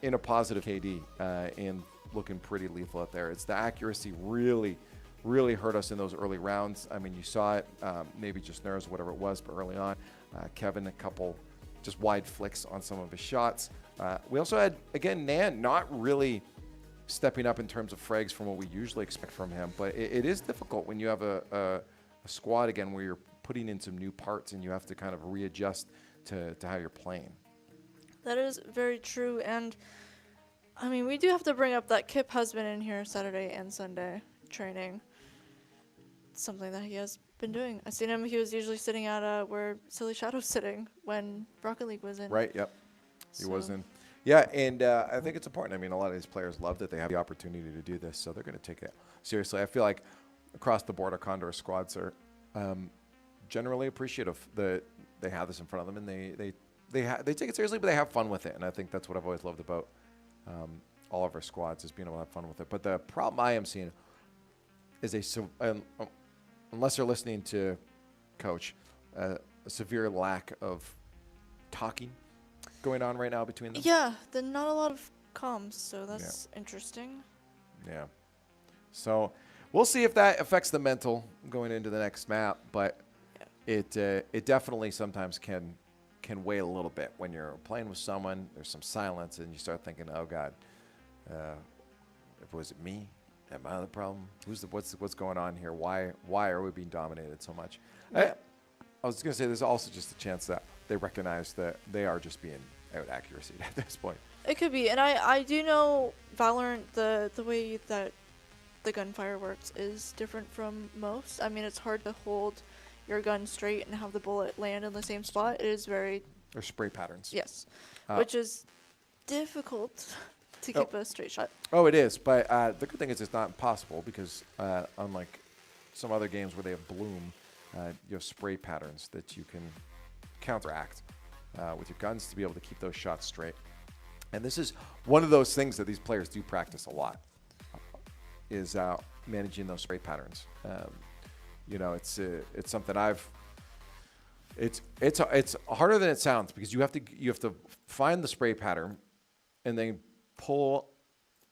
in a positive KD and looking pretty lethal out there. It's the accuracy really hurt us in those early rounds. I mean, you saw it, maybe just nerves, whatever it was, but early on, Kevin, a couple just wide flicks on some of his shots. We also had, again, Nan not really stepping up in terms of frags from what we usually expect from him, but it is difficult when you have a squad, again, where you're putting in some new parts and you have to kind of readjust to how you're playing. That is very true, and I mean, we do have to bring up that Kip has been in here Saturday and Sunday training. It's something that he has been doing. I seen him, he was usually sitting at where Silly Shadow's sitting when Rocket League was in. Right, yep. He was in. Yeah, and I think it's important. I mean, a lot of these players love that they have the opportunity to do this, so they're going to take it seriously. I feel like across the board, our Condor squads are generally appreciative that they have this in front of them, and they take it seriously, but they have fun with it. And I think that's what I've always loved about all of our squads, is being able to have fun with it. But the problem I am seeing is unless they're listening to Coach, a severe lack of talking going on right now between them. Yeah, not a lot of comms, so that's interesting. Yeah. So we'll see if that affects the mental going into the next map, but it definitely sometimes can weigh a little bit when you're playing with someone. There's some silence, and you start thinking, "Oh God, was it me? Am I the problem? What's going on here? Why are we being dominated so much? Yeah. I was going to say there's also just a chance that they recognize that they are just being out accuracy at this point. It could be, and I do know Valorant, the way that the gunfire works is different from most. I mean, it's hard to hold your gun straight and have the bullet land in the same spot. It is very... There's spray patterns. Yes, which is difficult to keep a straight shot. Oh, it is, but the good thing is it's not impossible because unlike some other games where they have bloom, you have spray patterns that you can counteract with your guns to be able to keep those shots straight. And this is one of those things that these players do practice a lot, is managing those spray patterns. You know, it's something it's harder than it sounds because you have to find the spray pattern and then pull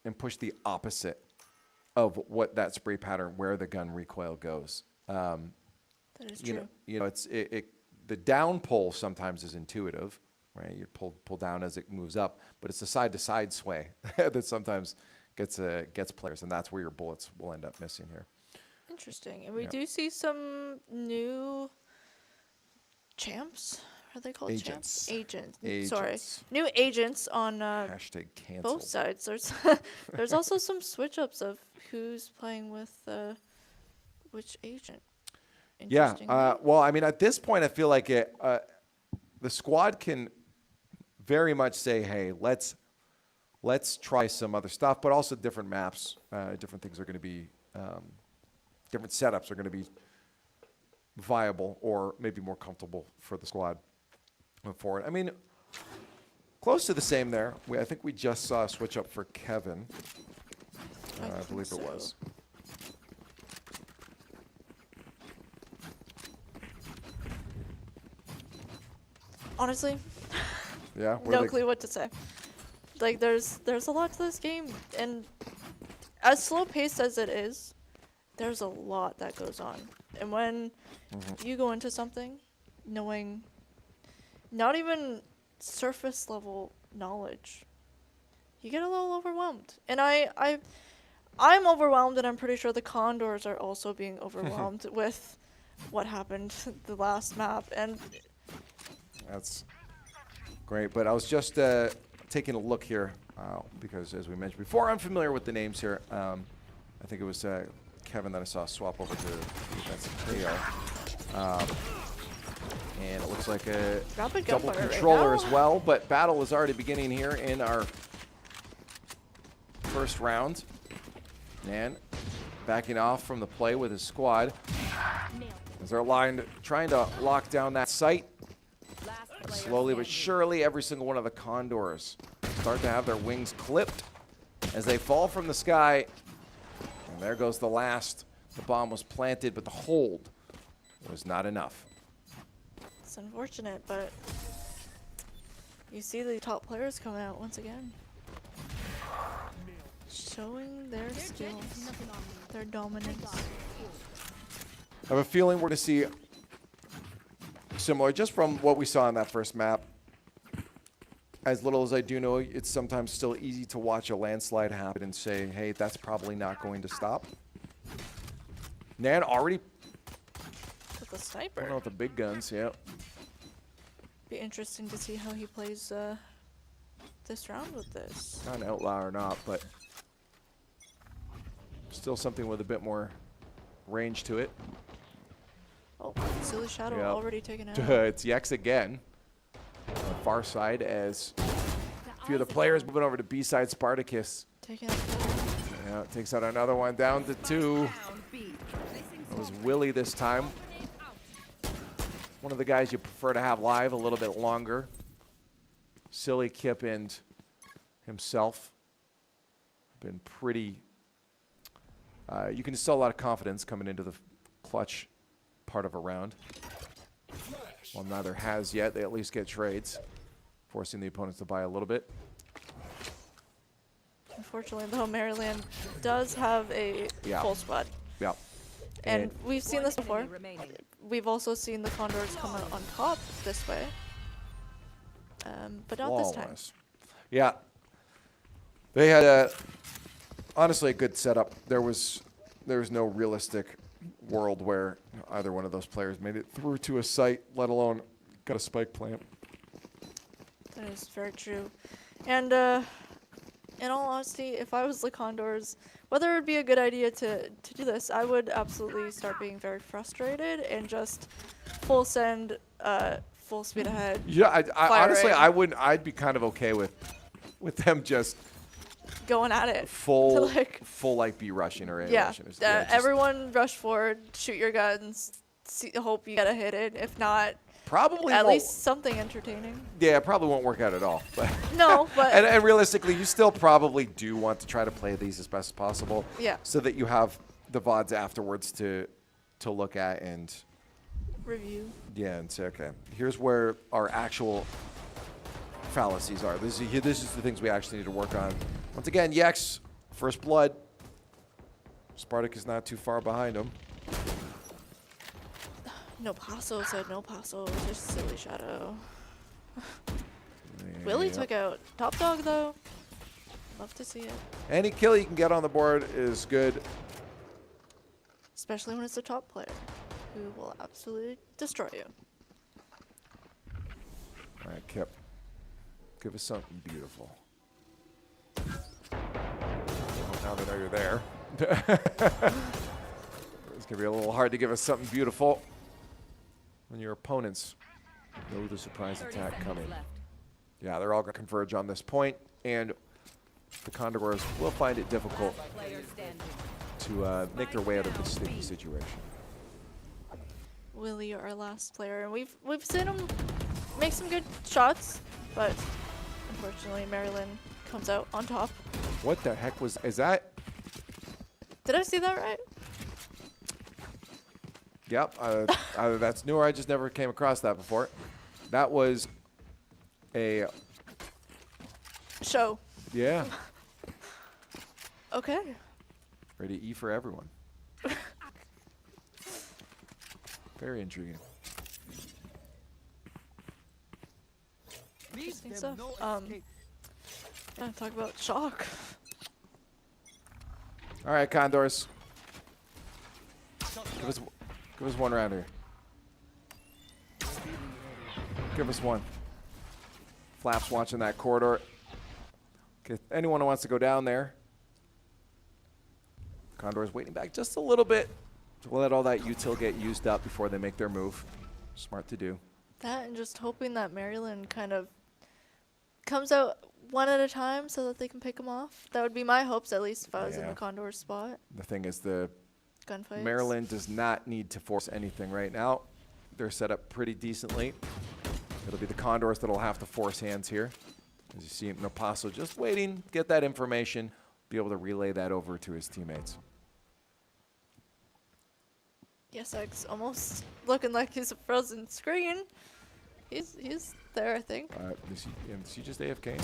and push the opposite of what that spray pattern, where the gun recoil goes. That is true. You know, the down pull sometimes is intuitive, right? You pull down as it moves up, but it's the side to side sway that sometimes gets players, and that's where your bullets will end up missing here. Interesting. And we do see some new champs. Are they called Agents. champs? Agents. Agents. Sorry. New agents on Hashtag canceled. both sides. There's also some switch ups of who's playing with which agent. Yeah. Well, I mean, at this point, I feel like the squad can very much say, "Hey, let's try some other stuff," but also different maps, different things are going to be, different setups are going to be viable or maybe more comfortable for the squad moving forward. I mean, close to the same there. I think we just saw a switch up for Kevin. I believe it was. Honestly, yeah, no clue what to say. Like, there's a lot to this game, and as slow paced as it is, there's a lot that goes on. And when you go into something knowing not even surface level knowledge, you get a little overwhelmed. And I'm overwhelmed, and I'm pretty sure the Condors are also being overwhelmed with what happened the last map. And that's great. But I was just taking a look here because, as we mentioned before, I'm familiar with the names here. I think it was Kevin that I saw swap over to defensive KO. And it looks like a double controller as well. But battle is already beginning here in our first round. And backing off from the play with his squad. As they're aligned, trying to lock down that site. Slowly but surely, every single one of the Condors start to have their wings clipped as they fall from the sky. And there goes the last. The bomb was planted, but the hold was not enough. it's unfortunate, but you see the top players coming out once again. Showing their skills, their dominance. I have a feeling we're going to see similar, just from what we saw in that first map. As little as I do know, it's sometimes still easy to watch a landslide happen and say, hey, that's probably not going to stop. Nan already with the sniper. I don't know, with the big guns, yeah. Be interesting to see how he plays this round with this. Not an outlaw or not, but still something with a bit more range to it. Oh, Silly Shadow already taken out. It's Yex again. On the far side as a few of the players moving over to B-side. Spartacus. Taking out. Yeah, takes out another one, down to 2. It was Willie this time. One of the guys you prefer to have live a little bit longer. Silly Kip and himself been pretty. You can instill a lot of confidence coming into the clutch part of a round. Well, neither has yet. They at least get trades, forcing the opponents to buy a little bit. Unfortunately, though, Maryland does have a full squad. Yeah. And we've seen this before. We've also seen the Condors come out on top this way. But not this time. Yeah. They had honestly a good setup. There was no realistic world where either one of those players made it through to a site, let alone got a spike plant. That is very true. And in all honesty, if I was the Condors, whether it would be a good idea to do this, I would absolutely start being very frustrated and just full send, full speed ahead. Yeah, I honestly, firing, I'd be kind of okay with them just going at it. full to, like B rushing or A yeah, rushing. everyone rush forward, shoot your guns, hope you get a hit in. If not, probably at won't. least something entertaining. Yeah, it probably won't work out at all. But No, but and realistically, you still probably do want to try to play these as best as possible. Yeah. So that you have the VODs afterwards to look at and review. yeah, and say, okay, here's where our actual fallacies are. This is the things we actually need to work on. Once again, Yex, first blood. Spartak is not too far behind him. No paso said no paso. Just silly shadow. Willie took out top dog though. Love to see it. Any kill you can get on the board is good. Especially when it's a top player who will absolutely destroy you. All right, Kip. Give us something beautiful. Well, now they know you're there. It's going to be a little hard to give us something beautiful when your opponents know the surprise attack coming. Yeah, they're all going to converge on this point, and the Condors will find it difficult to make their way out of this sticky situation. Willie, our last player, and we've seen him make some good shots, but unfortunately Maryland comes out on top. What the heck is that? Did I see that right? Yep, either that's new or I just never came across that before. That was a show. Yeah. Okay. Ready to E for everyone. Very intriguing. Interesting stuff. Yeah, talk about shock. All right, Condors. Give us one round here. Give us one. Flaps watching that corridor. Okay, anyone who wants to go down there. Condors waiting back just a little bit to let all that util get used up before they make their move. Smart to do. That and just hoping that Maryland kind of comes out one at a time so that they can pick them off. That would be my hopes, at least, if I was in the Condor spot. The thing is, the gunfights. Maryland does not need to force anything right now. They're set up pretty decently. It'll be the Condors that'll have to force hands here. As you see, Napaso just waiting, get that information, be able to relay that over to his teammates. Yes, X almost looking like he's a frozen screen. He's there, I think. Is he just AFK?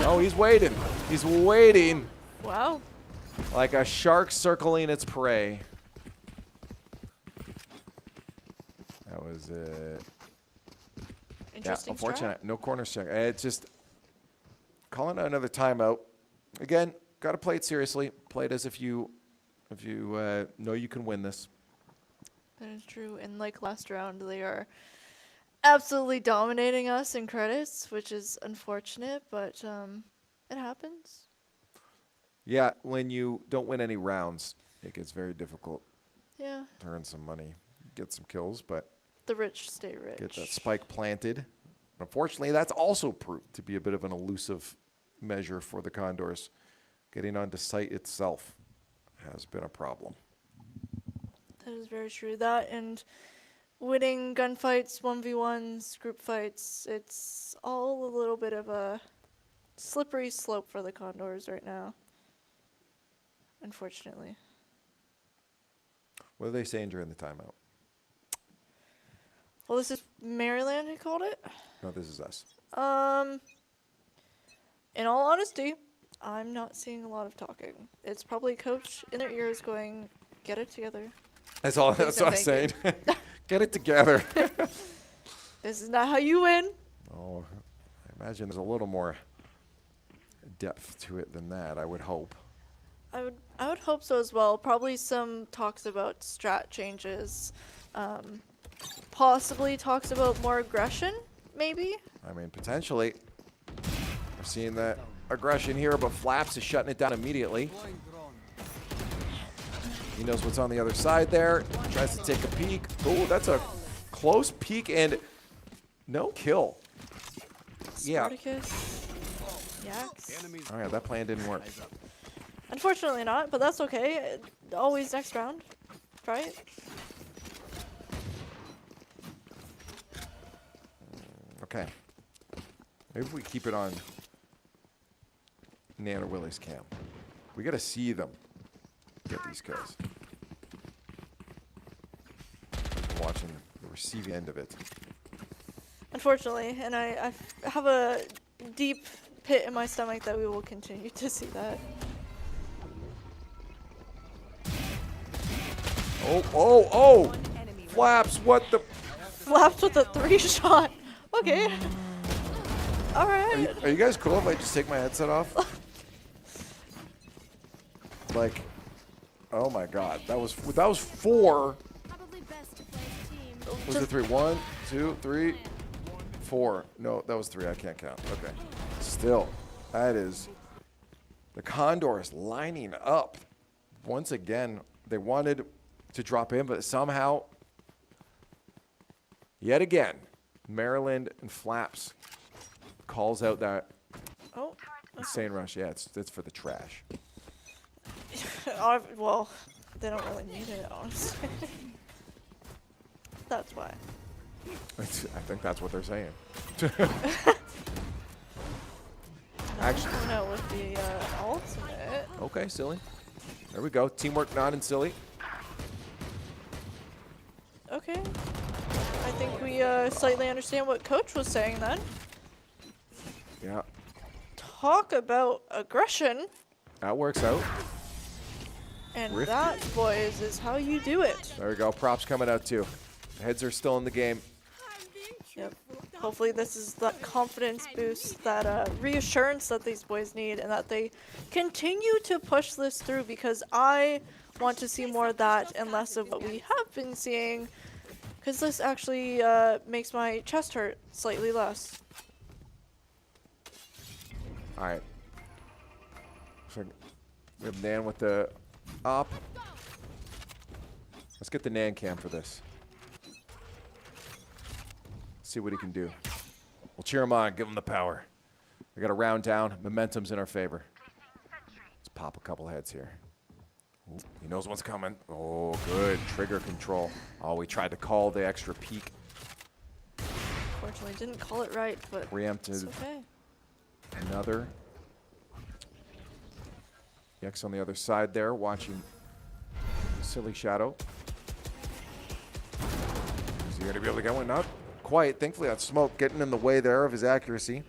No, he's waiting. He's waiting. Wow. Like a shark circling its prey. That was interesting. Yeah, unfortunate. No corner check. It's just calling out another timeout. Again, got to play it seriously. Play it as if you know you can win this. That is true. And like last round, they are absolutely dominating us in credits, which is unfortunate, but it happens. Yeah, when you don't win any rounds, it gets very difficult. Yeah. To earn some money, get some kills, but the rich stay rich. Get that spike planted. Unfortunately, that's also proved to be a bit of an elusive measure for the Condors. Getting onto site itself has been a problem. That is very true. That and winning gunfights, 1v1s, group fights, it's all a little bit of a slippery slope for the Condors right now. Unfortunately. What are they saying during the timeout? Well, this is Maryland who called it. No, this is us. In all honesty, I'm not seeing a lot of talking. It's probably coach in their ears going, "Get it together." That's all. That's what I'm saying. Get it together. This is not how you win. Oh, I imagine there's a little more depth to it than that. I would hope. I would hope so as well. Probably some talks about strat changes. Possibly talks about more aggression, maybe? I mean, potentially. We're seeing that aggression here, but Flaps is shutting it down immediately. He knows what's on the other side there. Tries to take a peek. Oh, that's a close peek and no kill. Yeah. Spartacus. Yaks. Oh yeah, that plan didn't work. Unfortunately not, but that's okay. Always next round, right? Okay. Maybe if we keep it on Nan or Willie's cam. We gotta see them get these kills. Watching the receiving end of it. Unfortunately, and I have a deep pit in my stomach that we will continue to see that. Oh! Flaps, what the? Flaps with a 3-shot. Okay. All right. Are you guys cool if I just take my headset off? Like, oh my God, that was 4. Was it 3? 1, 2, 3, 4. No, that was 3. I can't count. Okay. Still, that is the Condors lining up. Once again, they wanted to drop in, but somehow, yet again, Maryland and Flaps calls out that insane rush. Yeah, it's for the trash. Well, they don't really need it, honestly. That's why. I think that's what they're saying. Actually, no, with the ultimate. Okay, silly. There we go. Teamwork not in silly. Okay. I think we slightly understand what Coach was saying then. Yeah. Talk about aggression. That works out. And Rifty. that, boys, is how you do it. There we go. Props coming out too. Heads are still in the game. Yep. Hopefully this is the confidence boost, that reassurance that these boys need, and that they continue to push this through, because I want to see more of that and less of what we have been seeing, because this actually makes my chest hurt slightly less. All right. So we have Nan with the op. Let's get the Nan cam for this. See what he can do. We'll cheer him on, give him the power. We got a round down. Momentum's in our favor. Let's pop a couple heads here. Ooh, he knows what's coming. Oh, good. Trigger control. Oh, we tried to call the extra peek. Unfortunately, didn't call it right, but Preempted. it's okay. Another. Yex on the other side there, watching Silly Shadow. Is he going to be able to get one? Not quite. Thankfully, that smoke getting in the way there of his accuracy.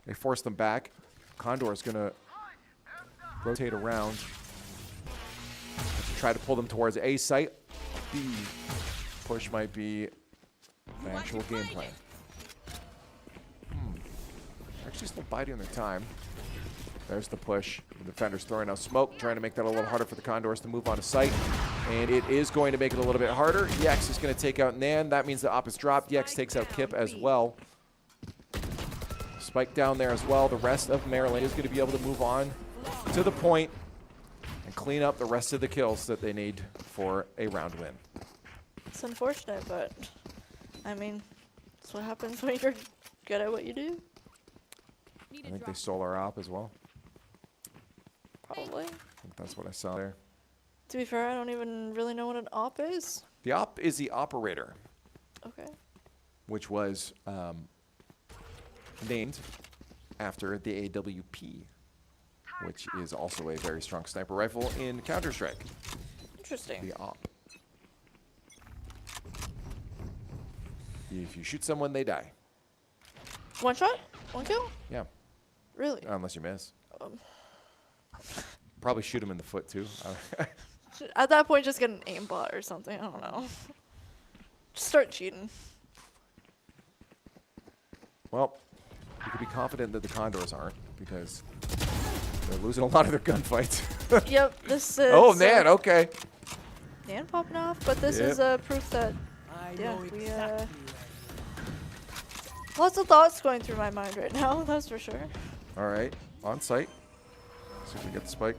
They forced them back. Condor is going to rotate around. Try to pull them towards A site. B push might be the actual game plan. Actually still biding their time. There's the push. The defender's throwing out smoke, trying to make that a little harder for the Condors to move on to site. And it is going to make it a little bit harder. Yex is going to take out Nan. That means the op is dropped. Yex takes out Kip as well. Spike down there as well. The rest of Maryland is going to be able to move on to the point and clean up the rest of the kills that they need for a round win. It's unfortunate, but I mean, that's what happens when you're good at what you do. I think they stole our op as well. Probably. I think that's what I saw there. To be fair, I don't even really know what an op is. The op is the operator. Okay. Which was named after the AWP, which is also a very strong sniper rifle in Counter-Strike. Interesting. The op. If you shoot someone, they die. One shot? One kill? Yeah. Really? Unless you miss. Probably shoot him in the foot, too. At that point, just get an aimbot or something. I don't know. Just start cheating. Well, you can be confident that the Condors aren't, because they're losing a lot of their gunfights. Yep, this is. Oh, man, okay. Nan popping off, but this is proof that, yeah, we, lots of thoughts going through my mind right now, that's for sure. All right, on site. See if we get the spike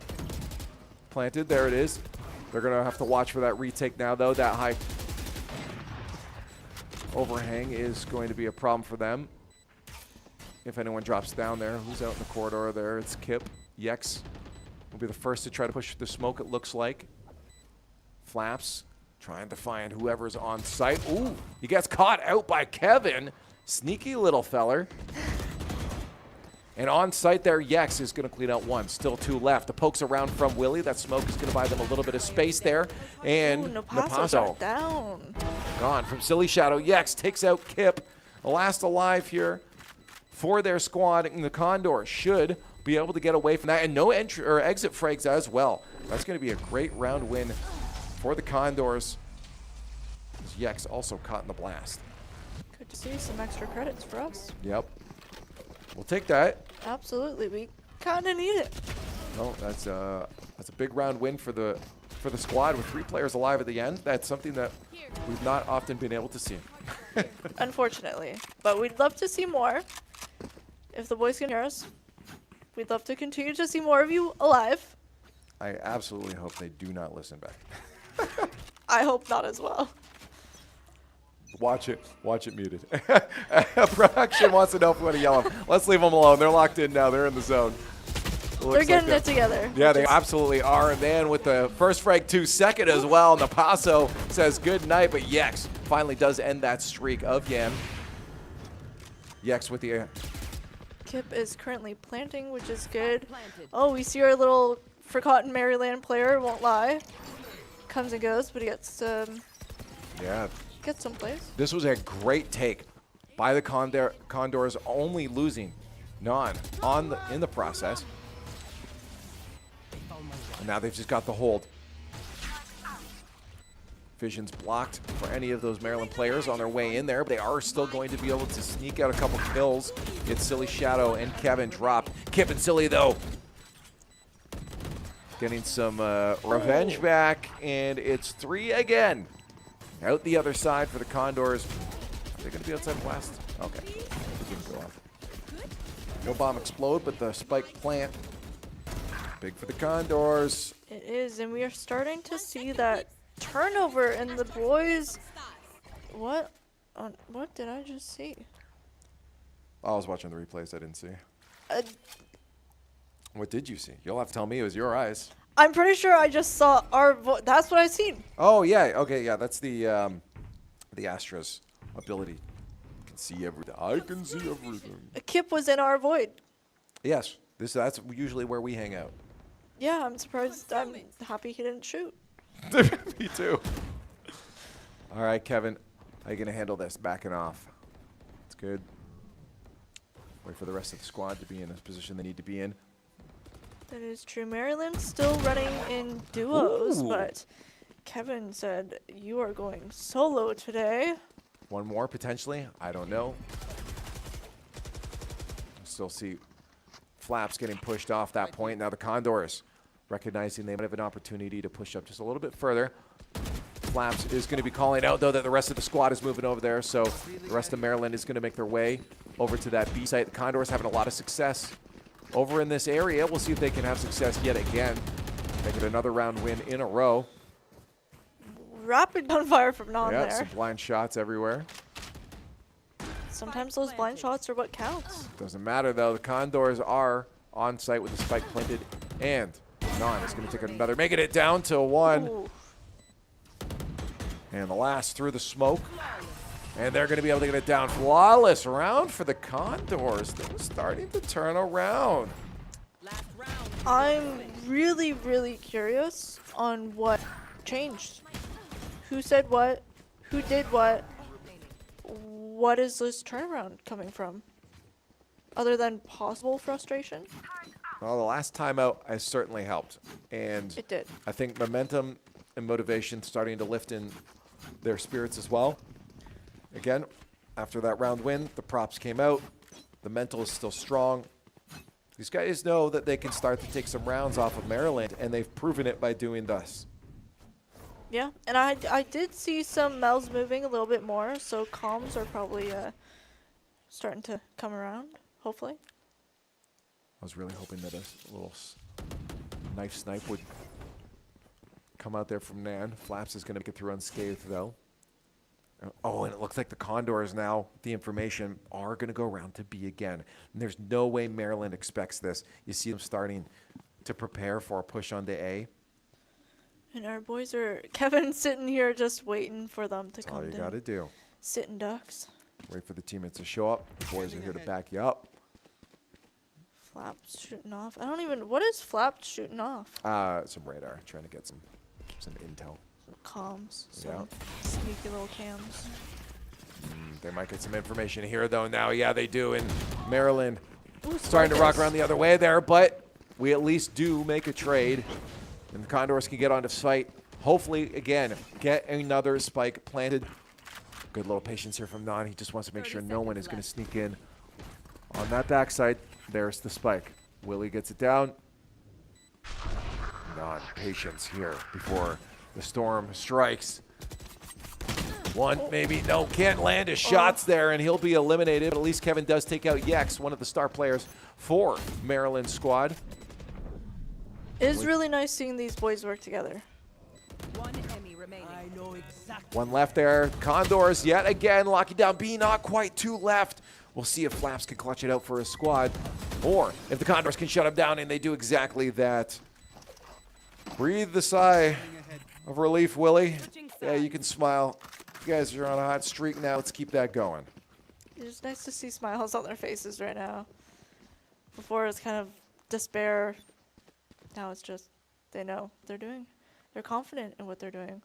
planted. There it is. They're going to have to watch for that retake now, though. That high overhang is going to be a problem for them. If anyone drops down there, who's out in the corridor there? It's Kip. Yex will be the first to try to push the smoke, it looks like. Flaps trying to find whoever's on site. Ooh, he gets caught out by Kevin. Sneaky little feller. And on site there, Yex is going to clean out one. Still two left. The pokes around from Willie. That smoke is going to buy them a little bit of space there. And Napazo down. Gone from Silly Shadow. Yex takes out Kip. The last alive here for their squad. And the Condor should be able to get away from that. And no entry or exit frags as well. That's going to be a great round win for the Condors. Yex also caught in the blast. Good to see some extra credits for us. Yep. We'll take that. Absolutely, we kind of need it. No, that's a big round win for the squad with 3 players alive at the end. That's something that we've not often been able to see. Unfortunately, but we'd love to see more. If the boys can hear us, we'd love to continue to see more of you alive. I absolutely hope they do not listen back. I hope not as well. Watch it muted. Production wants to know if we want to yell them. Let's leave them alone. They're locked in now. They're in the zone. They're getting it together. Yeah, they absolutely are. And then with the first frag 2 second as well, Napazo says good night, but Yex finally does end that streak of Yan. Yex with the Kip is currently planting, which is good. Oh, we see our little forgotten Maryland player, won't lie. Comes and goes, but he gets get someplace. This was a great take by the Condors, only losing none in the process. And now they've just got the hold. Vision's blocked for any of those Maryland players on their way in there, but they are still going to be able to sneak out a couple kills. Get Silly Shadow and Kevin dropped. Kip and Silly, though, getting some revenge back, and it's 3 again. Out the other side for the Condors. Are they going to be outside blast? Okay. Didn't go off. No bomb explode, but the spike plant. Big for the Condors. It is, and we are starting to see that turnover in the boys. What did I just see? I was watching the replays. I didn't see. What did you see? You'll have to tell me. It was your eyes. I'm pretty sure I just saw our that's what I seen. Oh, yeah. Okay, yeah. That's the Astra's ability. I can see everything. I can see everything. Kip was in our void. Yes. That's usually where we hang out. Yeah, I'm surprised. I'm happy he didn't shoot. Me too. All right, Kevin. How are you going to handle this? Backing off. It's good. Wait for the rest of the squad to be in a position they need to be in. That is true. Maryland's still running in duos, Ooh. but Kevin said you are going solo today. One more, potentially. I don't know. Still see Flaps getting pushed off that point. Now the Condors recognizing they might have an opportunity to push up just a little bit further. Flaps is going to be calling out, though, that the rest of the squad is moving over there, so the rest of Maryland is going to make their way over to that B site. The Condors having a lot of success over in this area. We'll see if they can have success yet again. Make it another round win in a row. Rapid gunfire from Non Yeah, there. some blind shots everywhere. Sometimes those blind shots are what counts. Doesn't matter, though. The Condors are on site with the spike planted, and Non is going to take another, making it down to 1. Ooh. And the last through the smoke. And they're going to be able to get it down. Flawless round for the Condors. Things starting to turn around. I'm really, really curious on what changed. Who said what? Who did what? What is this turnaround coming from? Other than possible frustration? Well, the last time out has certainly helped. And It did. I think momentum and motivation starting to lift in their spirits as well. Again, after that round win, the props came out. The mental is still strong. These guys know that they can start to take some rounds off of Maryland, and they've proven it by doing thus. Yeah, and I did see some mouths moving a little bit more, so comms are probably starting to come around, hopefully. I was really hoping that a little knife snipe would come out there from Nan. Flaps is going to make it through unscathed, though. Oh, and it looks like the Condors now, the information, are going to go around to B again. And there's no way Maryland expects this. You see them starting to prepare for a push onto A. And our boys are, Kevin's sitting here just waiting for them to come All you in. got to do. Sitting ducks. Wait for the teammates to show up. The boys are here to back you up. Flaps shooting off. I don't even, what is Flaps shooting off? Some radar, trying to get some intel. Comms. Yeah. Some sneaky little cams. They might get some information here, though, now. Yeah, they do. And Maryland Ooh, starting to rock around the other way there, but we at least do make a trade. And the Condors can get onto site. Hopefully, again, get another spike planted. Good little patience here from Non. He just wants to make sure no one is going to sneak in. On that backside, there's the spike. Willie gets it down. Non, patience here before the storm strikes. One, maybe, no, can't land his shots there, and he'll be eliminated. But at least Kevin does take out Yex, one of the star players for Maryland's squad. It is really nice seeing these boys work together. One enemy remaining. I know exactly. One left there. Condors yet again locking down B. Not quite two left. We'll see if Flaps can clutch it out for his squad, or if the Condors can shut him down, and they do exactly that. Breathe the sigh of relief, Willie. Yeah, you can smile. You guys are on a hot streak now. Let's keep that going. It's nice to see smiles on their faces right now. Before it's kind of despair. Now it's just they know what they're doing. They're confident in what they're doing.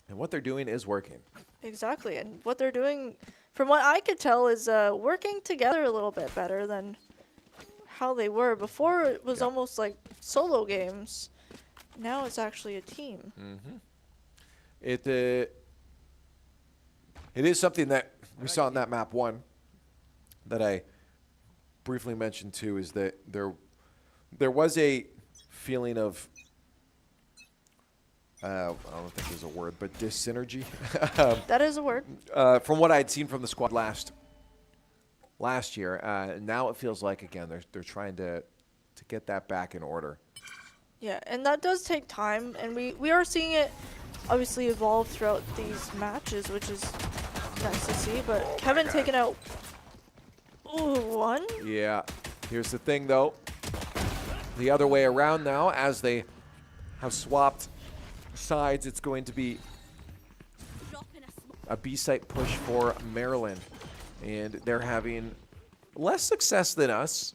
And what they're doing is working. Exactly. And what they're doing, from what I could tell, is working together a little bit better than how they were. Before it was almost like solo games. Now it's actually a team. Mm-hmm. It is something that we saw in that map 1 that I briefly mentioned too, is that there was a feeling of I don't think there's a word, but dyssynergy. That is a word. From what I'd seen from the squad last year, now it feels like again they're trying to get that back in order. Yeah, and that does take time, and we are seeing it obviously evolve throughout these matches, which is nice to see. But Kevin taking out one. Yeah. Here's the thing, though. The other way around now, as they have swapped sides, it's going to be a B-site push for Maryland. And they're having less success than us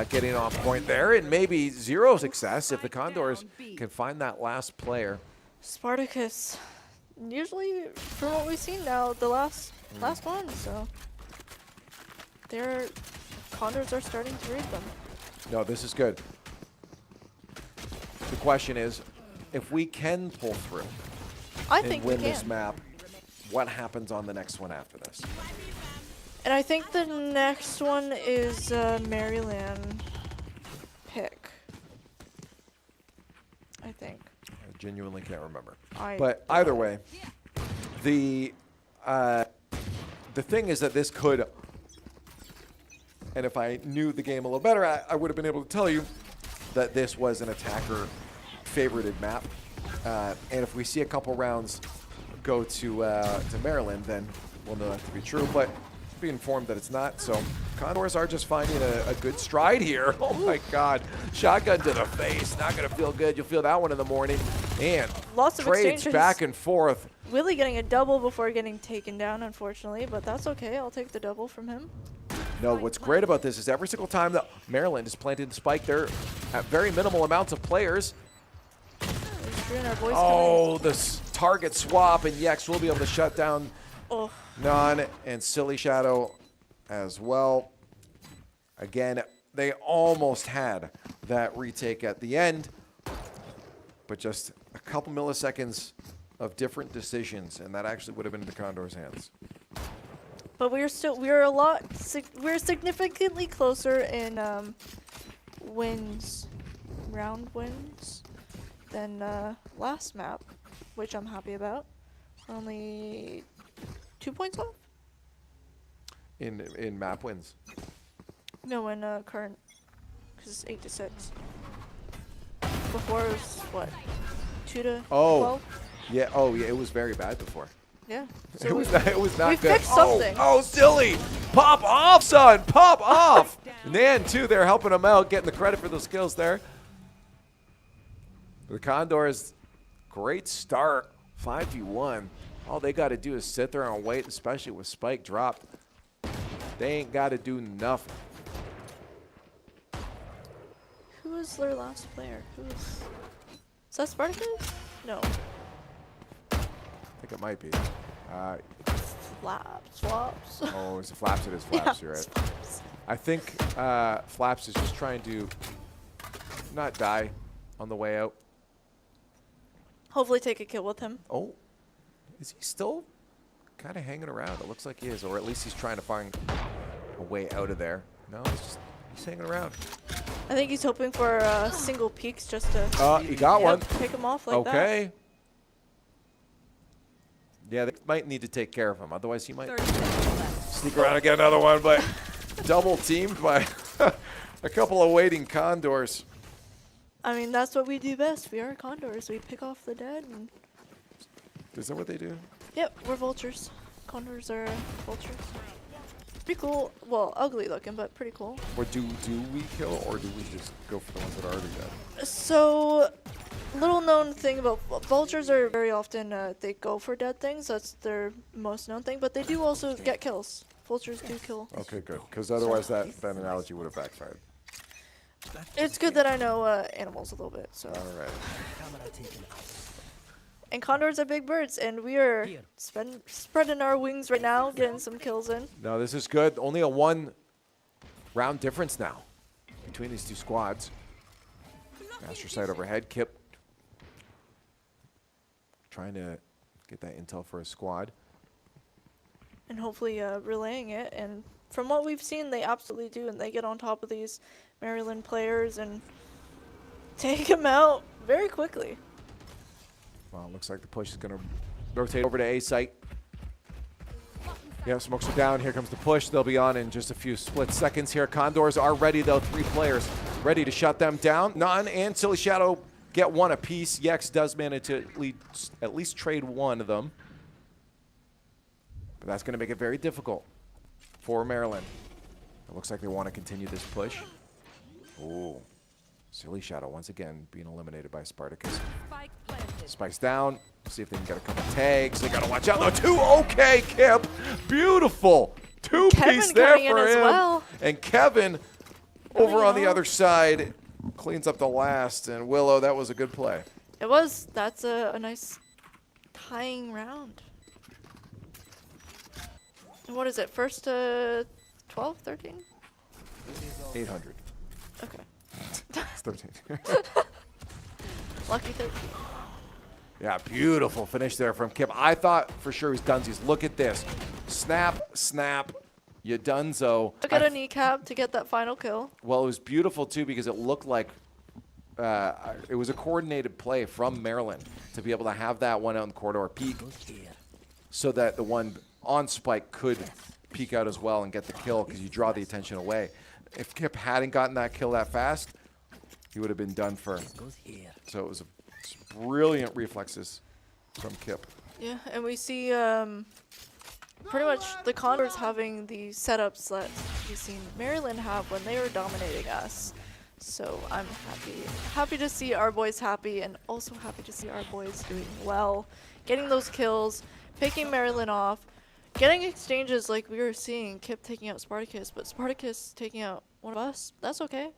getting on point there, and maybe zero success if the Condors can find that last player. Spartacus, usually from what we've seen now, the last one, so their Condors are starting to read them. No, this is good. The question is, if we can pull through and win this map, what happens on the next one after this? And I think the next one is Maryland pick. I think. I genuinely can't remember. But either way, the thing is that this could, and if I knew the game a little better, I would have been able to tell you that this was an attacker favorited map. And if we see a couple rounds go to Maryland, then we'll know that to be true. But be informed that it's not. So Condors are just finding a good stride here. Oh my God. Shotgun to the face. Not going to feel good. You'll feel that one in the morning. And lots of trades exchanges. back and forth. Willie getting a double before getting taken down, unfortunately, but that's okay. I'll take the double from him. No, what's great about this is every single time that Maryland is planted the spike, they're at very minimal amounts of players. Oh, the target swap, and Yex will be able to shut down Non and Silly Shadow as well. Again, they almost had that retake at the end, but just a couple milliseconds of different decisions, and that actually would have been in the Condors' hands. But we're significantly closer in round wins than last map, which I'm happy about. Only 2 points off. In map wins. No, in current, because it's 8-6. Before it was what, 2-12? Yeah. Oh yeah, it was very bad before. Yeah. So it was not we good. fixed something. Oh, silly! Pop off, son! Pop off! Nan too, they're helping him out, getting the credit for those kills there. The Condors, great start, 5v1. All they got to do is sit there and wait, especially with Spike dropped. They ain't got to do nothing. Who was their last player? Is that Spartacus? No. I think it might be. Flaps. Oh, is it Flaps? It is Flaps, you're right. Flaps. I think Flaps is just trying to not die on the way out. Hopefully take a kill with him. Oh, is he still kind of hanging around? It looks like he is, or at least he's trying to find a way out of there. No, he's hanging around. I think he's hoping for single peaks just to He got one. pick him off like that. Okay. Yeah, they might need to take care of him. Otherwise, he might sneak around and get another one. But double teamed by a couple of waiting Condors. I mean, that's what we do best. We are Condors. We pick off the dead. And Is that what they do? yep, we're vultures. Condors are vultures. Pretty cool. Well, ugly looking, but pretty cool. Or do we kill, or do we just go for the ones that are already dead? So, little known thing about vultures are very often they go for dead things. That's their most known thing. But they do also get kills. Vultures do kill. Okay, good. Because otherwise that analogy would have backfired. It's good that I know animals a little bit. So. All right. And condors are big birds, and we are spreading our wings right now, getting some kills in. No, this is good. Only a 1 round difference now between these two squads. Master sight overhead. Kip trying to get that intel for his squad. And hopefully relaying it. And from what we've seen, they absolutely do. And they get on top of these Maryland players and take them out very quickly. Well, looks like the push is going to rotate over to A site. Yeah, smokes are down. Here comes the push. They'll be on in just a few split seconds here. Condors are ready, though. 3 players ready to shut them down. None and Silly Shadow get 1 apiece. Yex does manage to at least trade 1 of them. But that's going to make it very difficult for Maryland. It looks like they want to continue this push. Ooh. Silly Shadow once again being eliminated by Spartacus. Spikes down. See if they can get a couple tags. They got to watch out though. 2. Okay, Kip. Beautiful. 2-piece there for him. Well. And Kevin over on the other side cleans up the last. And Willow, that was a good play. It was. That's a nice tying round. And what is it? First to 12, 13? 800. Okay. It's 13. Lucky 13. Yeah, beautiful finish there from Kip. I thought for sure he was dunsies. Look at this. Snap, snap, you dunzo. Look at a kneecap to get that final kill. Well, it was beautiful, too, because it looked like it was a coordinated play from Maryland to be able to have that one out in the corridor peek so that the one on Spike could peek out as well and get the kill because you draw the attention away. If Kip hadn't gotten that kill that fast, he would have been done for. So it was brilliant reflexes from Kip. Yeah, and we see pretty much the Condors having the setups that we've seen Maryland have when they were dominating us. So I'm happy to see our boys happy, and also happy to see our boys doing well, getting those kills, picking Maryland off, getting exchanges like we were seeing, Kip taking out Spartacus, but Spartacus taking out one of us. That's okay.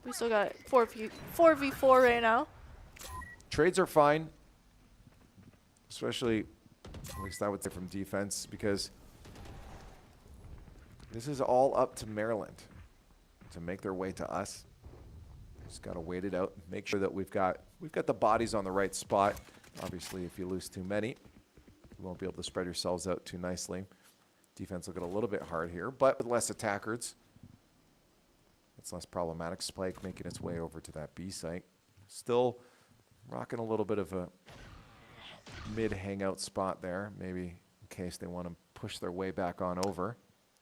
We still got 4v4 right now. Trades are fine, especially, at least I would say, from defense, because this is all up to Maryland to make their way to us. Just got to wait it out, make sure that we've got the bodies on the right spot. Obviously, if you lose too many, you won't be able to spread yourselves out too nicely. Defense looking a little bit hard here, but with less attackers, it's less problematic. Spike making its way over to that B site. Still rocking a little bit of a mid hangout spot there, maybe in case they want to push their way back on over.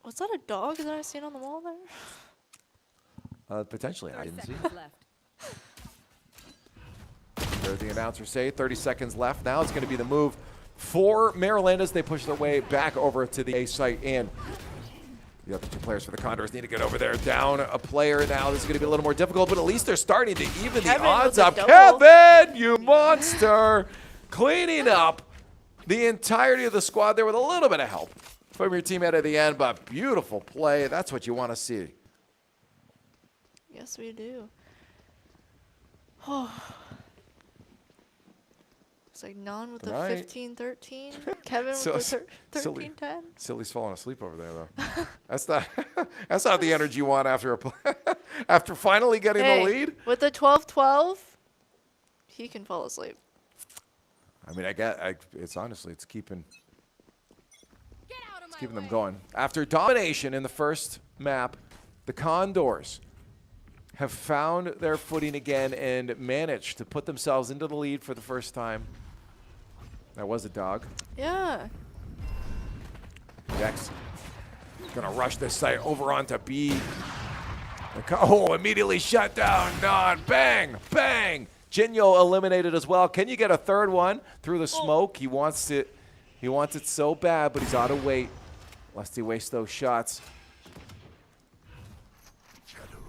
Was that a dog that I seen on the wall there? Potentially, I didn't see it. There's the announcers say 30 seconds left. Now it's going to be the move for Maryland as they push their way back over to the A site. And the other two players for the Condors need to get over there. Down a player now. This is going to be a little more difficult, but at least they're starting to even the odds up. Kevin, you monster! Cleaning up the entirety of the squad there with a little bit of help from your teammate at the end, but beautiful play. That's what you want to see. Yes, we do. Oh. It's like Non with the 15-13. Kevin with the 13-10. Silly's falling asleep over there, though. That's not the energy you want after after finally getting the lead. With the 12-12, he can fall asleep. I mean, it's honestly, it's keeping them going. After domination in the first map, the Condors have found their footing again and managed to put themselves into the lead for the first time. That was a dog. Yeah. Next, gonna rush this site over onto B. Oh, immediately shut down. Non, bang, bang. Jinyo eliminated as well. Can you get a third one through the smoke? He wants it. He wants it so bad, but he's out of weight. Lest he waste those shots.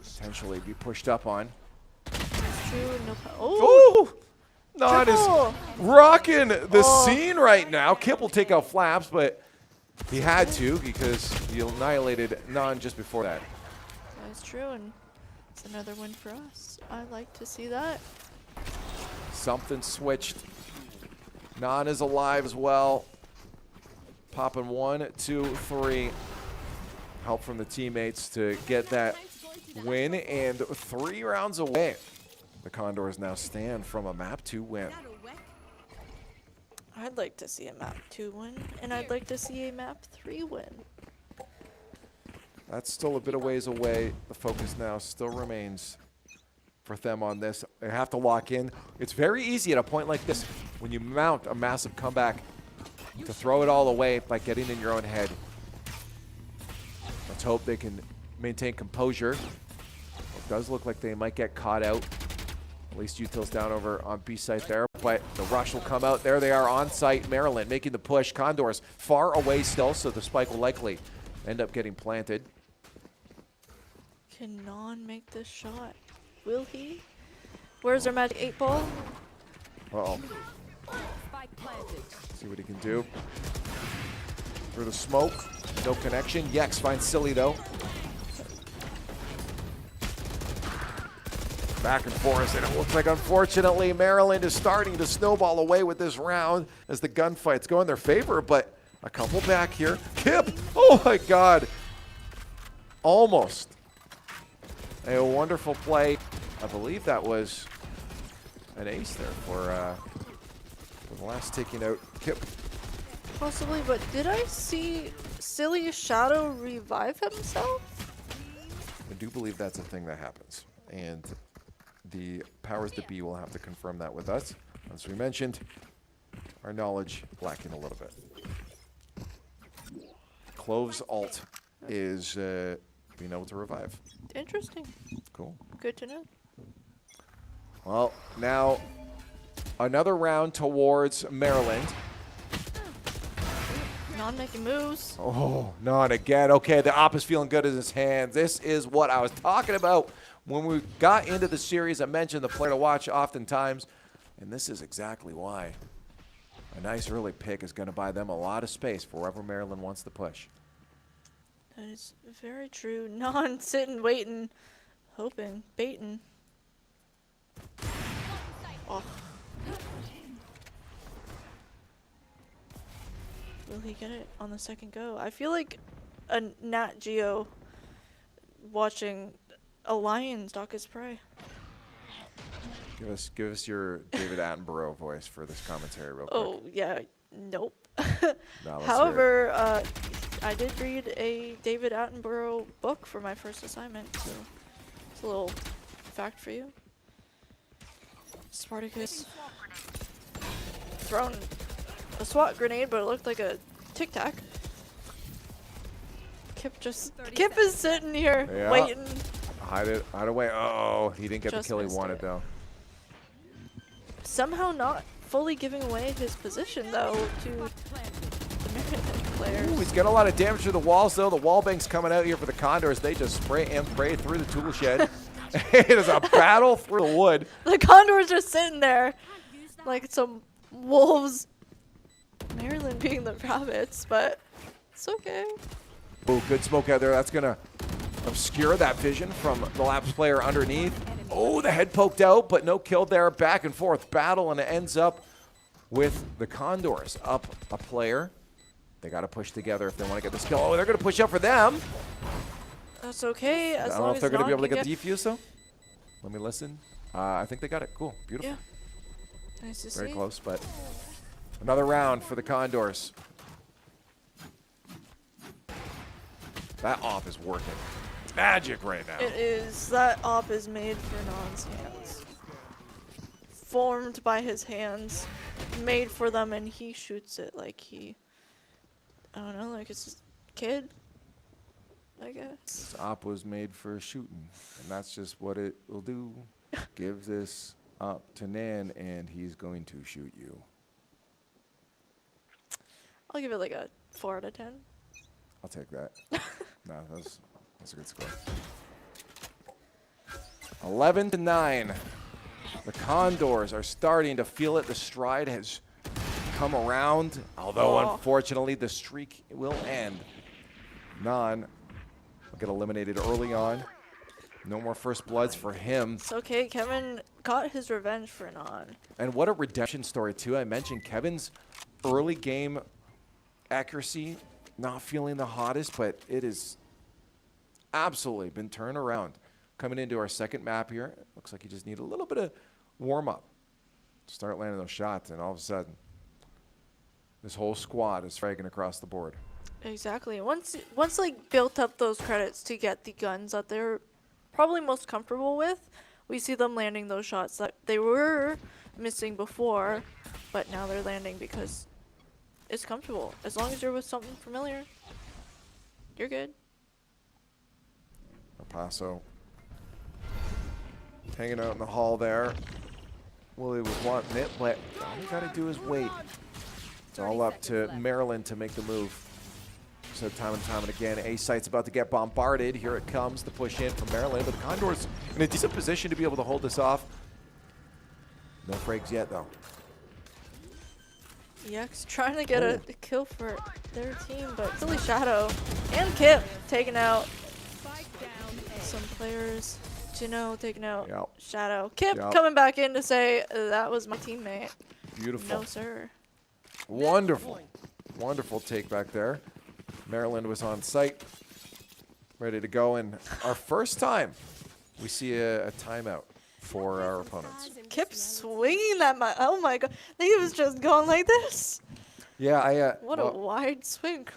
Potentially be pushed up on. Oh! Non is rocking the scene right now. Kip will take out Flaps, but he had to because he annihilated Non just before that. That's true, and it's another win for us. I like to see that. Something switched. Non is alive as well. Popping 1, 2, 3. Help from the teammates to get that win, and 3 rounds away. The Condors now stand from a map 2 win. I'd like to see a map 2 win, and I'd like to see a map 3 win. That's still a bit of ways away. The focus now still remains for them on this. They have to lock in. It's very easy at a point like this when you mount a massive comeback to throw it all away by getting in your own head. Let's hope they can maintain composure. It does look like they might get caught out. At least Util's down over on B site there, but the rush will come out. There they are on site. Maryland making the push. Condors far away still, so the spike will likely end up getting planted. Can Non make this shot? Will he? Where's our magic 8 ball? Uh-oh. See what he can do. Through the smoke. No connection. Yex finds Silly, though. Back and forth, and it looks like, unfortunately, Maryland is starting to snowball away with this round as the gunfights go in their favor, but a couple back here. Kip! Oh, my God. Almost. A wonderful play. I believe that was an ace there for the last taking out Kip. Possibly, but did I see Silly Shadow revive himself? I do believe that's a thing that happens, and the powers that be will have to confirm that with us. As we mentioned, our knowledge lacking a little bit. Clove's ult is being able to revive. Interesting. Cool. Good to know. Well, now another round towards Maryland. Non making moves. Oh, Non again. Okay, the op is feeling good in his hands. This is what I was talking about when we got into the series. I mentioned the player to watch oftentimes, and this is exactly why. A nice early pick is going to buy them a lot of space for wherever Maryland wants to push. That is very true. Non sitting, waiting, hoping, baiting. Oh. Will he get it on the second go? I feel like a Nat Geo watching a lion stalk his prey. Give us your David Attenborough voice for this commentary real quick. Oh, yeah. Nope. Now let's However, I did read a David Attenborough book for my first assignment, so it's a little fact for you. Spartacus thrown a SWAT grenade, but it looked like a Tic Tac. Kip is sitting here waiting. Hide away. Oh, he didn't get the kill he wanted though. Somehow not fully giving away his position though to the Maryland players. Ooh, he's got a lot of damage to the walls though. The wall bank's coming out here for the Condors. They just spray and pray through the tool shed. It is a battle through the wood. The Condors are sitting there like some wolves. Maryland being the rabbits, but it's okay. Oh, good smoke out there. That's going to obscure that vision from the Labs player underneath. Oh, the head poked out, but no kill there. Back and forth battle, and it ends up with the Condors up a player. They got to push together if they want to get this kill. Oh, they're going to push up for them. That's okay. I don't know if they're going to be able to get the defuse, though. Let me listen. I think they got it. Cool. Beautiful. Yeah. Nice to see. Very close, but another round for the Condors. That op is working magic right now. It is. That op is made for Non's hands. Formed by his hands. Made for them, and he shoots it like he... I don't know, like it's just a kid, I guess. This op was made for shooting, and that's just what it will do. Give this up to Nan, and he's going to shoot you. I'll give it like a 4 out of 10. I'll take that. No, that's a good score. 11-9. The Condors are starting to feel it. The stride has come around, although unfortunately the streak will end. Non will get eliminated early on. No more first bloods for him. It's okay. Kevin got his revenge for Non. And what a redemption story, too. I mentioned Kevin's early game accuracy not feeling the hottest, but it is absolutely been turned around. Coming into our second map here, it looks like you just need a little bit of warm-up to start landing those shots, and all of a sudden, this whole squad is fragging across the board. Exactly. Once like built up those credits to get the guns that they're probably most comfortable with, we see them landing those shots that they were missing before, but now they're landing because it's comfortable. As long as you're with something familiar, you're good. El Paso hanging out in the hall there. Willie was wanting it, but all you got to do is wait. It's all up to Maryland to make the move. So time and time and again, A site's about to get bombarded. Here it comes, the push in from Maryland, but the Condors in a decent position to be able to hold this off. No frags yet, though. EX trying to get a kill for their team, but Silly Shadow and Kip taking out some players. Gino taking out Shadow. Kip coming back in to say, that was my teammate. Beautiful. No, sir. Wonderful. Wonderful take back there. Maryland was on site, ready to go, and our first time we see a timeout for our opponents. Kip swinging that oh my god, I think he was just going like this. Yeah, what a wide swing.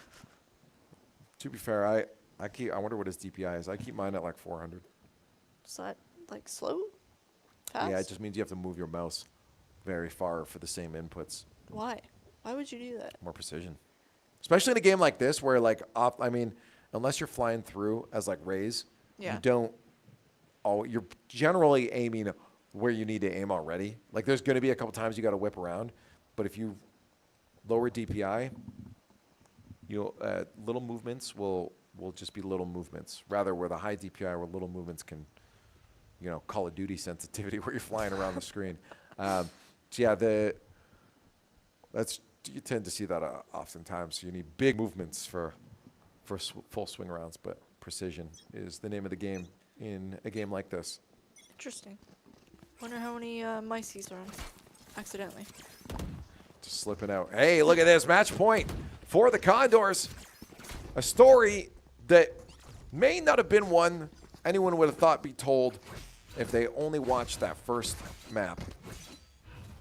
To be fair, I wonder what his DPI is. I keep mine at like 400. Is that like slow? Fast? Yeah, it just means you have to move your mouse very far for the same inputs. Why? Why would you do that? More precision. Especially in a game like this where like unless you're flying through as like Rays, you don't you're generally aiming where you need to aim already. Like there's going to be a couple times you got to whip around, but if you lower DPI, little movements will just be little movements. Rather, where the high DPI, where little movements can, Call of Duty sensitivity, where you're flying around the screen. So yeah, you tend to see that oftentimes. So you need big movements for full swing rounds, but precision is the name of the game in a game like this. Interesting. Wonder how many mice he's thrown accidentally. Just slipping out. Hey, look at this. Match point for the Condors. A story that may not have been one anyone would have thought be told if they only watched that first map.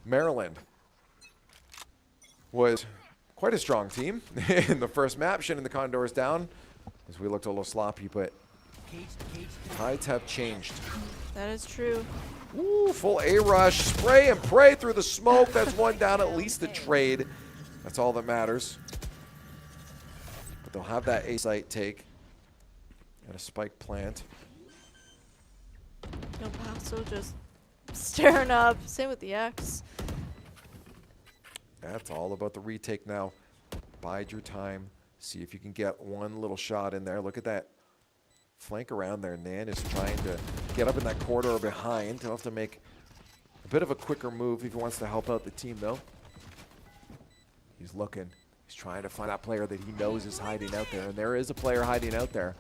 Maryland was quite a strong team in the first map, shutting the Condors down as we looked a little sloppy, but tides have changed. That is true. Ooh, full A rush, spray and pray through the smoke. That's one down, at least the trade. That's all that matters. But they'll have that A site take and a spike plant. El Paso just staring up. Same with the X. That's all about the retake now. Bide your time. See if you can get one little shot in there. Look at that flank around there. Nan is trying to get up in that corridor behind. He'll have to make a bit of a quicker move if he wants to help out the team, though. He's looking. He's trying to find that player that he knows is hiding out there. And there is a player hiding out there.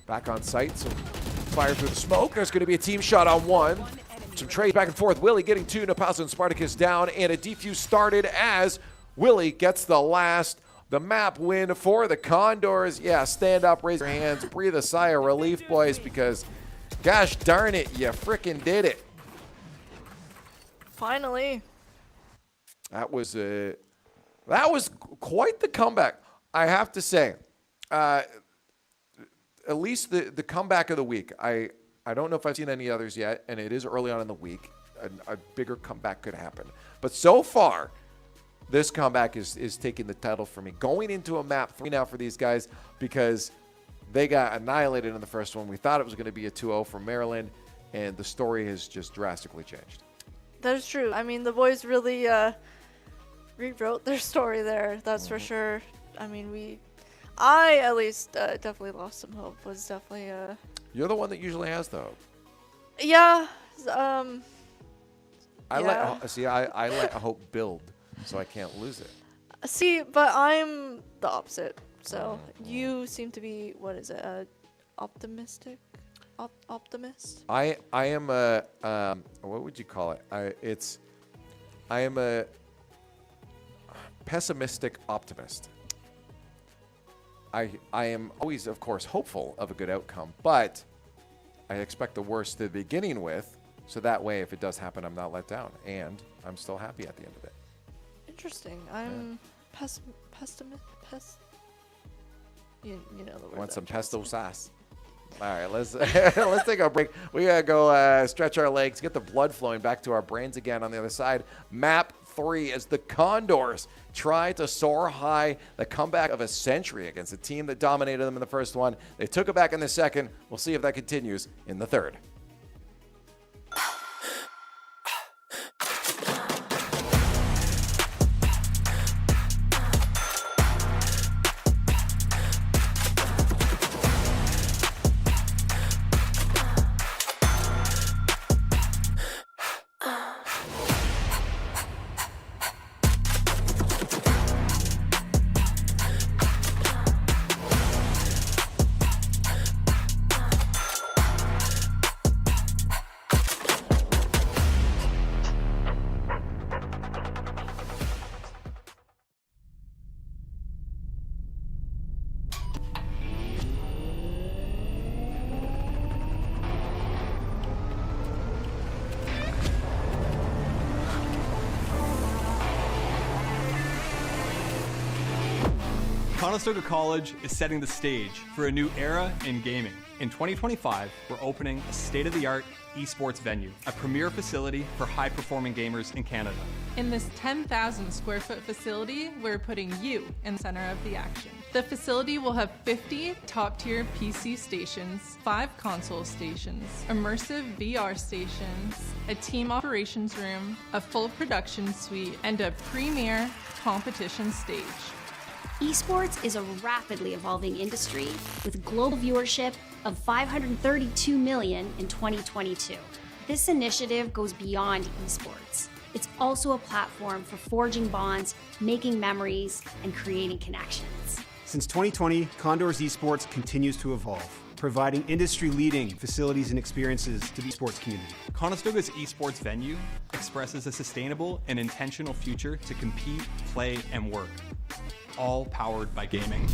Back on site, so fire through the smoke. There's going to be a team shot on one. Some trades back and forth. Willie getting two. Napazo and Spartacus down. And a defuse started as Willie gets the map win for the Condors. Yeah, stand up, raise your hands, breathe a sigh of relief, boys, because gosh darn it, you frickin' did it. Finally. That was quite the comeback, I have to say. At least the comeback of the week. I don't know if I've seen any others yet, and it is early on in the week. A bigger comeback could happen. But so far, this comeback is taking the title for me. Going into a map 3 now for these guys because they got annihilated in the first one. We thought it was going to be a 2-0 for Maryland, and the story has just drastically changed. That is true. I mean, the boys really rewrote their story there. That's for sure. I mean, I at least definitely lost some hope. Was definitely You're the one that usually has the hope. Yeah. I let hope build, so I can't lose it. See, but I'm the opposite. So you seem to be, what is it? Optimistic? Optimist? I am a what would you call it? I am a pessimistic optimist. I am always, of course, hopeful of a good outcome, but I expect the worst to begin with, so that way, if it does happen, I'm not let down, and I'm still happy at the end of it. Interesting. I'm you know the word. Want some pesto sauce? All right, let's let's take a break. We gotta go stretch our legs, get the blood flowing back to our brains again on the other side. Map 3 as the Condors try to soar high. The comeback of a century against a team that dominated them in the first one. They took it back in the second. We'll see if that continues in the third. Conestoga College is setting the stage for a new era in gaming. In 2025, we're opening a state-of-the-art esports venue, a premier facility for high-performing gamers in Canada. In this 10,000 square foot facility, we're putting you in the center of the action. The facility will have 50 top-tier PC stations, 5 console stations, immersive VR stations, a team operations room, a full production suite, and a premier competition stage. Esports is a rapidly evolving industry with global viewership of 532 million in 2022. This initiative goes beyond esports. It's also a platform for forging bonds, making memories, and creating connections. Since 2020, Condors Esports continues to evolve, providing industry-leading facilities and experiences to the esports community. Conestoga's esports venue expresses a sustainable and intentional future to compete, play, and work, all powered by gaming.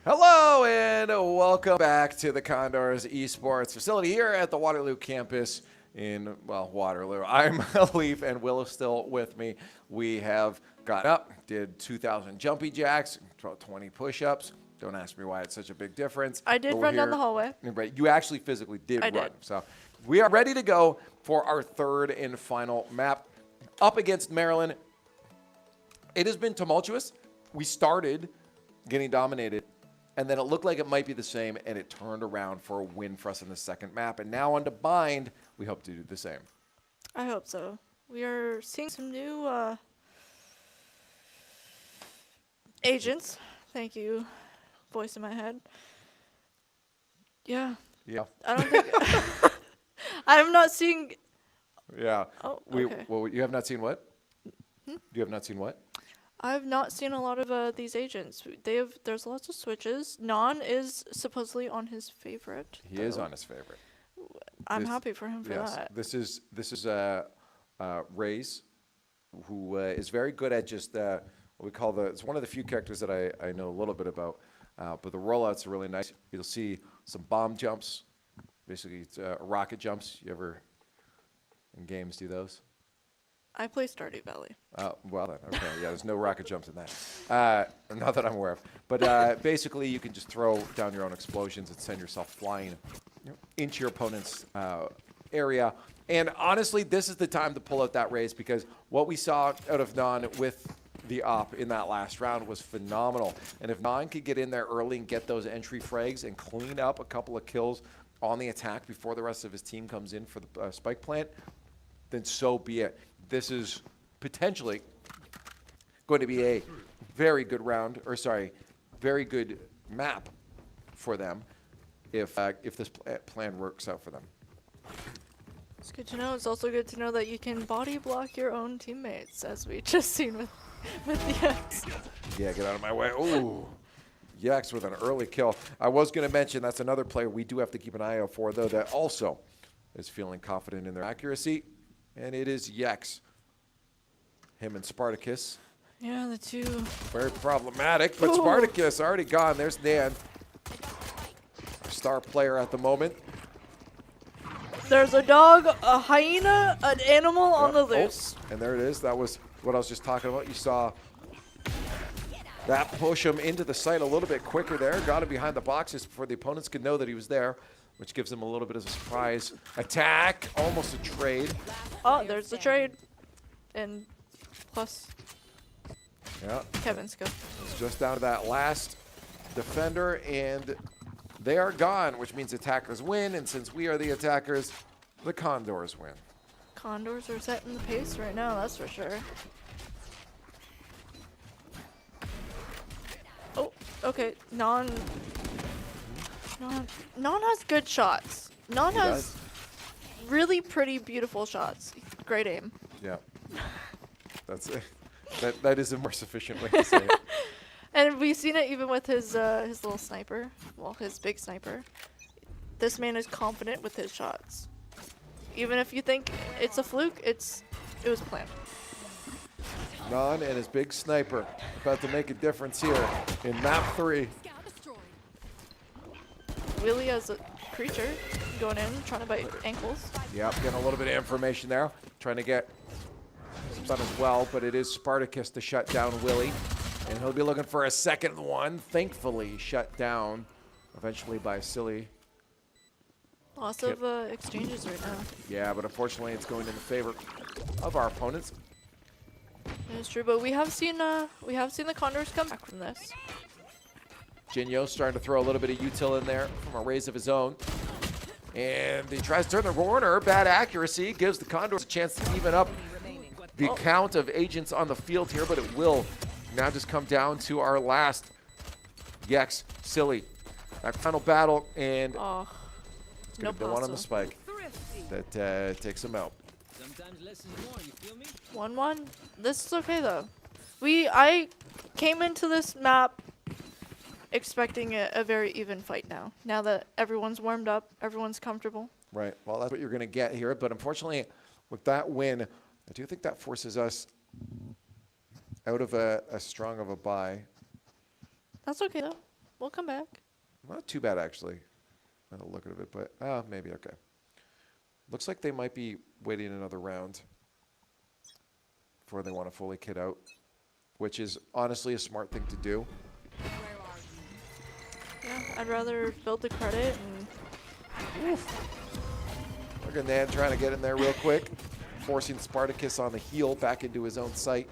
Hello and welcome back to the Condors Esports facility here at the Waterloo campus in, well, Waterloo. I'm Leaf and Will is still with me. We have got up, did 2,000 jumpy jacks, 20 push-ups. Don't ask me why it's such a big difference. I did run down the hallway. Right, you actually physically did run. Did. So we are ready to go for our third and final map up against Maryland. It has been tumultuous. We started getting dominated, and then it looked like it might be the same, and it turned around for a win for us in the second map. And now on to Bind, we hope to do the same. I hope so. We are seeing some new agents. Thank you, voice in my head. Yeah. Yeah. I don't think I'm not seeing. Yeah. Oh, okay. Well, you have not seen what? You have not seen what? I've not seen a lot of these agents. There's lots of switches. Non is supposedly on his favorite. He is on his favorite. I'm happy for him for that. This is Raze, who is very good at just what we call it's one of the few characters that I know a little bit about. But the rollouts are really nice. You'll see some bomb jumps. Basically, it's rocket jumps. You ever in games do those? I play Stardew Valley. Well then, okay. Yeah, there's no rocket jumps in that. Not that I'm aware of. But basically, you can just throw down your own explosions and send yourself flying into your opponent's area. And honestly, this is the time to pull out that Raze, because what we saw out of Non with the op in that last round was phenomenal. And if Non could get in there early and get those entry frags and clean up a couple of kills on the attack before the rest of his team comes in for the spike plant, then so be it. This is potentially going to be a very good round, or sorry, very good map for them if this plan works out for them. It's good to know. It's also good to know that you can body block your own teammates, as we just seen with the X. Yeah, get out of my way. Ooh. Yex with an early kill. I was going to mention that's another player we do have to keep an eye out for, though, that also is feeling confident in their accuracy, and it is Yex. Him and Spartacus. Yeah, the two. Very problematic, but Spartacus already gone. There's Dan, our star player at the moment. There's a dog, a hyena, an animal on the loose. Oh, and there it is. That was what I was just talking about. You saw that push him into the site a little bit quicker there. Got him behind the boxes before the opponents could know that he was there, which gives him a little bit of a surprise attack. Almost a trade. Oh, there's the trade. And plus, yeah, Kevin's go. It's just down to that last defender, and they are gone, which means attackers win. And since we are the attackers, the Condors win. Condors are setting the pace right now, that's for sure. Oh, okay. Non has good shots. Non has really pretty, beautiful shots. Great aim. Yeah. That's it. That is a more sufficient way to say it. And we've seen it even with his little sniper. Well, his big sniper. This man is confident with his shots. Even if you think it's a fluke, it was planned. Non and his big sniper about to make a difference here in map 3. Willie as a creature going in, trying to bite ankles. Yep, getting a little bit of information there. Trying to get some stuff as well, but it is Spartacus to shut down Willie. And he'll be looking for a second one. Thankfully, shut down eventually by Silly. Lots of exchanges right now. Yeah, but unfortunately, it's going in the favor of our opponents. It's true, but we have seen the Condors come back from this. Jinyo's starting to throw a little bit of util in there from a raise of his own. And he tries to turn the corner. Bad accuracy gives the Condors a chance to even up the count of agents on the field here, but it will now just come down to our last Yex, Silly. That final battle, and it's going to be the one on the spike that takes him out. 1-1. This is okay though. I came into this map expecting a very even fight now. Now that everyone's warmed up, everyone's comfortable. Right. Well, that's what you're going to get here. But unfortunately, with that win, I do think that forces us out of a strong of a bye. That's okay though. we'll come back. Not too bad, actually. By the look of it, but maybe okay. Looks like they might be waiting another round before they want to fully kit out, which is honestly a smart thing to do. Yeah, I'd rather build the credit and... Look at Nan trying to get in there real quick, forcing Spartacus on the heel back into his own sight.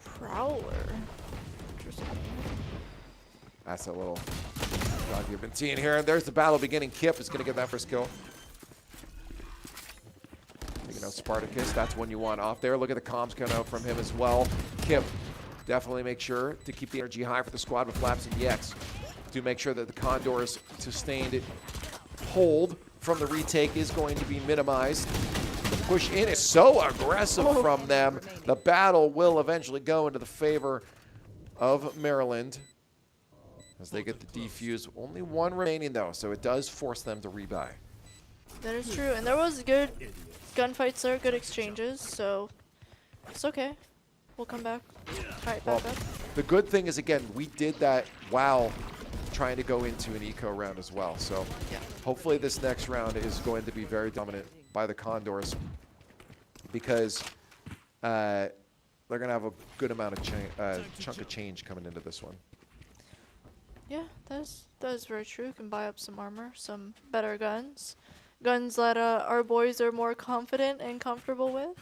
Prowler. That's a little dog you've been seeing here. And there's the battle beginning. Kip is going to get that first kill. Taking out Spartacus. That's one you want off there. Look at the comms coming out from him as well. Kip, definitely make sure to keep the energy high for the squad with Flaps and DX. To make sure that the Condor's sustained hold from the retake is going to be minimized. The push in is so aggressive from them. The battle will eventually go into the favor of Maryland as they get the defuse. Only one remaining though, so it does force them to rebuy. That is true, and there was good gunfights there, good exchanges, so it's okay. We'll come back, try it back up. The good thing is, again, we did that while trying to go into an eco round as well, so hopefully this next round is going to be very dominant by the Condors because they're going to have a good amount of chunk of change coming into this one. Yeah, that is very true. Can buy up some armor, some better guns. Guns that our boys are more confident and comfortable with.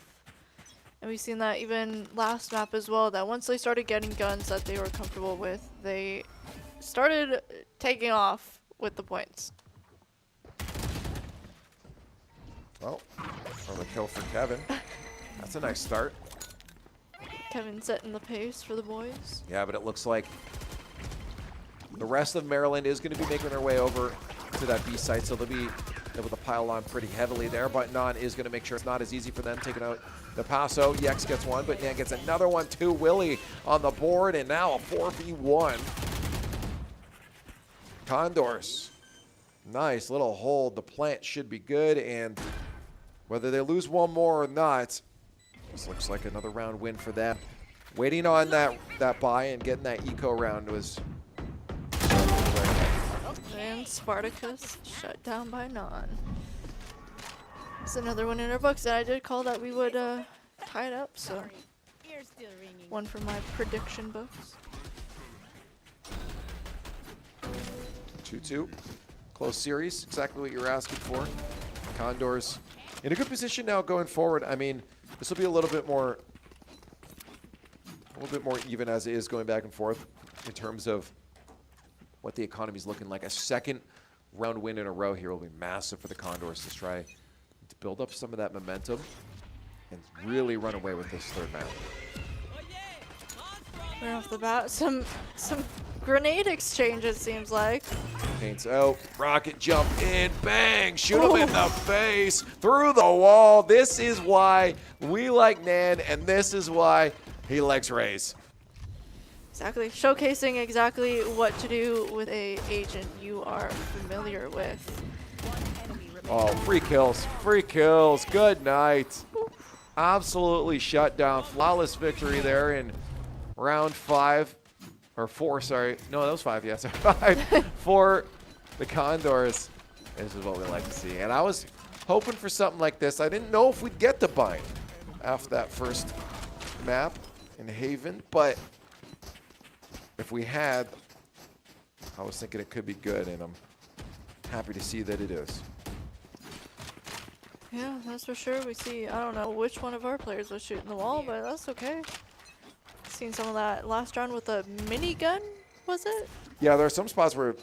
And we've seen that even last map as well, that once they started getting guns that they were comfortable with, they started taking off with the points. Well, another kill for Kevin. That's a nice start. Kevin setting the pace for the boys. Yeah, but it looks like the rest of Maryland is going to be making their way over to that B site, so they'll be able to pile on pretty heavily there. But Non is going to make sure it's not as easy for them, taking out the Paso. Yex gets one, but Nan gets another one too. Willie on the board, and now a 4v1. Condors, nice little hold. The plant should be good, and whether they lose one more or not, this looks like another round win for them. Waiting on that buy and getting that eco round was... And Spartacus shut down by Non. It's another one in our books, and I did call that we would tie it up, so one for my prediction books. 2-2. Close series, exactly what you were asking for. Condors in a good position now going forward. I mean, this will be a little bit more even as it is going back and forth in terms of what the economy is looking like. A second round win in a row here will be massive for the Condors to try to build up some of that momentum and really run away with this third map. Right off the bat, some grenade exchange, it seems like. Paints out, rocket jump in, bang, shoot him in the face, through the wall. This is why we like Nan, and this is why he likes Raze. Exactly, showcasing exactly what to do with a agent you are familiar with. Oh, free kills, good night. Absolutely shut down, flawless victory there in round 5, or 4, sorry. No, that was 5, yes, 5 for the Condors. This is what we like to see. And I was hoping for something like this. I didn't know if we'd get the bind after that first map in Haven, but if we had, I was thinking it could be good, and I'm happy to see that it is. Yeah, that's for sure. We see, I don't know which one of our players was shooting the wall, but that's okay. Seen some of that last round with a minigun, was it? Yeah, there are some spots where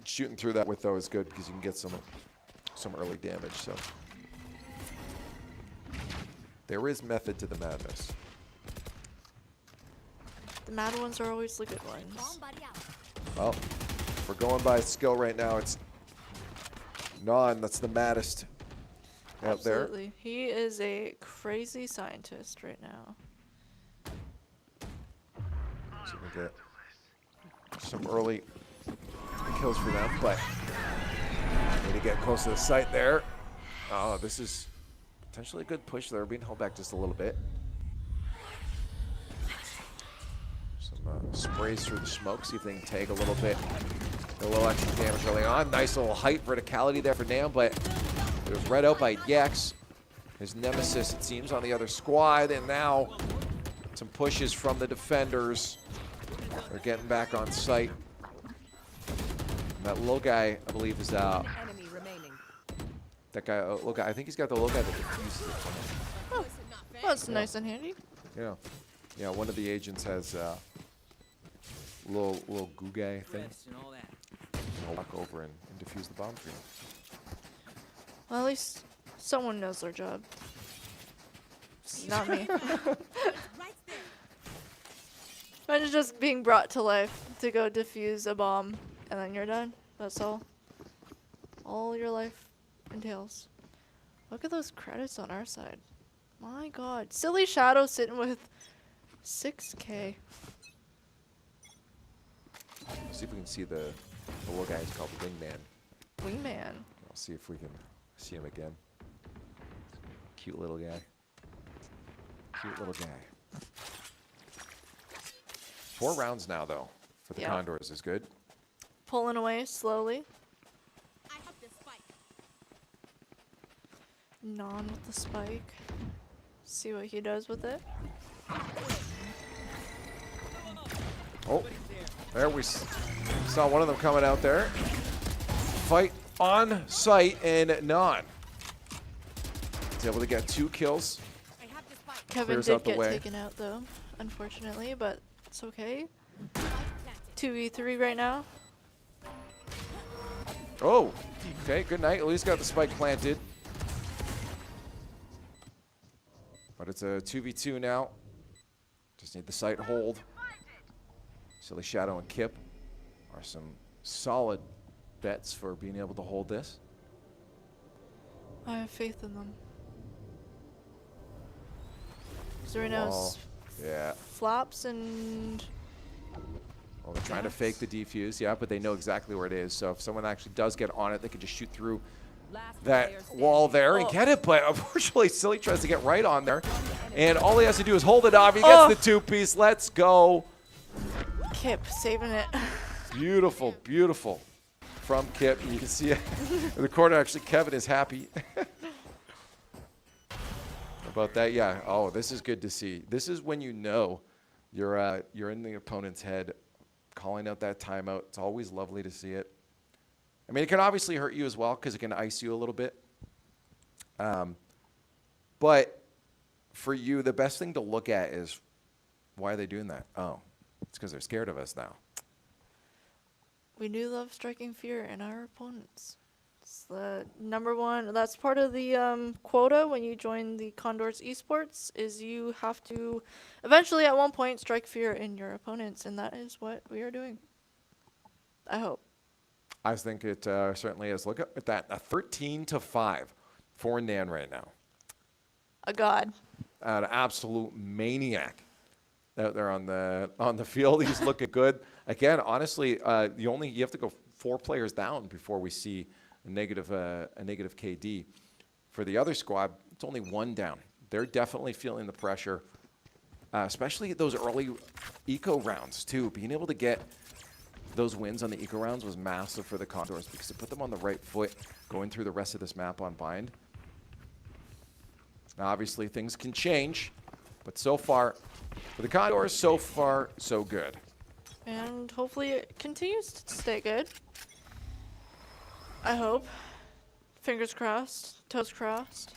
shooting through that with though is good because you can get some early damage. So there is method to the madness. The mad ones are always the good ones. Well, if we're going by skill right now, it's Non that's the maddest out there. Absolutely. He is a crazy scientist right now. So we get some early kills for them, but need to get close to the site there. Oh, this is potentially a good push there, being held back just a little bit. Some sprays through the smoke, see if they can tag a little bit. A little extra damage early on. Nice little height, verticality there for Nam, but it was read out by Yex. His nemesis, it seems, on the other squad. And now some pushes from the defenders. They're getting back on site. And that little guy, I believe, is that guy, little guy. I think he's got the little guy that defuses it. Oh, that's nice and handy. Yeah. Yeah, one of the agents has a little goo guy thing. I'll walk over and defuse the bomb for you. Well, at least someone knows their job. Not me. Imagine just being brought to life to go defuse a bomb, and then you're done. That's all. All your life entails. Look at those credits on our side. My god. Silly Shadow sitting with 6K. See if we can see the little guy. He's called the Wingman. Wingman. We'll see if we can see him again. Cute little guy. Cute little guy. 4 rounds now, though, for the Condors is good. Pulling away slowly. Non with the spike. See what he does with it. Oh, there we saw one of them coming out there. Fight on site and Non. He's able to get 2 kills. Kevin did get taken out though, unfortunately, but it's okay. 2v3 right now. Oh, okay, good night. At least got the spike planted. But it's a 2v2 now. Just need the site hold. Silly Shadow and Kip are some solid bets for being able to hold this. I have faith in them. Zorino's flops and... Well, they're trying to fake the defuse, yeah, but they know exactly where it is. So if someone actually does get on it, they can just shoot through that wall there and get it. But unfortunately, Silly tries to get right on there. And all he has to do is hold it off. He gets the 2-piece. Let's go. Kip saving it. Beautiful, beautiful from Kip. You can see it in the corner. Actually, Kevin is happy about that. Yeah. Oh, this is good to see. This is when you know you're in the opponent's head, calling out that timeout. It's always lovely to see it. I mean, it can obviously hurt you as well because it can ice you a little bit. But for you, the best thing to look at is, why are they doing that? Oh, it's because they're scared of us now. We do love striking fear in our opponents. It's the #1. That's part of the quota when you join the Condors Esports, is you have to eventually at one point strike fear in your opponents, and that is what we are doing. I hope. I think it certainly is. Look at that, a 13-5 for Nan right now. A god. An absolute maniac out there on the field. He's looking good. Again, honestly, you have to go 4 players down before we see a negative KD. For the other squad, it's only 1 down. They're definitely feeling the pressure, especially those early eco rounds too. Being able to get those wins on the eco rounds was massive for the Condors because it put them on the right foot going through the rest of this map on bind. Now, obviously, things can change, but so far, for the Condors, so far, so good. And hopefully it continues to stay good. I hope. Fingers crossed, toes crossed.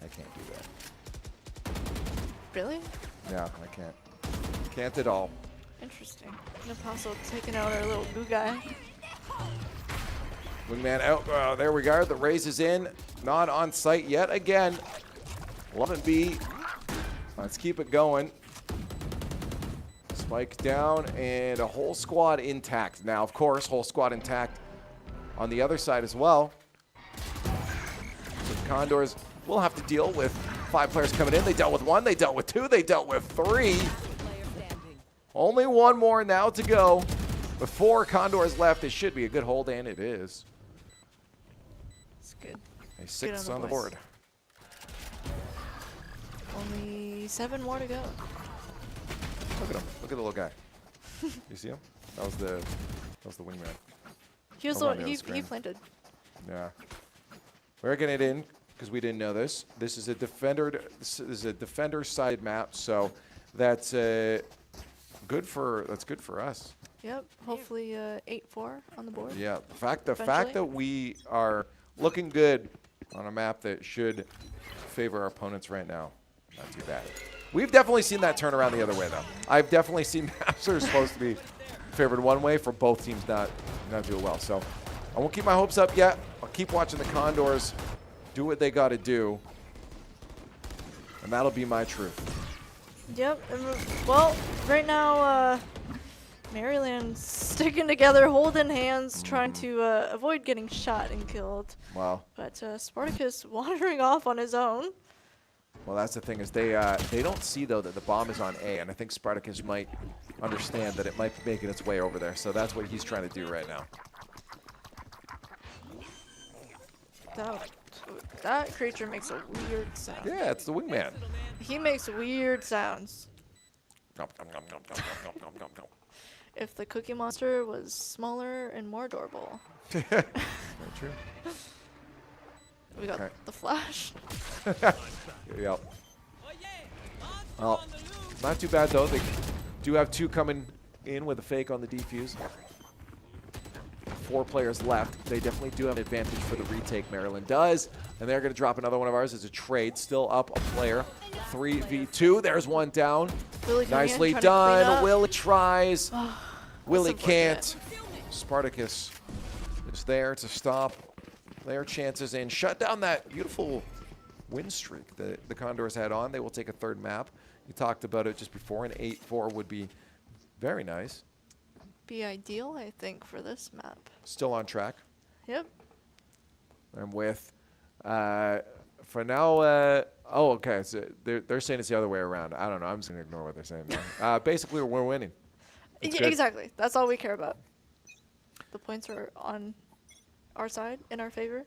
I can't do that. Really? No, I can't. Can't at all. Interesting. Napaso taking out our little goo guy. Wingman out. There we go. The raise is in. Not on site yet again. 11B. Let's keep it going. Spike down and a whole squad intact. Now, of course, whole squad intact on the other side as well. So the Condors will have to deal with 5 players coming in. They dealt with 1, they dealt with 2, they dealt with 3. Only 1 more now to go. With 4 Condors left, it should be a good hold, and it is. It's good. A 6 on the board. Only 7 more to go. Look at him. Look at the little guy. You see him? That was the wingman. He was the one. He planted. Yeah. We're getting it in because we didn't know this. This is a defender-sided map, so that's good for us. Yep. Hopefully 8-4 on the board. Yeah. The fact that we are looking good on a map that should favor our opponents right now, not too bad. We've definitely seen that turn around the other way, though. I've definitely seen maps that are supposed to be favored one way for both teams not doing well. So I won't keep my hopes up yet. I'll keep watching the Condors do what they got to do, and that'll be my truth. Yep. Well, right now, Maryland's sticking together, holding hands, trying to avoid getting shot and killed. Wow. But Spartacus wandering off on his own. Well, that's the thing is they don't see, though, that the bomb is on A, and I think Spartacus might understand that it might be making its way over there. So that's what he's trying to do right now. That creature makes a weird sound. Yeah, it's the wingman. He makes weird sounds. If the Cookie Monster was smaller and more adorable. Very true. We got the flash. Yep. Well, not too bad, though. They do have 2 coming in with a fake on the defuse. 4 players left. They definitely do have an advantage for the retake. Maryland does. And they're going to drop another one of ours as a trade. Still up a player. 3v2. There's one down. Nicely done. Willie tries. Willie can't. Spartacus is there to stop their chances and shut down that beautiful win streak that the Condors had on. They will take a 3rd map. You talked about it just before. An 8-4 would be very nice. Be ideal, I think, for this map. Still on track. Yep. I'm with, for now, oh, okay. So they're saying it's the other way around. I don't know. I'm just going to ignore what they're saying now. Basically, we're winning. Yeah, exactly. That's all we care about. The points are on our side, in our favor.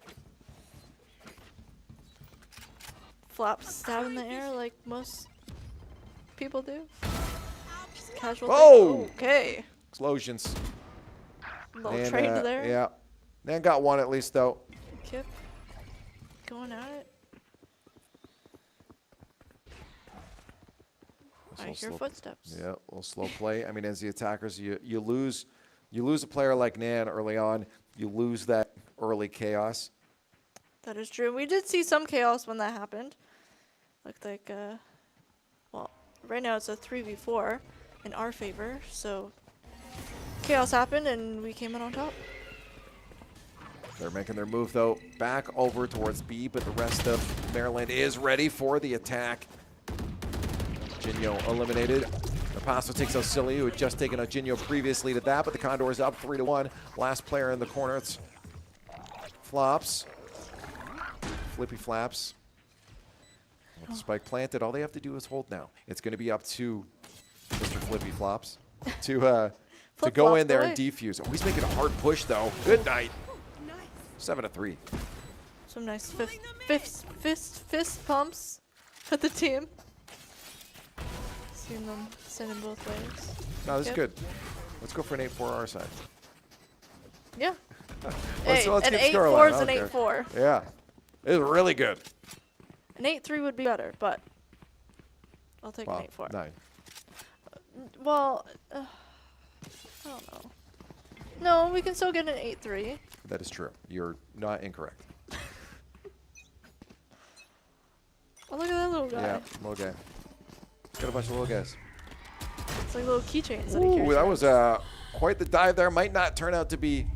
Flaps stab in the air like most people do. Just casual. Oh! Okay. Explosions. Little trade there. Yeah. Then got one at least, though. Kip going at it. I hear footsteps. Yeah, a little slow play. I mean, as the attackers, you lose a player like Nan early on. You lose that early chaos. That is true. We did see some chaos when that happened. Looked like, well, right now it's a 3v4 in our favor. So chaos happened and we came in on top. They're making their move, though, back over towards B, but the rest of Maryland is ready for the attack. Jinyo eliminated. Rapasso takes out Silly, who had just taken out Jinyo previously to that, but the Condors up 3-1. Last player in the corner, it's Flops. Flippy Flaps. With the spike planted, all they have to do is hold now. It's going to be up to Mr. Flippy Flops to go in there and defuse. Oh, he's making a hard push, though. Good night. 7-3. Some nice fist pumps at the team. Seen them send in both ways. No, this is good. Let's go for an 8-4 our side. Yeah. Let's an get 8-4 is an 8-4. Yeah. It's really good. An 8-3 would be better, but I'll take an 8-4. 9. Well, I don't know. No, we can still get an 8-3. That is true. You're not incorrect. Oh, look at that little guy. Yeah, little guy. Got a bunch of little guys. It's like little keychains. Ooh, that was quite the dive there. Might not turn out to be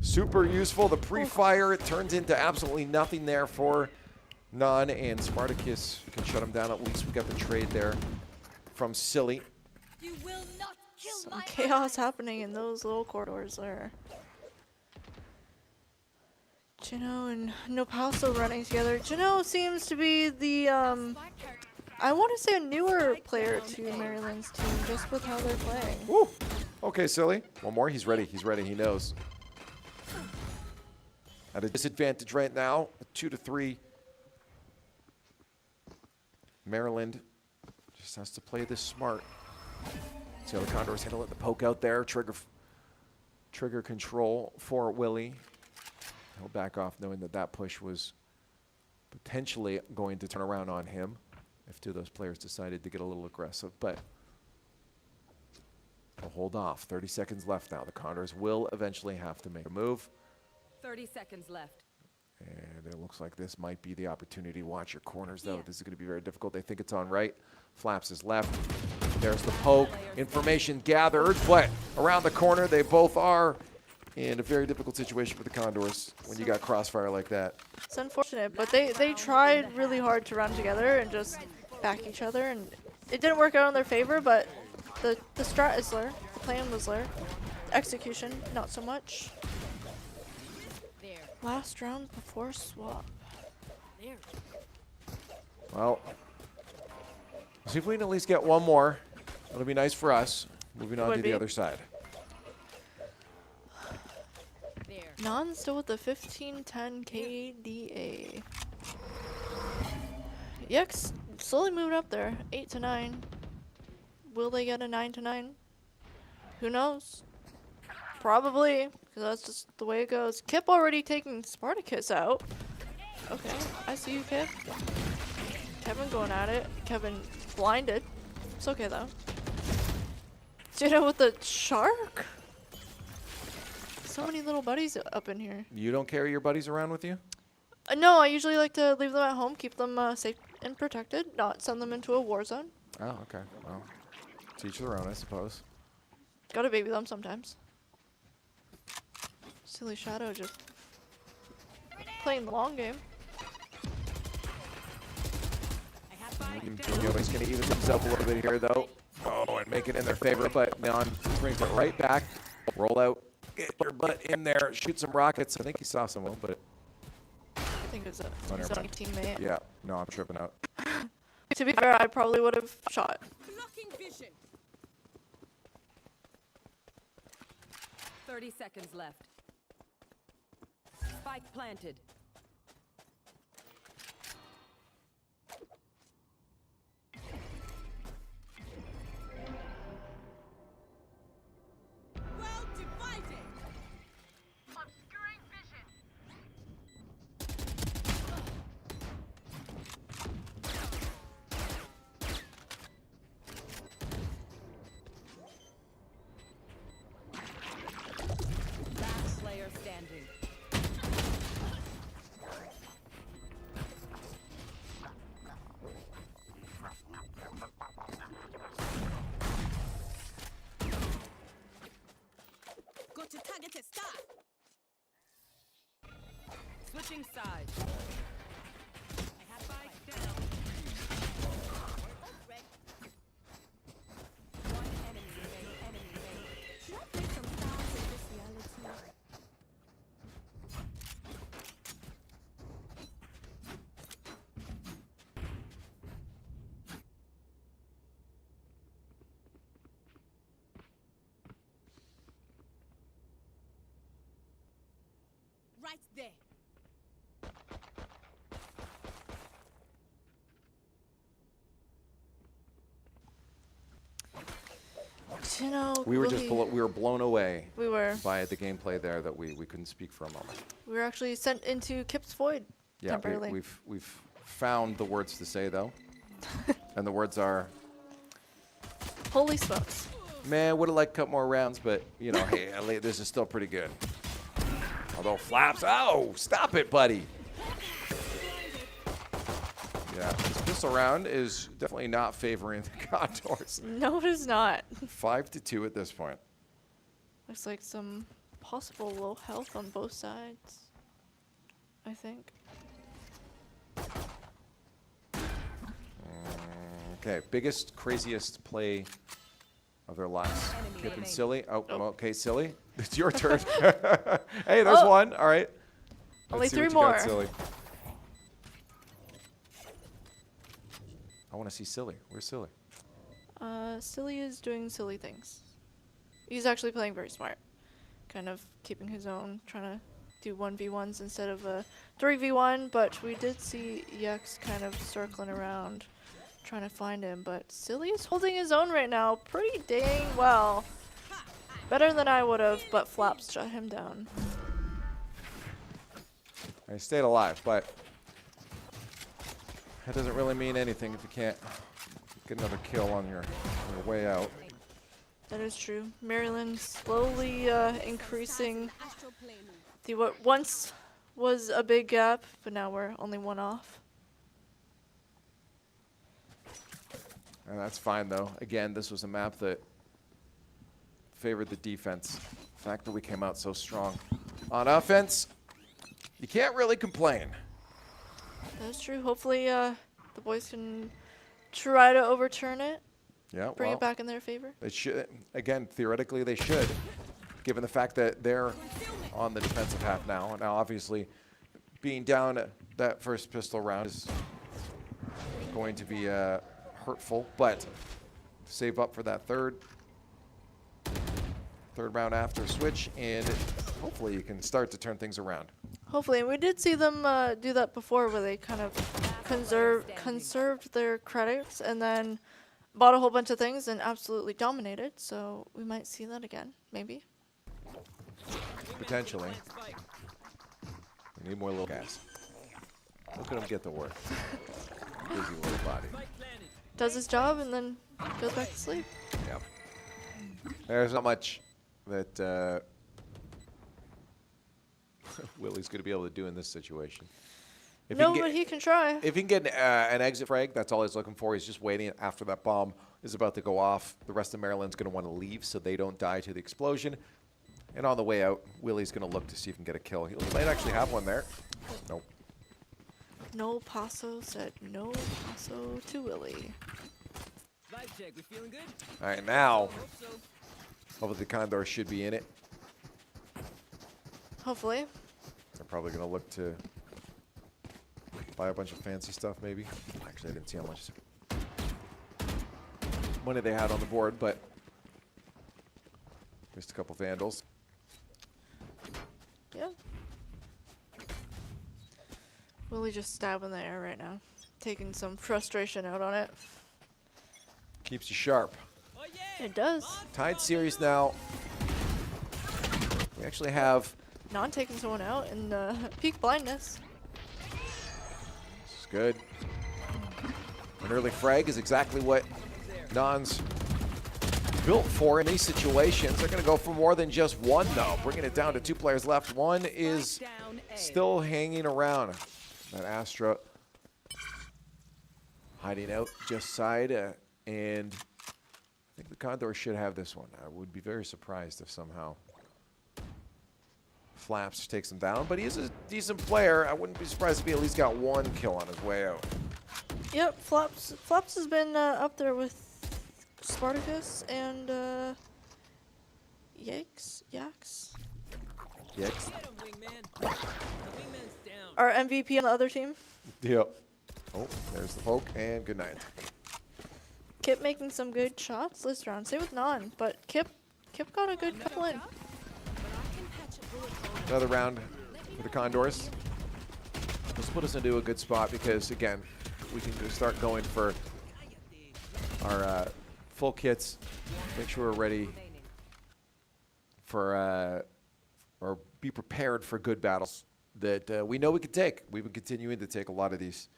super useful. The pre-fire, it turns into absolutely nothing there for Nan, and Spartacus can shut him down. At least we got the trade there from Silly. Some chaos happening in those little corridors there. Jino and Nopasso running together. Jino seems to be the, I want to say a newer player to Maryland's team, just with how they're playing. Woo! Okay, Silly. One more. He's ready. He's ready. He knows. At a disadvantage right now, 2-3. Maryland just has to play this smart. So the Condors handle it. The poke out there. Trigger control for Willie. He'll back off knowing that that push was potentially going to turn around on him if two of those players decided to get a little aggressive. But they'll hold off. 30 seconds left now. The Condors will eventually have to make a move. 30 seconds left. And it looks like this might be the opportunity. Watch your corners, though. This is going to be very difficult. They think it's on right. Flaps is left. There's the poke. Information gathered, but around the corner, they both are in a very difficult situation for the Condors when you got crossfire like that. It's unfortunate, but they tried really hard to run together and just back each other, and it didn't work out in their favor, but the strat is there. The plan was there. Execution, not so much. Last round before swap. Well, see if we can at least get one more. That'll be nice for us. Moving on to the other side. Non still with the 15-10 KDA. Yex slowly moving up there. 8-9. Will they get a 9-9? Who knows? Probably, because that's just the way it goes. Kip already taking Spartacus out. Okay, I see you, Kip. Kevin going at it. Kevin blinded. It's okay, though. Jada with the shark? So many little buddies up in here. You don't carry your buddies around with you? No, I usually like to leave them at home, keep them safe and protected, not send them into a war zone. Oh, okay. Well, to each their own, I suppose. Gotta baby them sometimes. Silly Shadow just playing the long game. He's going to even himself a little bit here, though. Oh, and make it in their favor, but Neon brings it right back. Roll out, get your butt in there, shoot some rockets. I think he saw someone, but I think it was his own teammate. yeah, no, I'm tripping out. To be fair, I probably would have shot. Blocking vision. 30 seconds left. Spike planted. Well divided. Obscuring vision. Last player standing. Go to target a star. Switching sides. I have spike down. One enemy remaining. Should I play some stars in this reality? Right there. You know, We were we were blown away. We were. By the gameplay there that we couldn't speak for a moment. We were actually sent into Kip's Void Yeah, temporarily. we've found the words to say though, and the words are, Holy smokes. man, would have liked to cut more rounds, but you know, hey, this is still pretty good. Although Flaps, oh, stop it, buddy. Yeah, this pistol round is definitely not favoring the Condors. No, it is not. 5-2 at this point. Looks like some possible low health on both sides, I think. Okay, biggest, craziest play of their lives. Kip and Silly. Oh, okay, Silly. It's your turn. Hey, there's one. All right. Only Let's see what 3 you got, more. Silly. I want to see Silly. Where's Silly? Silly is doing silly things. He's actually playing very smart. Kind of keeping his own, trying to do 1v1s instead of a 3v1, but we did see Yex kind of circling around, trying to find him, but Silly is holding his own right now pretty dang well. Better than I would have, but Flaps shut him down. He stayed alive, but that doesn't really mean anything if you can't get another kill on your way out. That is true. Maryland slowly increasing the what once was a big gap, but now we're only one off. And that's fine, though. Again, this was a map that favored the defense. The fact that we came out so strong on offense, you can't really complain. That's true. Hopefully the boys can try to overturn it. Yeah, Bring it back in their favor. They should. Again, theoretically, they should, given the fact that they're on the defensive half now. Now, obviously, being down that first pistol round is going to be hurtful, but save up for that third round after switch, and hopefully you can start to turn things around. Hopefully, and we did see them do that before, where they kind of conserved their credits and then bought a whole bunch of things and absolutely dominated. So we might see that again, maybe. Potentially. We need more little guys. Look at him get to work. Busy little body. Does his job and then goes back to sleep. Yep. There's not much that Willie's going to be able to do in this situation. No, but he can try. If he can get an exit frag, that's all he's looking for. He's just waiting after that bomb is about to go off. The rest of Maryland's going to want to leave so they don't die to the explosion. And on the way out, Willie's going to look to see if he can get a kill. He might actually have one there. Nope. No Paso said no Paso to Willie. Check, we feeling good? All right, now, hopefully the Condor should be in it. Hopefully. They're probably going to look to buy a bunch of fancy stuff, maybe. Actually, I didn't see how much money they had on the board, but just a couple Vandals. Yeah. Willie just stabbing the air right now. Taking some frustration out on it. Keeps you sharp. It does. Tied series now. We actually have... Non taking someone out in peak blindness. This is good. An early frag is exactly what Non's built for in these situations. They're going to go for more than just one, though. Bringing it down to 2 players left. One is still hanging around. That Astra hiding out just side. And I think the Condor should have this one. I would be very surprised if somehow Flaps takes him down. But he is a decent player. I wouldn't be surprised if he at least got 1 kill on his way out. Yep, Flaps has been up there with Spartacus and Yaks. Our MVP on the other team. Yep. Oh, there's the poke, and good night. Kip making some good shots this round. Same with Non, but Kip got a good couple in. Another round for the Condors. This put us into a good spot because, again, we can just start going for our full kits, make sure we're ready for or be prepared for good battles that we know we can take. We've been continuing to take a lot of these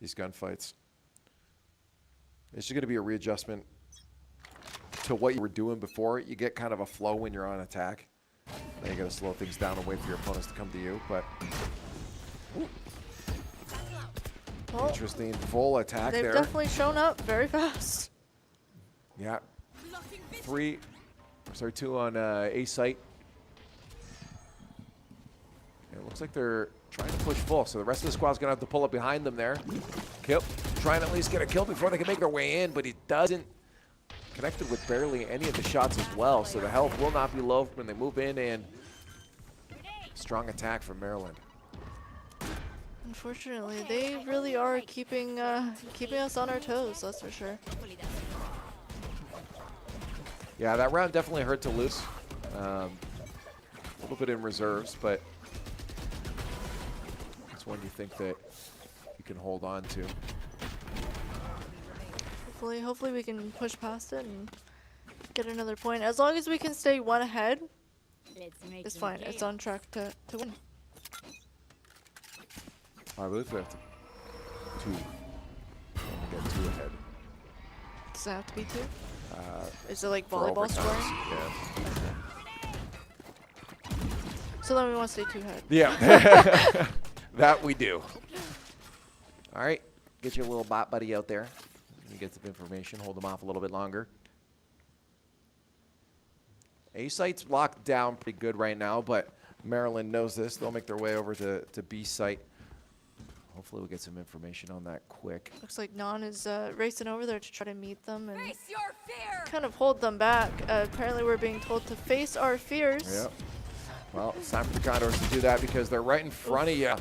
gunfights. It's just going to be a readjustment to what you were doing before. You get kind of a flow when you're on attack. Then you got to slow things down and wait for your opponents to come to you. But interesting full attack there. They've definitely shown up very fast. Yeah. 2 on A site. And it looks like they're trying to push full, so the rest of the squad's going to have to pull up behind them there. Kip trying to at least get a kill before they can make their way in, but he doesn't. Connected with barely any of the shots as well, so the health will not be low when they move in, and strong attack from Maryland. Unfortunately, they really are keeping us on our toes, that's for sure. Yeah, that round definitely hurt to lose. A little bit in reserves, but it's one you think that you can hold on to. Hopefully we can push past it and get another point. As long as we can stay one ahead, it's fine. It's on track to win. I believe we have to two. Get two ahead. Does it have to be two? Is it like For volleyball scoring? overtimes, yeah. So then we want to stay two ahead. Yeah. That we do. All right. Get your little bot buddy out there. You get some information. Hold them off a little bit longer. A site's locked down pretty good right now, but Maryland knows this. They'll make their way over to B site. Hopefully we'll get some information on that quick. Looks like Non is racing over there to try to meet them and kind of hold them back. Apparently we're being told to face our fears. Yep. Well, it's time for the Condors to do that because they're right in front of you.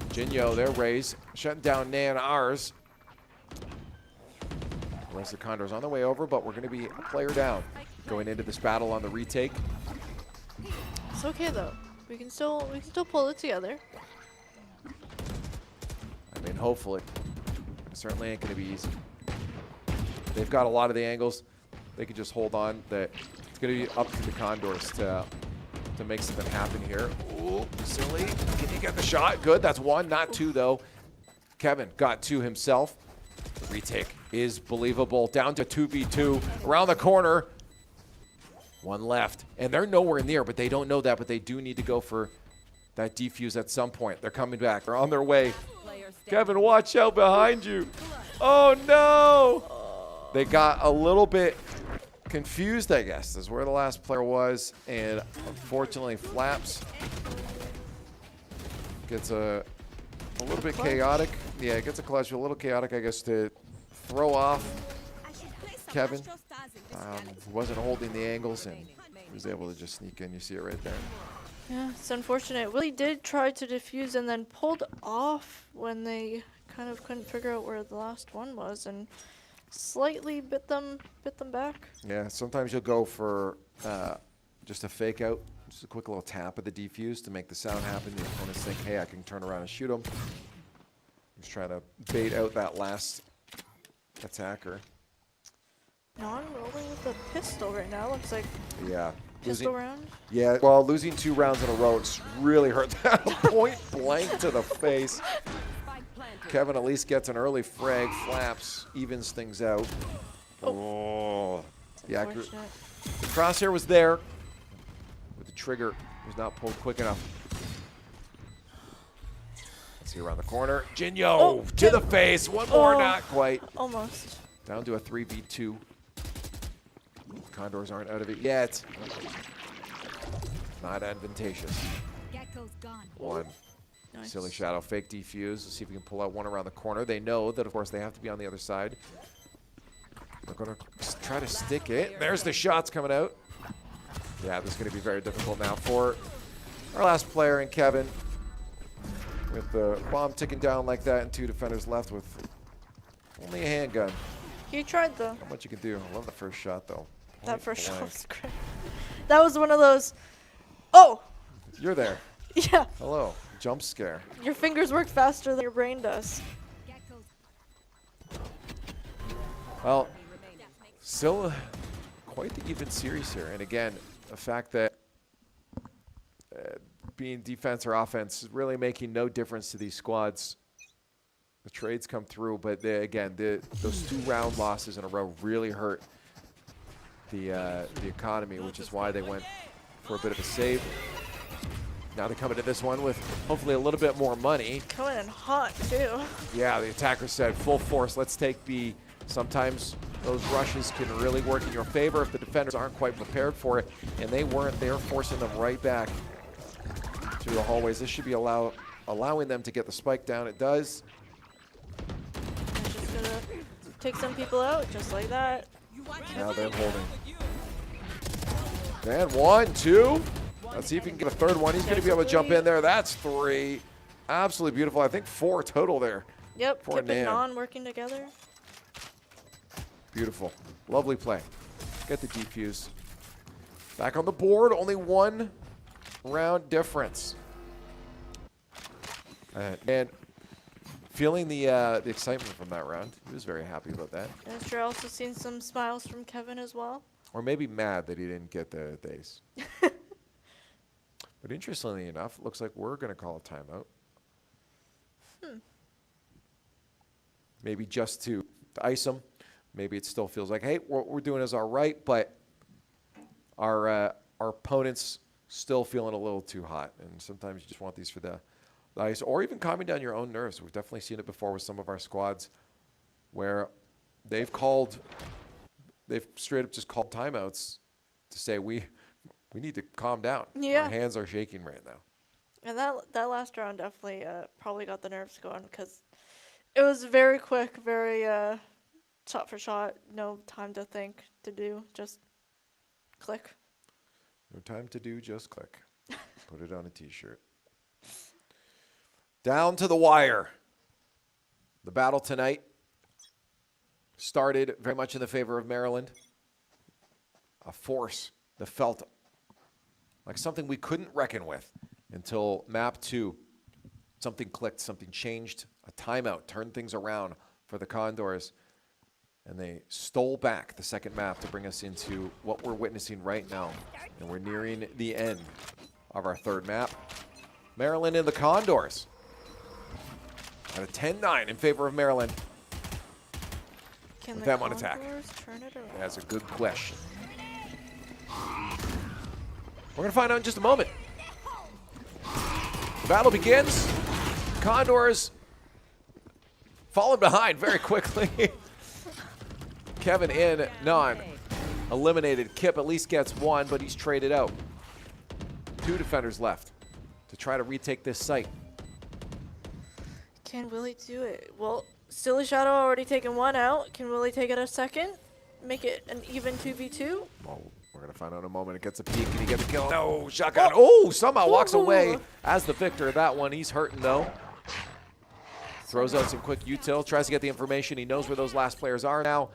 Jinyo, their raise, shutting down Nan ours. The rest of the Condors on the way over, but we're going to be a player down going into this battle on the retake. It's okay though. We can still pull it together. I mean, hopefully. It certainly ain't going to be easy. They've got a lot of the angles. They can just hold on. That it's going to be up to the Condors to make something happen here. Ooh, silly. Can you get the shot? Good. That's one, not two, though. Kevin got two himself. The retake is believable. Down to 2v2. Around the corner. One left. And they're nowhere near, but they don't know that. But they do need to go for that defuse at some point. They're coming back. They're on their way. Kevin, watch out behind you. Oh, no. They got a little bit confused, I guess, is where the last player was. And unfortunately, Flaps gets a little bit chaotic. Yeah, it gets a clutch, a little chaotic, I guess, to throw off Kevin. He wasn't holding the angles and was able to just sneak in. You see it right there. Yeah, it's unfortunate. Willie did try to defuse and then pulled off when they kind of couldn't figure out where the last one was and slightly bit them back. Yeah, sometimes you'll go for just a fake out, just a quick little tap of the defuse to make the sound happen. The opponents think, hey, I can turn around and shoot him. He's trying to bait out that last attacker. Non rolling with a pistol right now. Looks like Yeah. pistol round. Yeah, well, losing 2 rounds in a row, it's really hurt that point blank to the face. Kevin at least gets an early frag. Flaps evens things out. Oh. The crosshair was there, but the trigger was not pulled quick enough. Let's see around the corner. Jinyo to the face. One more, not quite. Almost. Down to a 3v2. Condors aren't out of it yet. Not advantageous. One. Nice. Silly shadow, fake defuse. Let's see if we can pull out one around the corner. They know that, of course, they have to be on the other side. They're going to try to stick it. There's the shots coming out. Yeah, this is going to be very difficult now for our last player and Kevin. With the bomb ticking down like that and 2 defenders left with only a handgun. He tried though. Not much you can do. I love the first shot though. That Point first shot blank. was great. That was one of those. Oh! You're there. Yeah. Hello. Jump scare. Your fingers work faster than your brain does. Well, still quite the even series here. And again, the fact that being defense or offense is really making no difference to these squads. The trades come through, but those 2 round losses in a row really hurt the economy, which is why they went for a bit of a save. Now they come into this one with hopefully a little bit more money. Coming in hot too. Yeah, the attacker said full force, let's take B. Sometimes those rushes can really work in your favor if the defenders aren't quite prepared for it, and they weren't. They're forcing them right back to the hallways. This should be allowing them to get the spike down. It does. I'm just gonna take some people out just like that. Now they're holding. And 1, 2. Let's see if he can get a third one. He's going to be able to jump in there. That's 3. Absolutely beautiful. I think 4 total there. Yep, for Kip and Nan. Non working together. Beautiful. Lovely play. Get the defuse. Back on the board. Only 1 round difference. And Feeling the excitement from that round. He was very happy about that. And I'm sure also seen some smiles from Kevin as well. Or maybe mad that he didn't get the ace. But interestingly enough, it looks like we're going to call a timeout. Maybe just to ice them. Maybe it still feels like, hey, what we're doing is all right, but our opponent's still feeling a little too hot. And sometimes you just want these for the ice, or even calming down your own nerves. We've definitely seen it before with some of our squads where they've straight up just called timeouts to say we need to calm down. Yeah. Our hands are shaking right now. And that last round definitely probably got the nerves going because it was very quick, very shot for shot, no time to think, to do, just click. No time to do, just click. Put it on a t-shirt. Down to the wire. The battle tonight started very much in the favor of Maryland. A force that felt like something we couldn't reckon with until map 2. Something clicked, something changed, a timeout, turned things around for the Condors, and they stole back the second map to bring us into what we're witnessing right now. And we're nearing the end of our third map. Maryland and the Condors at a 10-9 in favor of Maryland. Can with the them on attack? Condors turn it around? That's a good question. We're going to find out in just a moment. The battle begins. Condors falling behind very quickly. Kevin in, non eliminated. Kip at least gets one, but he's traded out. 2 defenders left to try to retake this site. Can Willie do it? Well, Silly Shadow already taken one out. Can Willie take it a second? Make it an even 2v2? Well, we're going to find out in a moment. It gets a peek. Can he get the kill? No, shotgun. Oh, somehow walks away as the victor of that one. He's hurting, though. Throws out some quick util. Tries to get the information. He knows where those last players are now.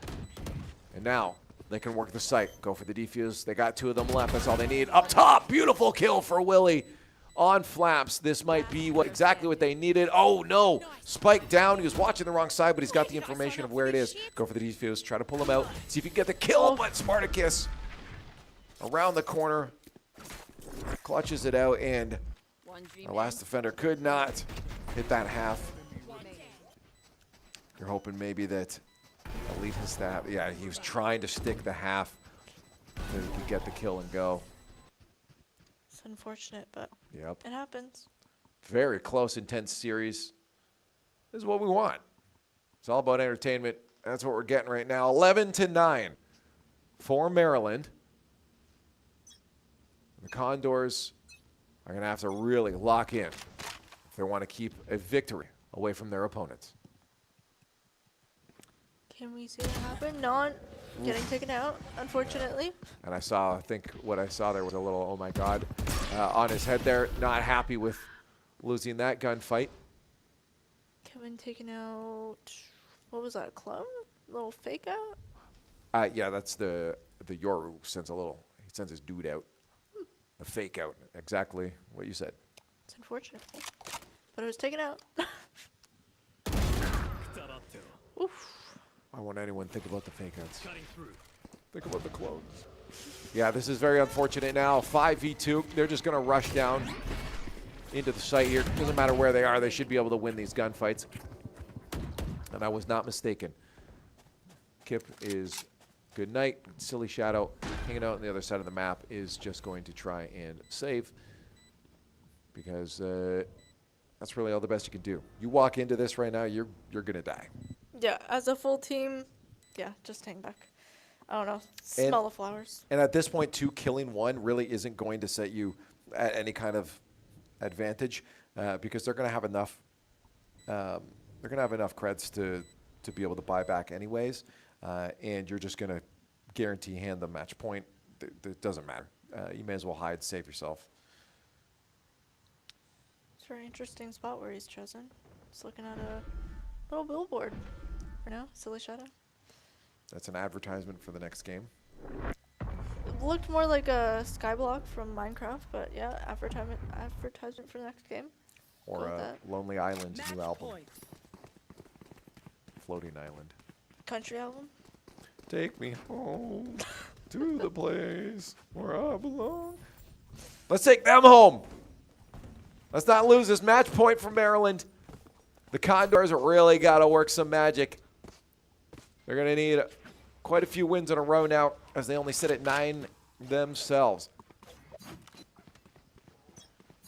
And now they can work the site. Go for the defuse. They got 2 of them left. That's all they need. Up top, beautiful kill for Willie. On flaps, this might be exactly what they needed. Oh, no. Spike down. He was watching the wrong side, but he's got the information of where it is. Go for the defuse. Try to pull him out. See if you can get the kill, but Spartacus around the corner. Clutches it out, and the last defender could not hit that half. You're hoping maybe that Elite has that. Yeah, he was trying to stick the half so he could get the kill and go. It's unfortunate, but Yep. it happens. Very close, intense series. This is what we want. It's all about entertainment. That's what we're getting right now. 11-9 for Maryland. The Condors are going to have to really lock in if they want to keep a victory away from their opponents. Can we see what happened? Non getting taken out, unfortunately. And I think what I saw there was a little, oh my God, on his head there. Not happy with losing that gunfight. Kevin taking out, what was that, a clone? A little fake out? Yeah, that's the Yoru sends he sends his dude out. A fake out, exactly what you said. It's unfortunate, but it was taken out. Oof. Why won't anyone think about the fake outs? Think about the clones. Yeah, this is very unfortunate now. 5v2. They're just going to rush down into the site here. Doesn't matter where they are. They should be able to win these gunfights. And I was not mistaken. Kip is good night. Silly Shadow hanging out on the other side of the map is just going to try and save, because that's really all the best you can do. You walk into this right now, you're going to die. Yeah, as a full team, yeah, just hang back. I don't know, smell the flowers. And at this point, too, killing one really isn't going to set you at any kind of advantage, because they're going to have enough. They're going to have enough creds to be able to buy back anyways, and you're just going to guarantee hand them match point. It doesn't matter. You may as well hide, save yourself. It's a very interesting spot where he's chosen. Just looking at a little billboard for now. Silly Shadow. That's an advertisement for the next game. It looked more like a skyblock from Minecraft, but yeah, advertisement for the next game. Or Lonely Island's new album. floating island. Country album. Take me home to the place where I belong. Let's take them home. Let's not lose this match point from Maryland. The Condors really got to work some magic. They're going to need quite a few wins in a row now, as they only sit at 9 themselves.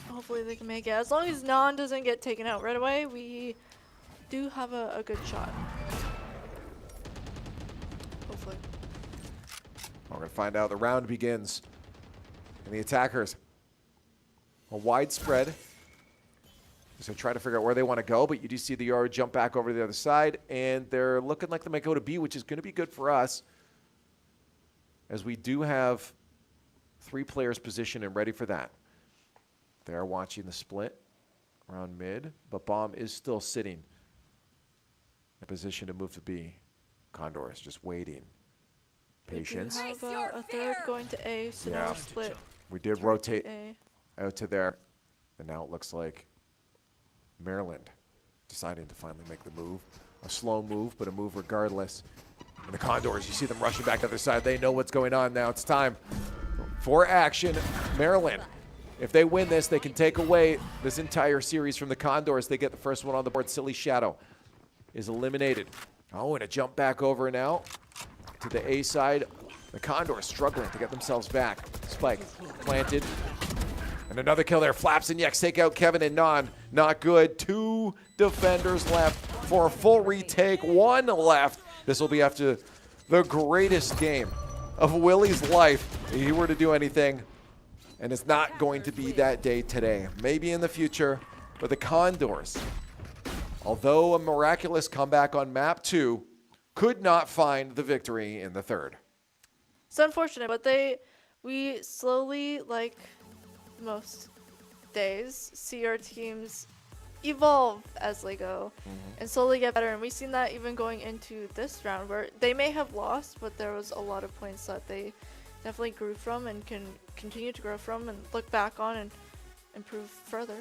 Hopefully they can make it. As long as Non doesn't get taken out right away, we do have a good shot. Hopefully. We're going to find out. The round begins. And the attackers, a wide spread. Just going to try to figure out where they want to go, but you do see the Yoro jump back over to the other side, and they're looking like they might go to B, which is going to be good for us, as we do have 3 players positioned and ready for that. They're watching the split around mid, but Bomb is still sitting in position to move to B. Condor is just waiting. Patience. We do have a third going to A, so now split. We did rotate out to there, and now it looks like Maryland deciding to finally make the move. A slow move, but a move regardless. And the Condors, you see them rushing back to the other side. They know what's going on now. It's time for action. Maryland, if they win this, they can take away this entire series from the Condors. They get the first one on the board. Silly Shadow is eliminated. Oh, and a jump back over now to the A side. The Condors struggling to get themselves back. Spike planted. And another kill there. Flaps and Yex take out Kevin and Non. Not good. 2 defenders left for a full retake. 1 left. This will be after the greatest game of Willie's life. If he were to do anything. And it's not going to be that day today. Maybe in the future. But the Condors, although a miraculous comeback on map 2, could not find the victory in the third. It's unfortunate, but we slowly, like most days, see our teams evolve as they go and slowly get better. And we've seen that even going into this round, where they may have lost, but there was a lot of points that they definitely grew from and can continue to grow from and look back on and improve further.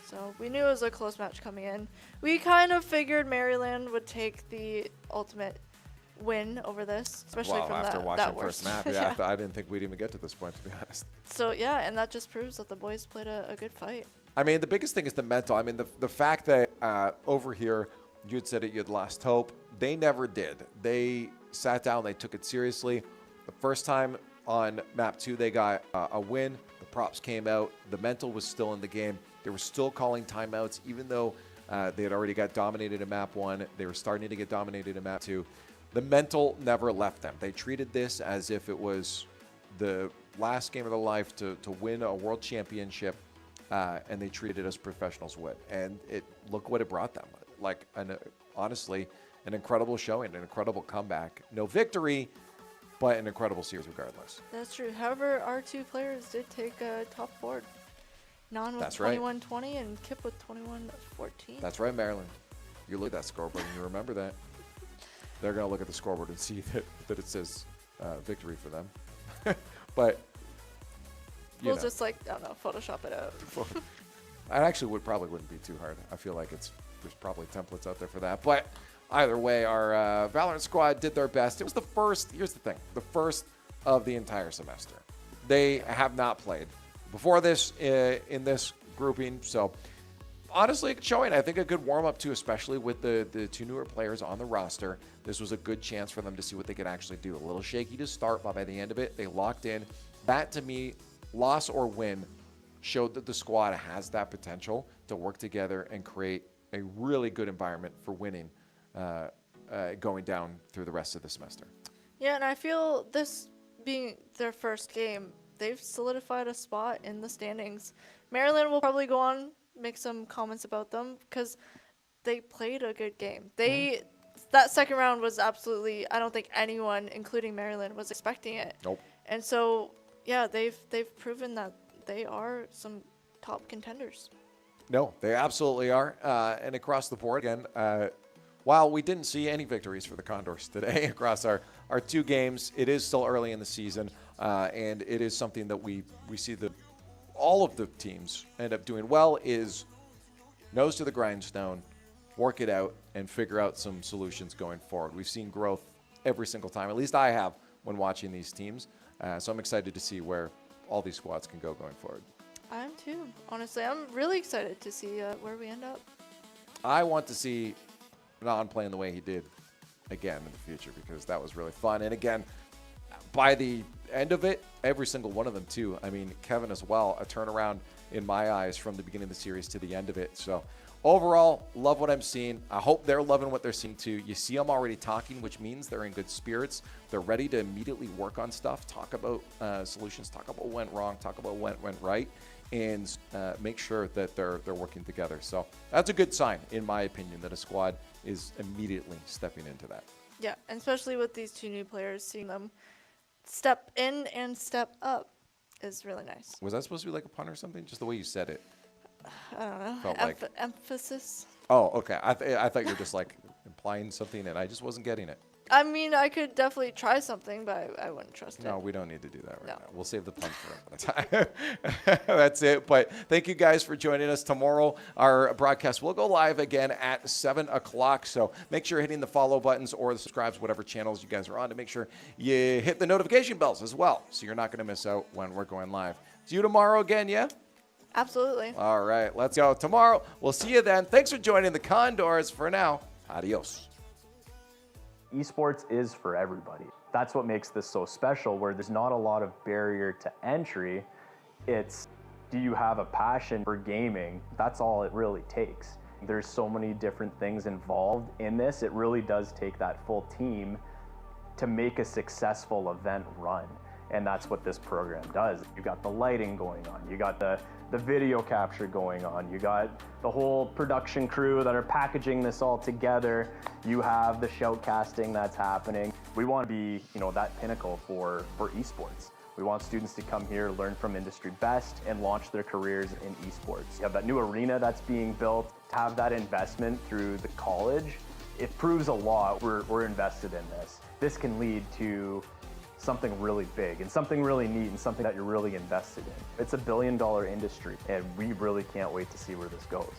So we knew it was a close match coming in. We kind of figured Maryland would take the ultimate win over this, especially from after that watching worst. first map, I didn't think we'd even get to this point, to be honest. So yeah, and that just proves that the boys played a good fight. I mean, the biggest thing is the mental. I mean, the fact that over here, you had said it, you had lost hope. They never did. They sat down, they took it seriously. The first time on map 2, they got a win. The props came out. The mental was still in the game. They were still calling timeouts, even though they had already got dominated in map 1. They were starting to get dominated in map 2. The mental never left them. They treated this as if it was the last game of their life to win a world championship, and they treated it as professionals would. And look what it brought them. Like, honestly, an incredible showing, an incredible comeback. No victory, but an incredible series regardless. That's true. However, our 2 players did take a top board. Non with 21-20 and Kip with 21-14. That's right, Maryland. You look at that scoreboard and you remember that. They're going to look at the scoreboard and see that it says victory for them. But we'll just, like, I don't know, Photoshop it out. I actually probably wouldn't be too hard. I feel like there's probably templates out there for that. But either way, our Valorant squad did their best. It was the first, here's the thing, the first of the entire semester. They have not played before this in this grouping. So honestly, showing, I think, a good warm-up too, especially with the 2 newer players on the roster. This was a good chance for them to see what they could actually do. A little shaky to start, but by the end of it, they locked in. That, to me, loss or win, showed that the squad has that potential to work together and create a really good environment for winning going down through the rest of the semester. Yeah, and I feel this being their first game, they've solidified a spot in the standings. Maryland will probably go on, make some comments about them, because they played a good game. That second round was absolutely, I don't think anyone, including Maryland, was expecting it. Nope. And so, yeah, they've proven that they are some top contenders. No, they absolutely are. And across the board, again, while we didn't see any victories for the Condors today across our 2 games, it is still early in the season, and it is something that we see all of the teams end up doing well is nose to the grindstone, work it out, and figure out some solutions going forward. We've seen growth every single time, at least I have, when watching these teams. So I'm excited to see where all these squads can go going forward. I am too. Honestly, I'm really excited to see where we end up. I want to see Non playing the way he did again in the future, because that was really fun. And again, by the end of it, every single one of them too. I mean, Kevin as well, a turnaround in my eyes from the beginning of the series to the end of it. So overall, love what I'm seeing. I hope they're loving what they're seeing too. You see them already talking, which means they're in good spirits. They're ready to immediately work on stuff, talk about solutions, talk about what went wrong, talk about what went right, and make sure that they're working together. So that's a good sign, in my opinion, that a squad is immediately stepping into that. Yeah, and especially with these two new players, seeing them step in and step up is really nice. Was that supposed to be like a pun or something? Just the way you said it. I don't know. Felt like Emphasis. Oh, okay. I thought you were just like implying something, and I just wasn't getting it. I mean, I could definitely try something, but I wouldn't trust it. No, we don't need to do that right No. now. We'll save the puns for another time. That's it. But thank you guys for joining us. Tomorrow, our broadcast will go live again at 7 o'clock. So make sure you're hitting the follow buttons or the subscribes, whatever channels you guys are on, to make sure you hit the notification bells as well, so you're not going to miss out when we're going live. See you tomorrow again, yeah? Absolutely. All right, let's go. Tomorrow, we'll see you then. Thanks for joining the Condors. For now, adios. Esports is for everybody. That's what makes this so special, where there's not a lot of barrier to entry. It's, do you have a passion for gaming? That's all it really takes. There's so many different things involved in this. It really does take that full team to make a successful event run. And that's what this program does. You got the lighting going on, you got the video capture going on, you got the whole production crew that are packaging this all together, you have the shoutcasting that's happening. We want to be, that pinnacle for esports. We want students to come here, learn from industry best, and launch their careers in esports. You have that new arena that's being built. To have that investment through the college, it proves a lot. We're invested in this. This can lead to something really big and something really neat and something that you're really invested in. It's a $1 billion industry, and we really can't wait to see where this goes.